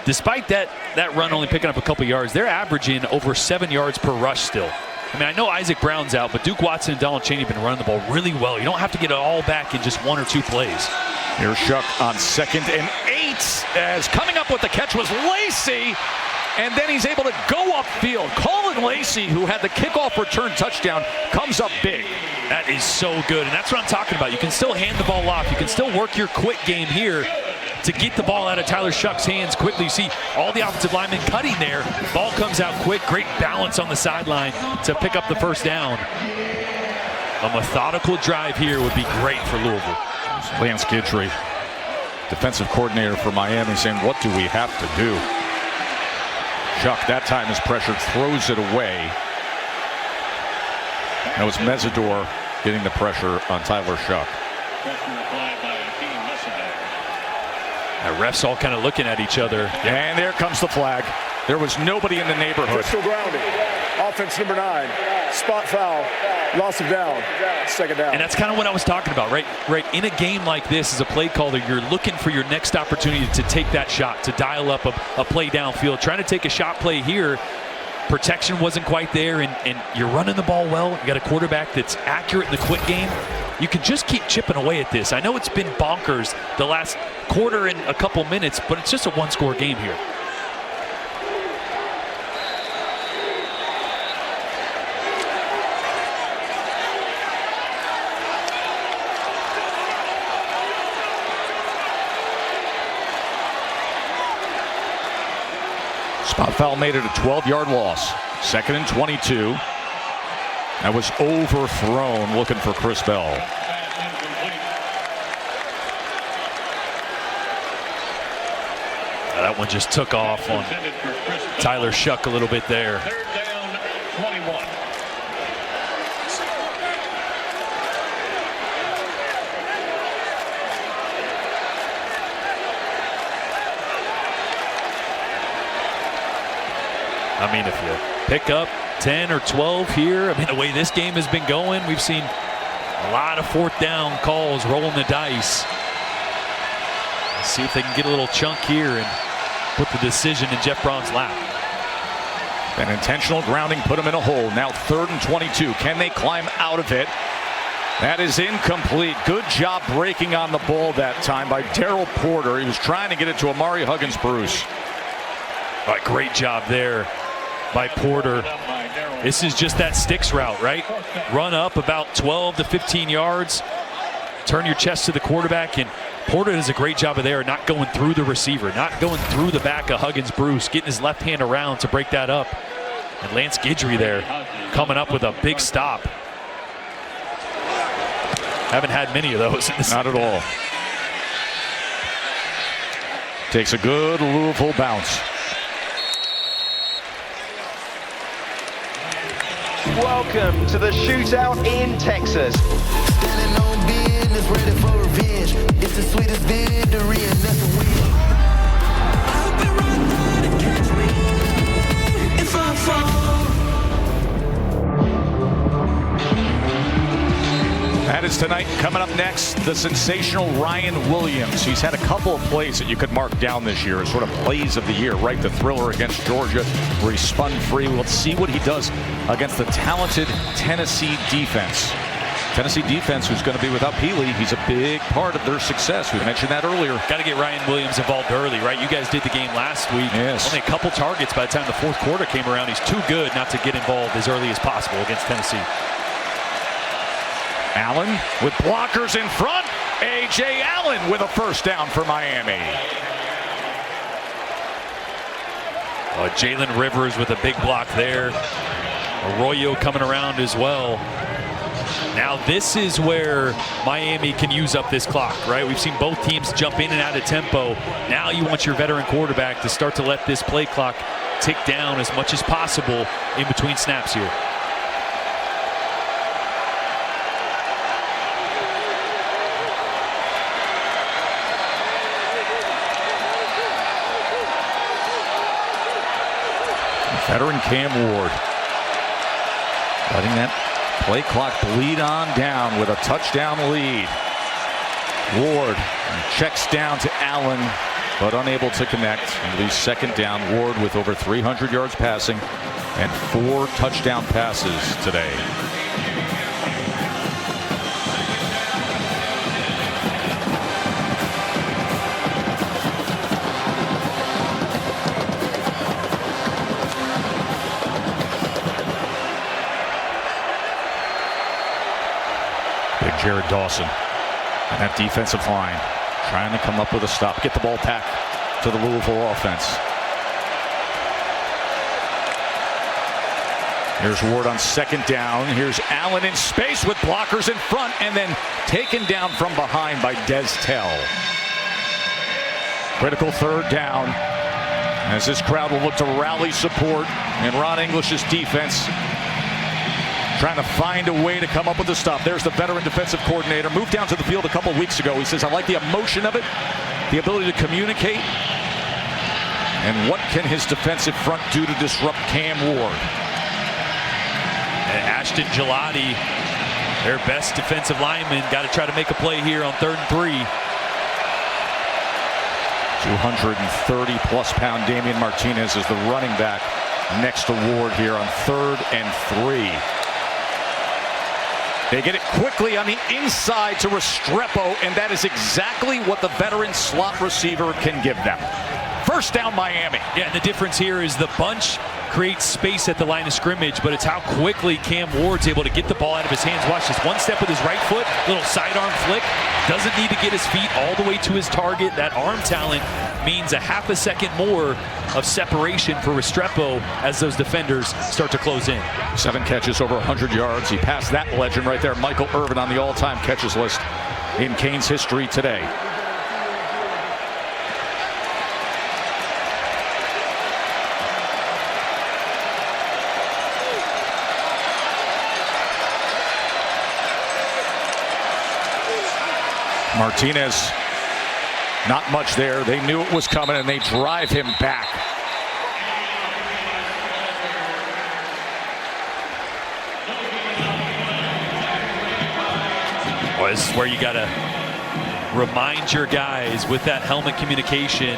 S3: Despite that run only picking up a couple yards, they're averaging over 7 yards per rush still. I mean, I know Isaac Brown's out, but Duke Watson and Donald Chaney have been running the ball really well. You don't have to get it all back in just 1 or 2 plays.
S1: Here's Shuck on 2nd and 8 as coming up with the catch was Lacey, and then he's able to go upfield. Colin Lacey, who had the kickoff return touchdown, comes up big.
S3: That is so good, and that's what I'm talking about. You can still hand the ball off. You can still work your quick game here to get the ball out of Tyler Shuck's hands quickly. You see all the offensive linemen cutting there. Ball comes out quick. Great balance on the sideline to pick up the first down. A methodical drive here would be great for Louisville.
S1: Lance Guidry, defensive coordinator for Miami, saying, what do we have to do? Shuck that time is pressured, throws it away. That was Mesidor getting the pressure on Tyler Shuck.
S3: The refs all kind of looking at each other.
S1: And there comes the flag. There was nobody in the neighborhood.
S9: Pistol grounding. Offense number 9. Spot foul. Loss of down. 2nd down.
S3: And that's kind of what I was talking about, right? In a game like this, as a play caller, you're looking for your next opportunity to take that shot, to dial up a play downfield. Trying to take a shot play here. Protection wasn't quite there, and you're running the ball well. You got a quarterback that's accurate in the quick game. You can just keep chipping away at this. I know it's been bonkers the last quarter and a couple minutes, but it's just a 1-score game here.
S1: Spot foul made it a 12-yard loss. 2nd and 22. That was overthrown, looking for Chris Bell.
S3: That one just took off on Tyler Shuck a little bit there.
S10: 3rd down, 21.
S3: I mean, if you pick up 10 or 12 here, I mean, the way this game has been going, we've seen a lot of 4th down calls rolling the dice. Let's see if they can get a little chunk here and put the decision in Jeff Brom's lap.
S1: An intentional grounding put him in a hole. Now 3rd and 22. Can they climb out of it? That is incomplete. Good job breaking on the ball that time by Darryl Porter. He was trying to get it to Amari Huggins-Bruce.
S3: All right, great job there by Porter. This is just that sticks route, right? Run up about 12 to 15 yards. Turn your chest to the quarterback, and Porter does a great job of there, not going through the receiver, not going through the back of Huggins-Bruce, getting his left hand around to break that up. And Lance Guidry there coming up with a big stop. Haven't had many of those in this.
S1: Not at all. Takes a good Louisville bounce.
S14: Welcome to the shootout in Texas.
S5: Standing on business, ready for revenge. It's the sweetest victory, and that's a win. I'll be right there to catch me if I fall.
S1: That is tonight. Coming up next, the sensational Ryan Williams. He's had a couple of plays that you could mark down this year as sort of plays of the year, right? The thriller against Georgia where he spun free. Let's see what he does against the talented Tennessee defense. Tennessee defense, who's going to be without Peely, he's a big part of their success. We mentioned that earlier.
S3: Got to get Ryan Williams involved early, right? You guys did the game last week.
S1: Yes.
S3: Only a couple targets by the time the fourth quarter came around. He's too good not to get involved as early as possible against Tennessee.
S1: Allen with blockers in front. A.J. Allen with a first down for Miami.
S3: Jalen Rivers with a big block there. Arroyo coming around as well. Now this is where Miami can use up this clock, right? We've seen both teams jump in and out of tempo. Now you want your veteran quarterback to start to let this play clock tick down as much as possible in between snaps here.
S1: Veteran Cam Ward letting that play clock bleed on down with a touchdown lead. Ward checks down to Allen, but unable to connect. And leaves second down. Ward with over 300 yards passing and 4 touchdown passes today. Jared Dawson and that defensive line trying to come up with a stop, get the ball back to the Louisville offense. Here's Ward on second down. Here's Allen in space with blockers in front and then taken down from behind by Des Tell. Critical third down as this crowd will look to rally support, and Ron English's defense trying to find a way to come up with a stop. There's the veteran defensive coordinator. Moved down to the field a couple weeks ago. He says, I like the emotion of it, the ability to communicate, and what can his defensive front do to disrupt Cam Ward?
S3: And Ashton Gelati, their best defensive lineman, got to try to make a play here on 3rd and 3.
S1: 230-plus pound Damian Martinez is the running back next to Ward here on 3rd and 3. They get it quickly on the inside to Restrepo, and that is exactly what the veteran slot receiver can give them. First down, Miami.
S3: Yeah, and the difference here is the bunch creates space at the line of scrimmage, but it's how quickly Cam Ward's able to get the ball out of his hands. Watch this, one step with his right foot, little sidearm flick. Doesn't need to get his feet all the way to his target. That arm talent means a half a second more of separation for Restrepo as those defenders start to close in.
S1: 7 catches, over 100 yards. He passed that legend right there, Michael Irvin, on the all-time catches list in Canes history today. Martinez, not much there. They knew it was coming, and they drive him back.
S3: Well, this is where you got to remind your guys with that helmet communication,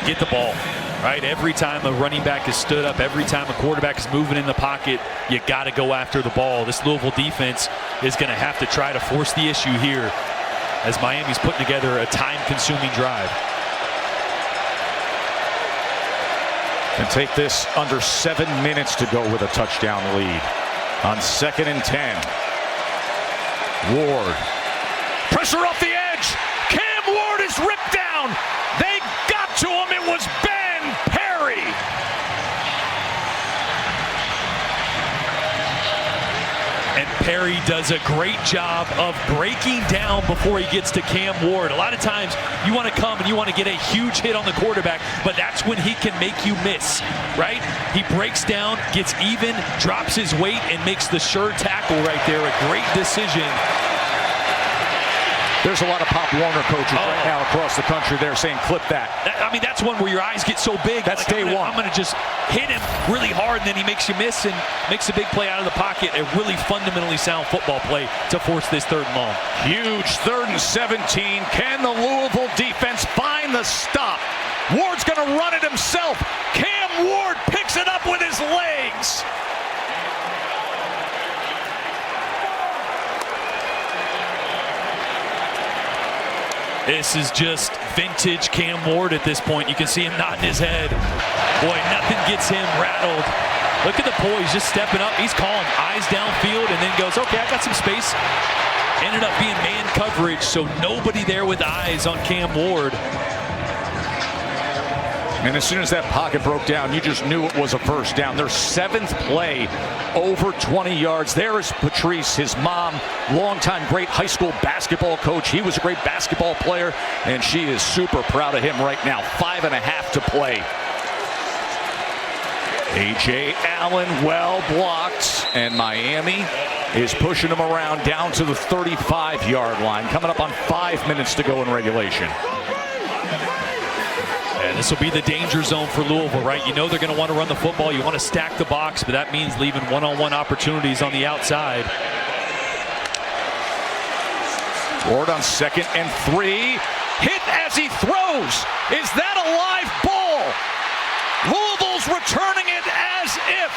S3: get the ball, right? Every time a running back is stood up, every time a quarterback is moving in the pocket, you got to go after the ball. This Louisville defense is going to have to try to force the issue here as Miami's putting together a time-consuming drive.
S1: And take this under 7 minutes to go with a touchdown lead. On 2nd and 10. Ward. Pressure off the edge. Cam Ward is ripped down. They got to him. It was Ben Perry.
S3: And Perry does a great job of breaking down before he gets to Cam Ward. A lot of times you want to come and you want to get a huge hit on the quarterback, but that's when he can make you miss, right? He breaks down, gets even, drops his weight, and makes the sure tackle right there. A great decision.
S1: There's a lot of Pop Warner coaches right now across the country there saying, clip that.
S3: I mean, that's one where your eyes get so big.
S1: That's like, day one.
S3: I'm going to just hit him really hard, and then he makes you miss and makes a big play out of the pocket. A really fundamentally sound football play to force this 3rd and long.
S1: Huge 3rd and 17. Can the Louisville defense find the stop? Ward's going to run it himself. Cam Ward picks it up with his legs.
S3: This is just vintage Cam Ward at this point. You can see him nodding his head. Boy, nothing gets him rattled. Look at the poise, just stepping up. He's calm, eyes downfield, and then goes, okay, I got some space. Ended up being man coverage, so nobody there with eyes on Cam Ward.
S1: And as soon as that pocket broke down, you just knew it was a first down. Their 7th play, over 20 yards. There is Patrice, his mom, longtime great high school basketball coach. He was a great basketball player, and she is super proud of him right now. 5.5 to play. A.J. Allen well blocked, and Miami is pushing him around down to the 35-yard line, coming up on 5 minutes to go in regulation.
S3: And this will be the danger zone for Louisville, right? You know they're going to want to run the football. You want to stack the box, but that means leaving one-on-one opportunities on the outside.
S1: Ward on 2nd and 3. Hit as he throws. Is that a live ball? Louisville's returning it as if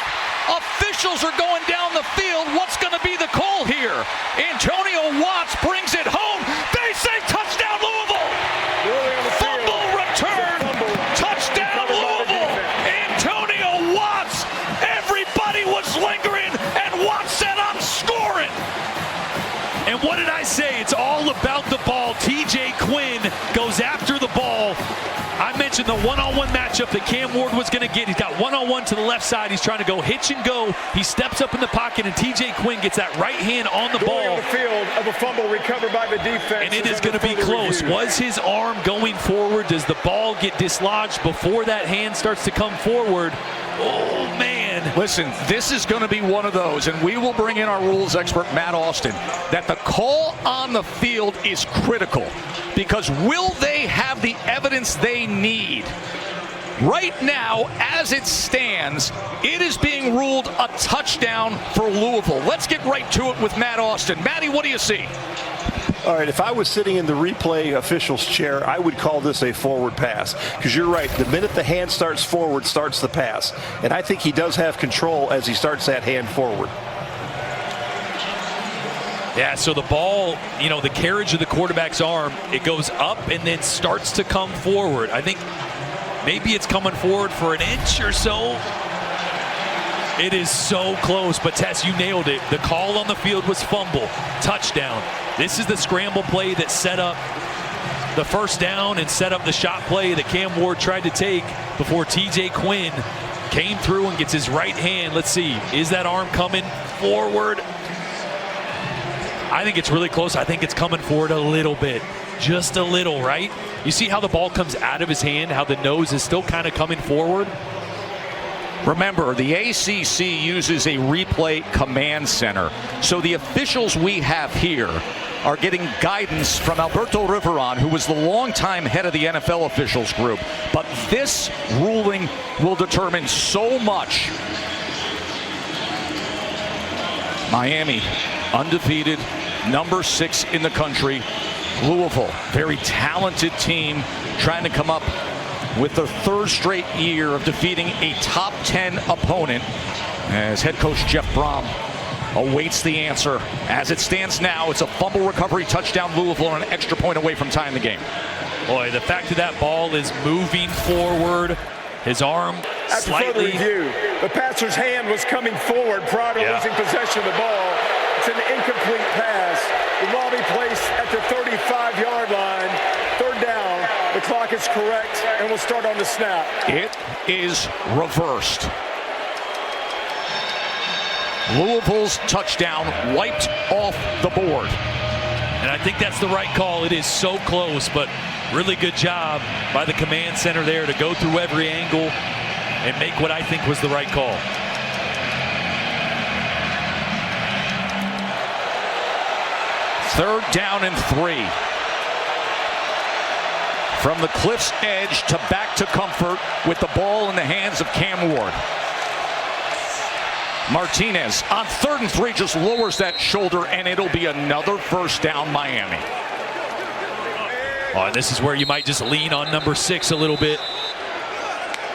S1: officials are going down the field. What's going to be the call here? Antonio Watts brings it home. They say touchdown Louisville. Fumble return. Touchdown Louisville. Antonio Watts. Everybody was lingering, and Watts said, I'm scoring.
S3: And what did I say? It's all about the ball. TJ Quinn goes after the ball. I mentioned the one-on-one matchup that Cam Ward was going to get. He's got one-on-one to the left side. He's trying to go hitch and go. He steps up in the pocket, and TJ Quinn gets that right hand on the ball.
S9: On the field of a fumble recovered by the defense.
S3: And it is going to be close. Was his arm going forward? Does the ball get dislodged before that hand starts to come forward? Oh, man.
S1: Listen, this is going to be one of those, and we will bring in our rules expert, Matt Austin, that the call on the field is critical, because will they have the evidence they need? Right now, as it stands, it is being ruled a touchdown for Louisville. Let's get right to it with Matt Austin. Matty, what do you see?
S12: All right, if I was sitting in the replay official's chair, I would call this a forward pass. Because you're right, the minute the hand starts forward, starts the pass. And I think he does have control as he starts that hand forward.
S3: Yeah, so the ball, you know, the carriage of the quarterback's arm, it goes up and then starts to come forward. I think maybe it's coming forward for an inch or so. It is so close, but Tess, you nailed it. The call on the field was fumble, touchdown. This is the scramble play that set up the first down and set up the shot play that Cam Ward tried to take before TJ Quinn came through and gets his right hand. Let's see, is that arm coming forward? I think it's really close. I think it's coming forward a little bit, just a little, right? You see how the ball comes out of his hand, how the nose is still kind of coming forward?
S1: Remember, the ACC uses a replay command center. So the officials we have here are getting guidance from Alberto Riveron, who was the longtime head of the NFL officials group. But this ruling will determine so much. Miami, undefeated, number 6 in the country. Louisville, very talented team, trying to come up with their 3rd straight year of defeating a top 10 opponent, as head coach Jeff Brom awaits the answer. As it stands now, it's a fumble recovery touchdown Louisville and an extra point away from tying the game.
S3: Boy, the fact that that ball is moving forward, his arm
S9: After
S3: slightly.
S9: further review, the passer's hand was coming forward prior to losing possession of the ball. It's an incomplete pass. The ball be placed at the 35-yard line. 3rd down. The clock is correct, and we'll start on the snap.
S1: It is reversed. Louisville's touchdown wiped off the board.
S3: And I think that's the right call. It is so close, but really good job by the command center there to go through every angle and make what I think was the right call.
S1: Third down and 3. From the cliff's edge to back to comfort with the ball in the hands of Cam Ward. Martinez on 3rd and 3 just lowers that shoulder, and it'll be another first down Miami.
S3: Oh, this is where you might just lean on number 6 a little bit.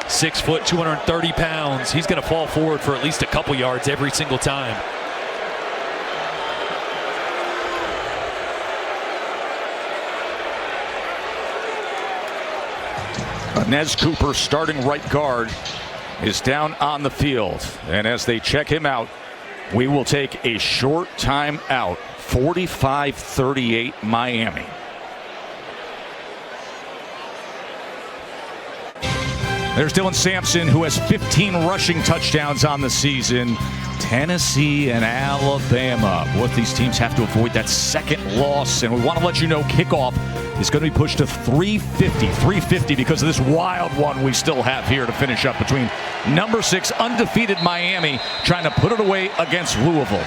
S3: 6 foot, 230 pounds. He's going to fall forward for at least a couple yards every single time.
S1: Inez Cooper, starting right guard, is down on the field. And as they check him out, we will take a short time out. 45-38 Miami. There's Dylan Sampson, who has 15 rushing touchdowns on the season. Tennessee and Alabama. Both these teams have to avoid that second loss. And we want to let you know kickoff is going to be pushed to 3:50 because of this wild one we still have here to finish up between number 6 undefeated Miami trying to put it away against Louisville.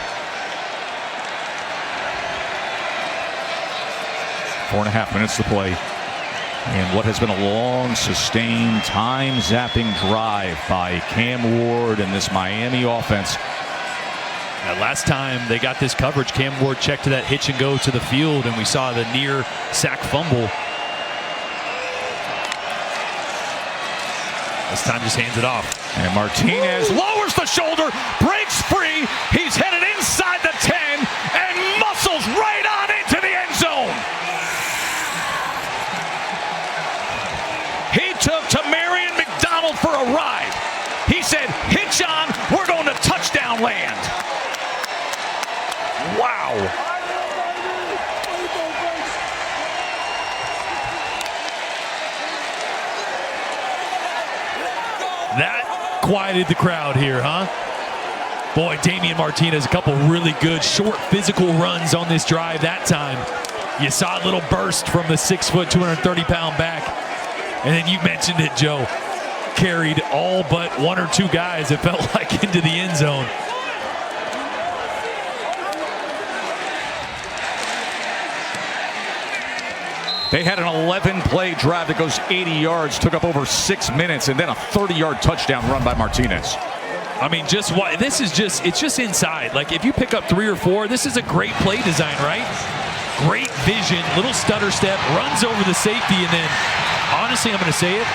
S1: 4.5 minutes to play. And what has been a long, sustained, time-zapping drive by Cam Ward and this Miami offense.
S3: Last time they got this coverage, Cam Ward checked to that hitch and go to the field, and we saw the near sack fumble. This time just hands it off.
S1: And Martinez lowers the shoulder, breaks free. He's headed inside the 10 and muscles right on into the end zone. He took to Marion McDonald for a ride. He said, hitch on, we're going to touchdown land. Wow.
S3: That quieted the crowd here, huh? Boy, Damian Martinez, a couple really good short physical runs on this drive that time. You saw a little burst from the 6', 230-pound back. And then you mentioned it, Joe. Carried all but one or two guys, it felt like, into the end zone.
S1: They had an 11-play drive that goes 80 yards, took up over 6 minutes, and then a 30-yard touchdown run by Martinez.
S3: I mean, just what this is it's just inside. Like, if you pick up 3 or 4, this is a great play design, right? Great vision, little stutter step, runs over the safety, and then, honestly, I'm going to say it,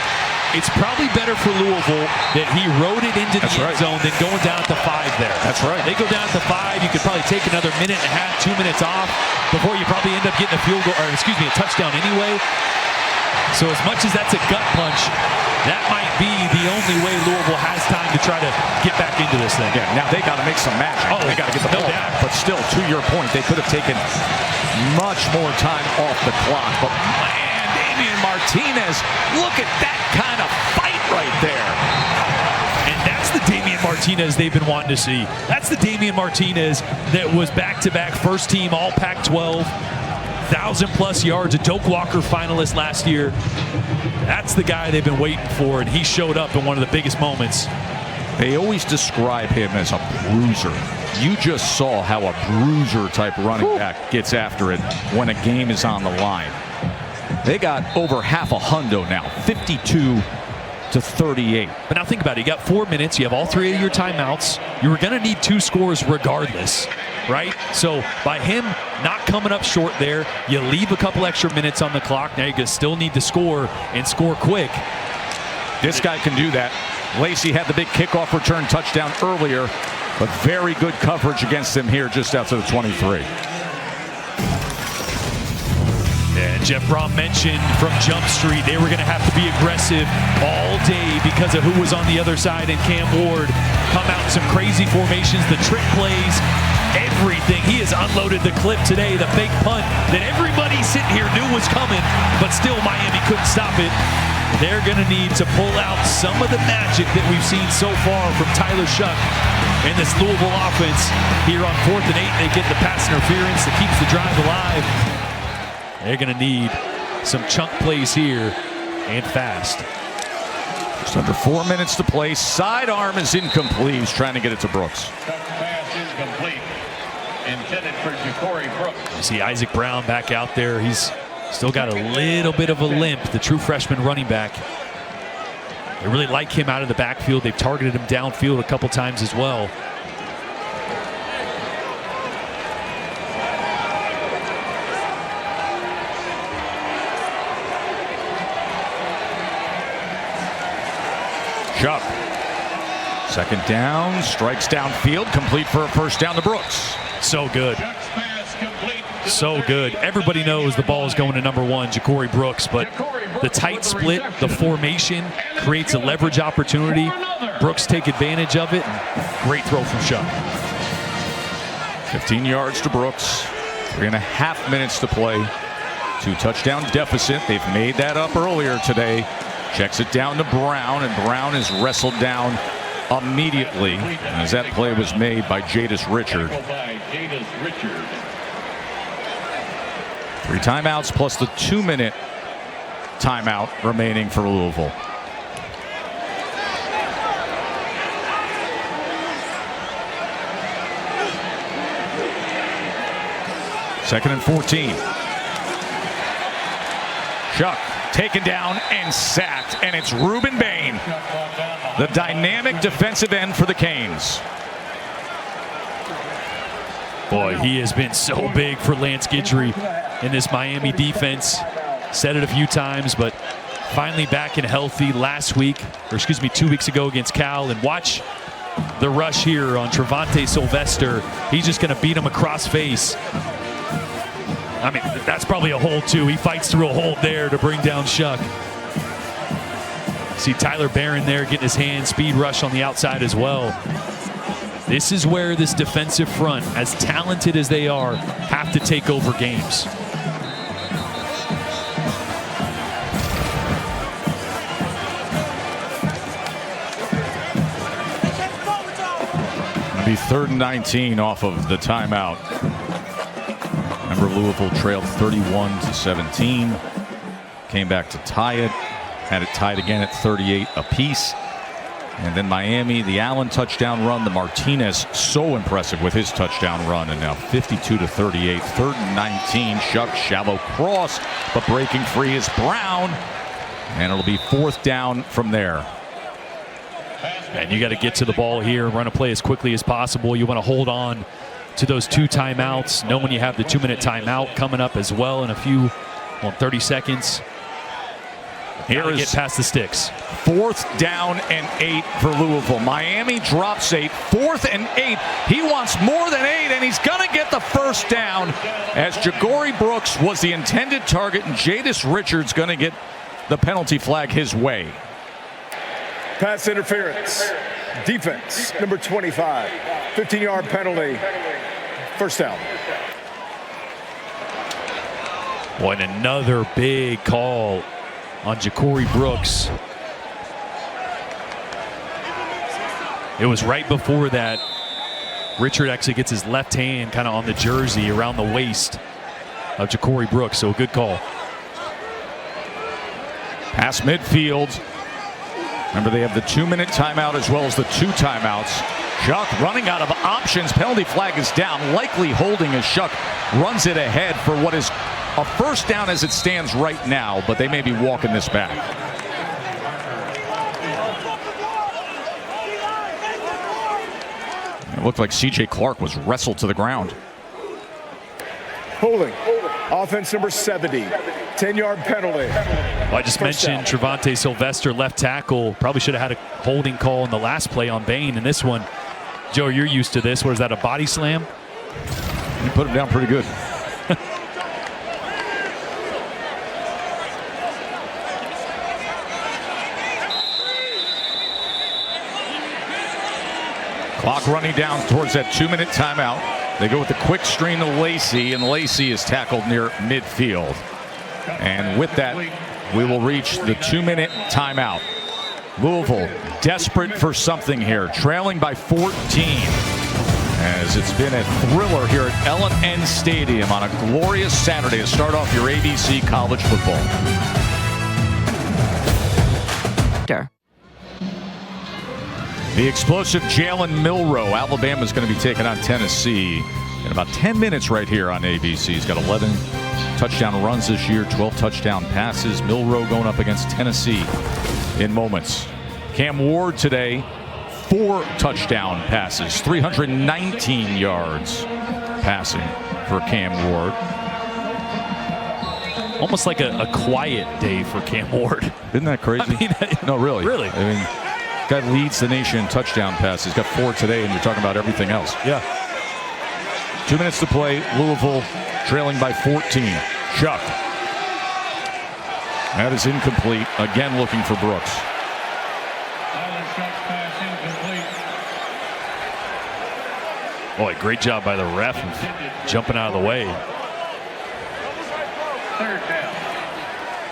S3: it's probably better for Louisville that he rode it into the end zone than going down at the 5 there.
S1: That's right.
S3: They go down at the 5, you could probably take another minute and a half, 2 minutes off before you probably end up getting a field goal, or excuse me, a touchdown anyway. So as much as that's a gut punch, that might be the only way Louisville has time to try to get back into this thing.
S1: Yeah, now they got to make some magic. They got to get the ball back. But still, to your point, they could have taken much more time off the clock. But man, Damian Martinez, look at that kind of fight right there.
S3: And that's the Damian Martinez they've been wanting to see. That's the Damian Martinez that was back-to-back first-team All Pac-12, 1,000-plus yards, a Doak Walker finalist last year. That's the guy they've been waiting for, and he showed up in one of the biggest moments.
S1: They always describe him as a bruiser. You just saw how a bruiser-type running back gets after it when a game is on the line. They got over half a hundo now, 52-38.
S3: But now think about it. You got 4 minutes. You have all 3 of your timeouts. You were going to need 2 scores regardless, right? So by him not coming up short there, you leave a couple extra minutes on the clock. Now you still need to score and score quick.
S1: This guy can do that. Lacey had the big kickoff return touchdown earlier, but very good coverage against him here just outside the 23.
S3: And Jeff Brom mentioned from Jump Street they were going to have to be aggressive all day because of who was on the other side, and Cam Ward come out in some crazy formations, the trick plays, everything. He has unloaded the clip today, the fake punt that everybody sitting here knew was coming, but still Miami couldn't stop it. They're going to need to pull out some of the magic that we've seen so far from Tyler Shuck and this Louisville offense. Here on 4th and 8, they get the pass interference that keeps the drive alive. They're going to need some chunk plays here and fast.
S1: Just under 4 minutes to play. Sidearm is incomplete. He's trying to get it to Brooks.
S10: Pass incomplete. Intended for Ja'Cory Brooks.
S3: You see Isaac Brown back out there. He's still got a little bit of a limp, the true freshman running back. They really like him out of the backfield. They've targeted him downfield a couple times as well.
S1: Chuck. Second down, strikes downfield, complete for a first down to Brooks.
S3: So good. So good. Everybody knows the ball is going to number 1, Ja'Cory Brooks, but The tight split, the formation creates a leverage opportunity. Brooks take advantage of it. And great throw from Shuck.
S1: 15 yards to Brooks. 3.5 minutes to play. 2-touchdown deficit. They've made that up earlier today. Checks it down to Brown, and Brown is wrestled down immediately as that play was made by Jadis Richard. 3 timeouts plus the 2-minute timeout remaining for Louisville. Second and 14. Shuck taken down and sacked, and it's Ruben Bain, the dynamic defensive end for the Canes.
S3: Boy, he has been so big for Lance Guidry in this Miami defense. Said it a few times, but finally back and healthy last week, or excuse me, 2 weeks ago against Cal. And watch the rush here on Trevante Sylvester. He's just going to beat him across face. I mean, that's probably a hold too. He fights through a hold there to bring down Shuck. See Tyler Barron there getting his hand, speed rush on the outside as well. This is where this defensive front, as talented as they are, have to take over games.
S1: It'll be 3rd and 19 off of the timeout. Remember, Louisville trailed 31-17. Came back to tie it. Had it tied again at 38 apiece. And then Miami, the Allen touchdown run, the Martinez, so impressive with his touchdown run. And now 52-38, 3rd and 19. Shuck, shallow cross, but breaking free is Brown. And it'll be 4th down from there.
S3: And you got to get to the ball here, run a play as quickly as possible. You want to hold on to those 2 timeouts, knowing you have the 2-minute timeout coming up as well in a few, 30 seconds.
S1: Here is
S3: get past the sticks.
S1: 4th down and 8 for Louisville. Miami drops 8. 4th and 8. He wants more than 8, and he's going to get the 1st down as Ja'Cory Brooks was the intended target, and Jadis Richards going to get the penalty flag his way.
S9: Pass interference. Defense, number 25. 15-yard penalty. 1st down.
S3: Boy, and another big call on Ja'Cory Brooks. It was right before that. Richard actually gets his left hand kind of on the jersey around the waist of Ja'Cory Brooks, so a good call.
S1: Past midfield. Remember, they have the 2-minute timeout as well as the 2 timeouts. Shuck running out of options. Penalty flag is down, likely holding as Shuck runs it ahead for what is a 1st down as it stands right now, but they may be walking this back. It looked like C.J. Clark was wrestled to the ground.
S9: Holding. Offense number 70. 10-yard penalty.
S3: Well, I just mentioned Trevante Sylvester, left tackle. Probably should have had a holding call in the last play on Bain. And this one, Joe, you're used to this. What is that, a body slam?
S1: You put him down pretty good. Clock running down towards that 2-minute timeout. They go with the quick screen to Lacey, and Lacey is tackled near midfield. And with that, we will reach the 2-minute timeout. Louisville desperate for something here, trailing by 14. As it's been a thriller here at L&N Stadium on a glorious Saturday to start off your ABC college football. The explosive Jalen Milroe. Alabama's going to be taking on Tennessee in about 10 minutes right here on ABC. He's got 11 touchdown runs this year, 12 touchdown passes. Milroe going up against Tennessee in moments. Cam Ward today, 4 touchdown passes, 319 yards passing for Cam Ward.
S3: Almost like a quiet day for Cam Ward.
S1: Isn't that crazy?
S3: I mean,
S1: no, really.
S3: Really?
S1: I mean, guy leads the nation in touchdown passes. He's got 4 today, and you're talking about everything else.
S3: Yeah.
S1: 2 minutes to play. Louisville trailing by 14. Shuck. That is incomplete. Again, looking for Brooks.
S3: Boy, great job by the ref of jumping out of the way.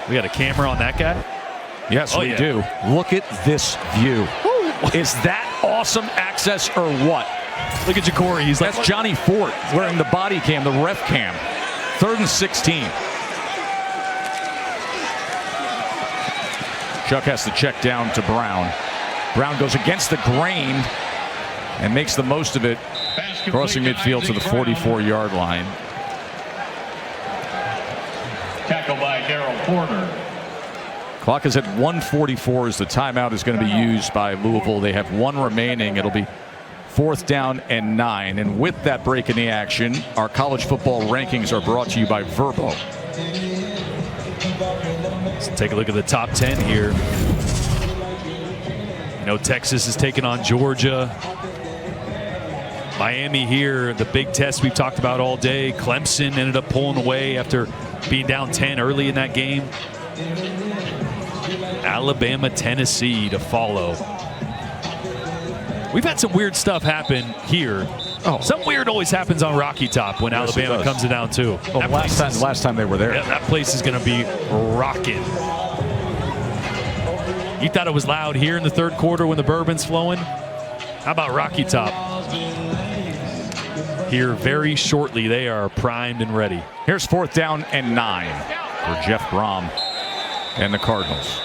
S3: We got a camera on that guy?
S1: Yes, we do. Look at this view. Is that awesome access or what?
S3: Look at Jacory.
S1: That's Johnny Fort wearing the body cam, the ref cam. 3rd and 16. Chuck has to check down to Brown. Brown goes against the grain and makes the most of it, crossing midfield to the 44-yard line.
S10: Tackle by Daryl Porter.
S1: Clock is at 1:44 as the timeout is going to be used by Louisville. They have 1 remaining. It'll be 4th down and 9. And with that break in the action, our college football rankings are brought to you by Verbo.
S3: Let's take a look at the top 10 here. You know, Texas is taking on Georgia. Miami here, the big test we've talked about all day. Clemson ended up pulling away after being down 10 early in that game. Alabama, Tennessee to follow. We've had some weird stuff happen here. Something weird always happens on Rocky Top when Alabama comes to down too.
S1: Last time they were there.
S3: Yeah, that place is going to be rocking. You thought it was loud here in the 3rd quarter when the bourbon's flowing? How about Rocky Top? Here very shortly, they are primed and ready.
S1: Here's 4th down and 9 for Jeff Brom and the Cardinals.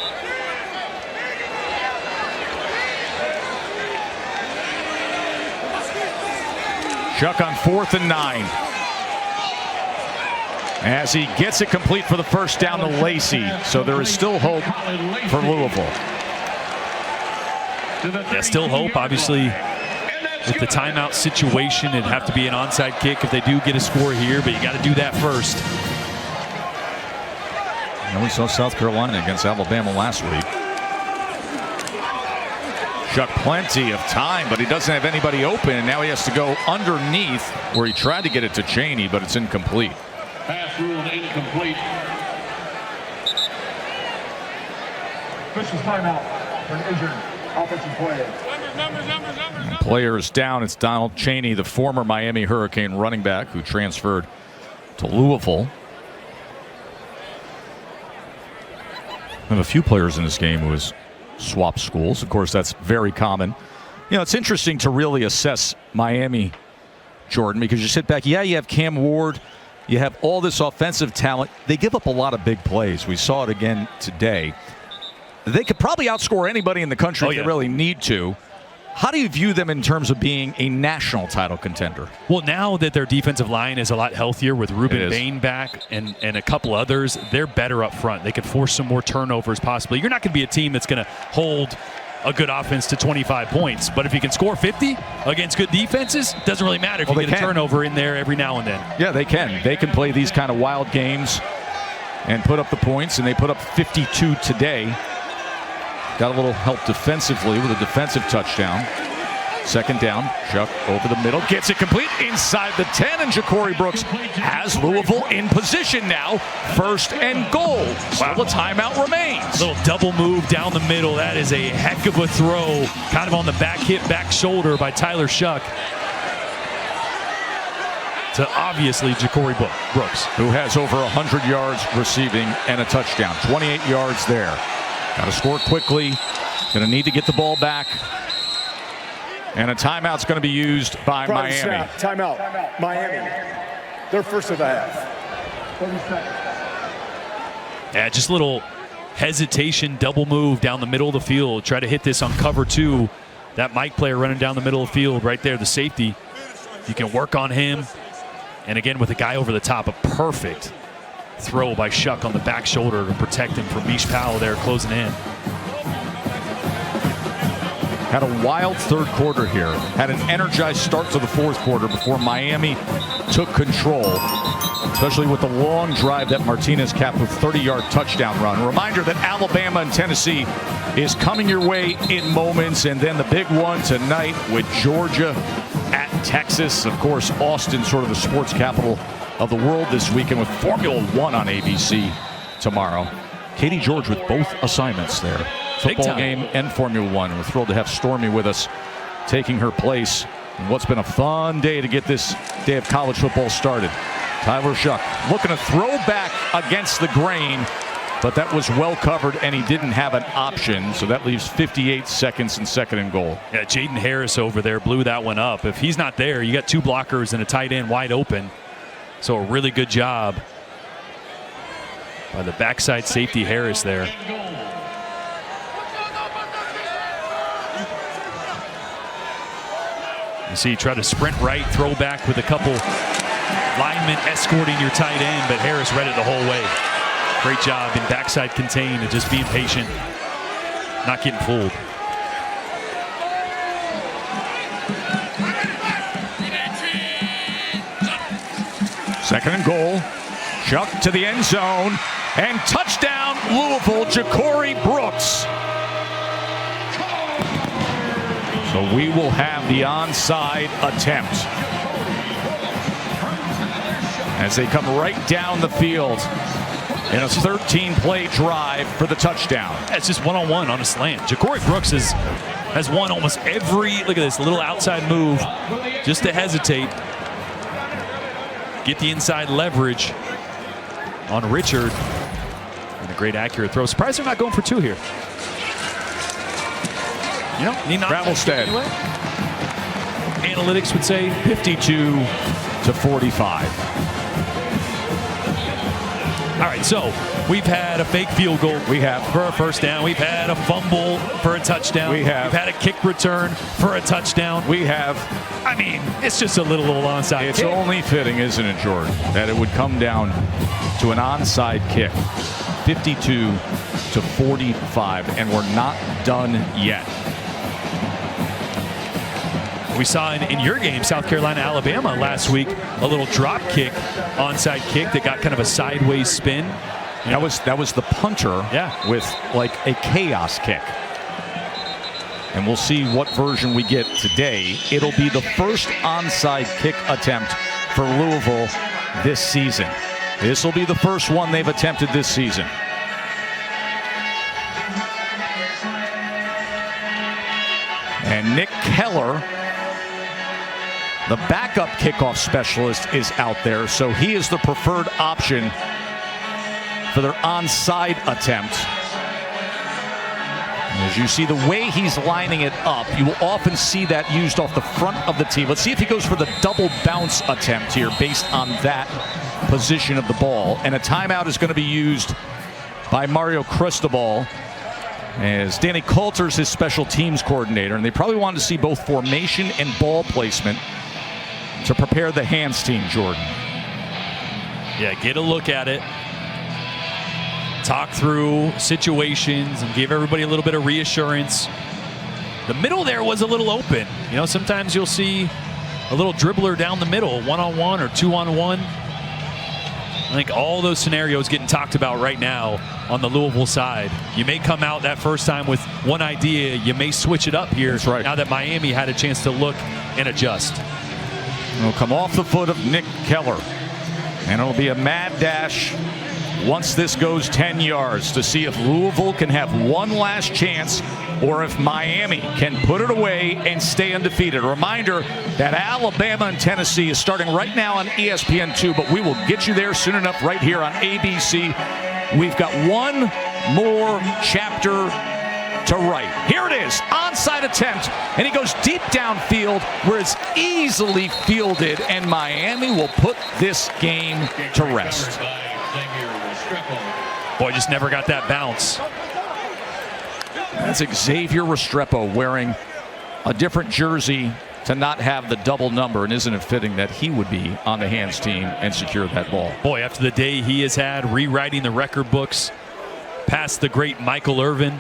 S1: Chuck on 4th and 9. As he gets it complete for the 1st down to Lacey. So there is still hope for Louisville.
S3: Yeah, still hope. Obviously, with the timeout situation, it'd have to be an onside kick if they do get a score here, but you got to do that first.
S1: And we saw South Carolina against Alabama last week. Chuck plenty of time, but he doesn't have anybody open, and now he has to go underneath where he tried to get it to Chaney, but it's incomplete.
S10: Pass ruled incomplete.
S9: Officials timeout for an injured offensive player.
S1: Players down. It's Donald Chaney, the former Miami Hurricane running back who transferred to Louisville. We have a few players in this game who has swapped schools. Of course, that's very common. You know, it's interesting to really assess Miami, Jordan, because you sit back, you have Cam Ward, you have all this offensive talent. They give up a lot of big plays. We saw it again today. They could probably outscore anybody in the country if they really need to. How do you view them in terms of being a national title contender?
S3: Well, now that their defensive line is a lot healthier with Ruben Bain back and a couple others, they're better up front. They could force some more turnovers possibly. You're not going to be a team that's going to hold a good offense to 25 points. But if you can score 50 against good defenses, it doesn't really matter if you get a turnover in there every now and then.
S1: Yeah, they can. They can play these kind of wild games and put up the points, and they put up 52 today. Got a little help defensively with a defensive touchdown. 2nd down, Chuck over the middle, gets it complete inside the 10, and Jacory Brooks has Louisville in position now. 1st and goal. Wow. Still a timeout remains.
S3: Little double move down the middle. That is a heck of a throw, kind of on the back hip, back shoulder by Tyler Shuck. To obviously Jacory Brooks,
S1: who has over 100 yards receiving and a touchdown. 28 yards there. Got to score quickly. Going to need to get the ball back. And a timeout's going to be used by Miami.
S9: Snap. Timeout. Miami. They're first of the half. 30 seconds.
S3: Yeah, just a little hesitation, double move down the middle of the field. Try to hit this on cover 2. That Mike player running down the middle of the field right there, the safety. You can work on him. And again, with a guy over the top, a perfect throw by Shuck on the back shoulder to protect him from Mish Powell there closing in.
S1: Had a wild 3rd quarter here. Had an energized start to the 4th quarter before Miami took control, especially with the long drive that Martinez capped with 30-yard touchdown run. A reminder that Alabama and Tennessee is coming your way in moments, and then the big one tonight with Georgia at Texas. Of course, Austin, sort of the sports capital of the world this weekend, with Formula One on ABC tomorrow. Katie George with both assignments there. Football game and Formula One. We're thrilled to have Stormy with us, taking her place in what's been a fun day to get this day of college football started. Tyler Shuck looking to throw back against the grain, but that was well covered, and he didn't have an option, so that leaves 58 seconds and 2nd and goal.
S3: Yeah, Jaden Harris over there blew that one up. If he's not there, you got 2 blockers and a tight end wide open. So a really good job by the backside safety Harris there. You see, try to sprint right, throw back with a couple linemen escorting your tight end, but Harris read it the whole way. Great job in backside contain and just being patient, not getting fooled.
S1: Second and goal. Chuck to the end zone. And touchdown, Louisville, Ja'Cory Brooks. So we will have the onside attempt as they come right down the field in a 13-play drive for the touchdown.
S3: It's just one-on-one on a slant. Ja'Cory Brooks has won almost every, look at this, little outside move just to hesitate. Get the inside leverage on Richard. And a great accurate throw. Surprised they're not going for 2 here. You know, need not
S1: Travelstead.
S3: Anyway. Analytics would say
S1: 52-45.
S3: All right, so we've had a fake field goal.
S1: We have.
S3: For a first down. We've had a fumble for a touchdown.
S1: We have.
S3: We've had a kick return for a touchdown.
S1: We have.
S3: I mean, it's just a little onside
S1: It's
S3: kick.
S1: only fitting, isn't it, Jordan, that it would come down to an onside kick. 52-45, and we're not done yet.
S3: We saw in your game, South Carolina, Alabama last week, a little drop kick, onside kick that got kind of a sideways spin.
S1: That was the punter with like a chaos kick. And we'll see what version we get today. It'll be the first onside kick attempt for Louisville this season. This will be the first one they've attempted this season. And Nick Keller, the backup kickoff specialist, is out there, so he is the preferred option for their onside attempt. As you see the way he's lining it up, you will often see that used off the front of the tee. Let's see if he goes for the double bounce attempt here based on that position of the ball. And a timeout is going to be used by Mario Cristobal, as Danny Coulter's his special teams coordinator, and they probably wanted to see both formation and ball placement to prepare the hands team, Jordan.
S3: Yeah, get a look at it. Talk through situations and give everybody a little bit of reassurance. The middle there was a little open. You know, sometimes you'll see a little dribbler down the middle, 1-on-1 or 2-on-1. I think all those scenarios getting talked about right now on the Louisville side. You may come out that first time with one idea. You may switch it up here.
S1: That's right.
S3: Now that Miami had a chance to look and adjust.
S1: It'll come off the foot of Nick Keller. And it'll be a mad dash once this goes 10 yards to see if Louisville can have one last chance or if Miami can put it away and stay undefeated. A reminder that Alabama and Tennessee is starting right now on ESPN2, but we will get you there soon enough right here on ABC. We've got one more chapter to write. Here it is, onside attempt, and he goes deep downfield where it's easily fielded, and Miami will put this game to rest.
S3: Boy, just never got that bounce.
S1: That's Xavier Restrepo wearing a different jersey to not have the double number, and isn't it fitting that he would be on the hands team and secure that ball?
S3: Boy, after the day he has had rewriting the record books past the great Michael Irvin.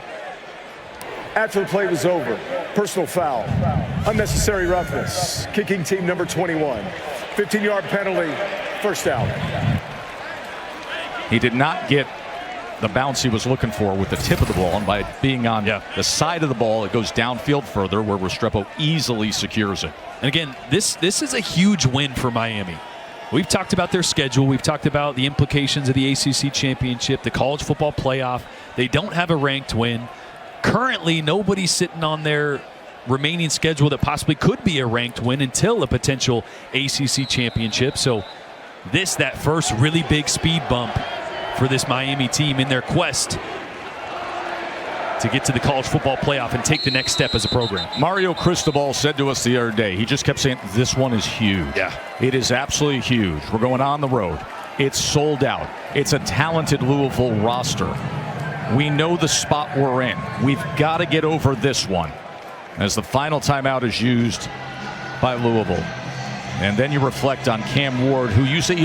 S9: After the play was over, personal foul, unnecessary roughness, kicking team number 21, 15-yard penalty, first down.
S1: He did not get the bounce he was looking for with the tip of the ball, and by being on the side of the ball, it goes downfield further where Restrepo easily secures it.
S3: And again, this is a huge win for Miami. We've talked about their schedule. We've talked about the implications of the ACC championship, the college football playoff. They don't have a ranked win. Currently, nobody's sitting on their remaining schedule that possibly could be a ranked win until a potential ACC championship. So that first really big speed bump for this Miami team in their quest to get to the college football playoff and take the next step as a program.
S1: Mario Cristobal said to us the other day, he just kept saying, this one is huge.
S3: Yeah.
S1: It is absolutely huge. We're going on the road. It's sold out. It's a talented Louisville roster. We know the spot we're in. We've got to get over this one. As the final timeout is used by Louisville. And then you reflect on Cam Ward, who you say,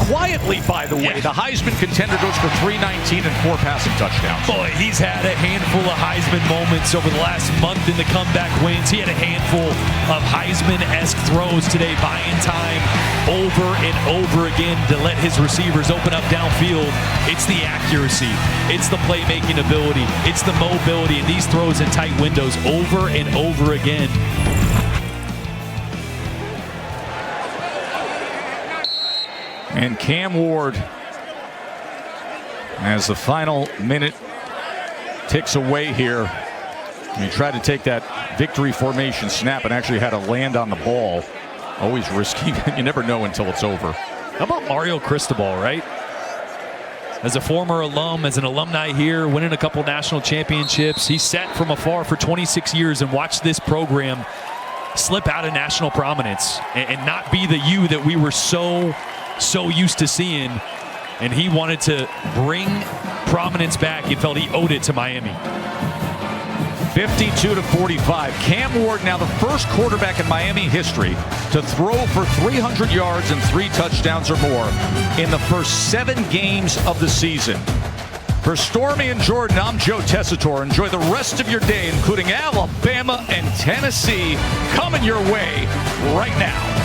S1: quietly, by the way, the Heisman contender goes for 319 and 4 passing touchdowns.
S3: Boy, he's had a handful of Heisman moments over the last month in the comeback wins. He had a handful of Heisman-esque throws today, buying time over and over again to let his receivers open up downfield. It's the accuracy. It's the playmaking ability. It's the mobility. And these throws in tight windows over and over again.
S1: And Cam Ward, as the final minute ticks away here, he tried to take that victory formation snap and actually had to land on the ball. Always risky. You never know until it's over.
S3: How about Mario Cristobal, right? As a former alum, as an alumni here, winning a couple national championships, he sat from afar for 26 years and watched this program slip out of national prominence and not be the U that we were so used to seeing, and he wanted to bring prominence back. He felt he owed it to Miami.
S1: 52-45. Cam Ward, now the first quarterback in Miami history to throw for 300 yards and 3 touchdowns or more in the first 7 games of the season. For Stormy and Jordan, I'm Joe Tessitore. Enjoy the rest of your day, including Alabama and Tennessee, coming your way right now.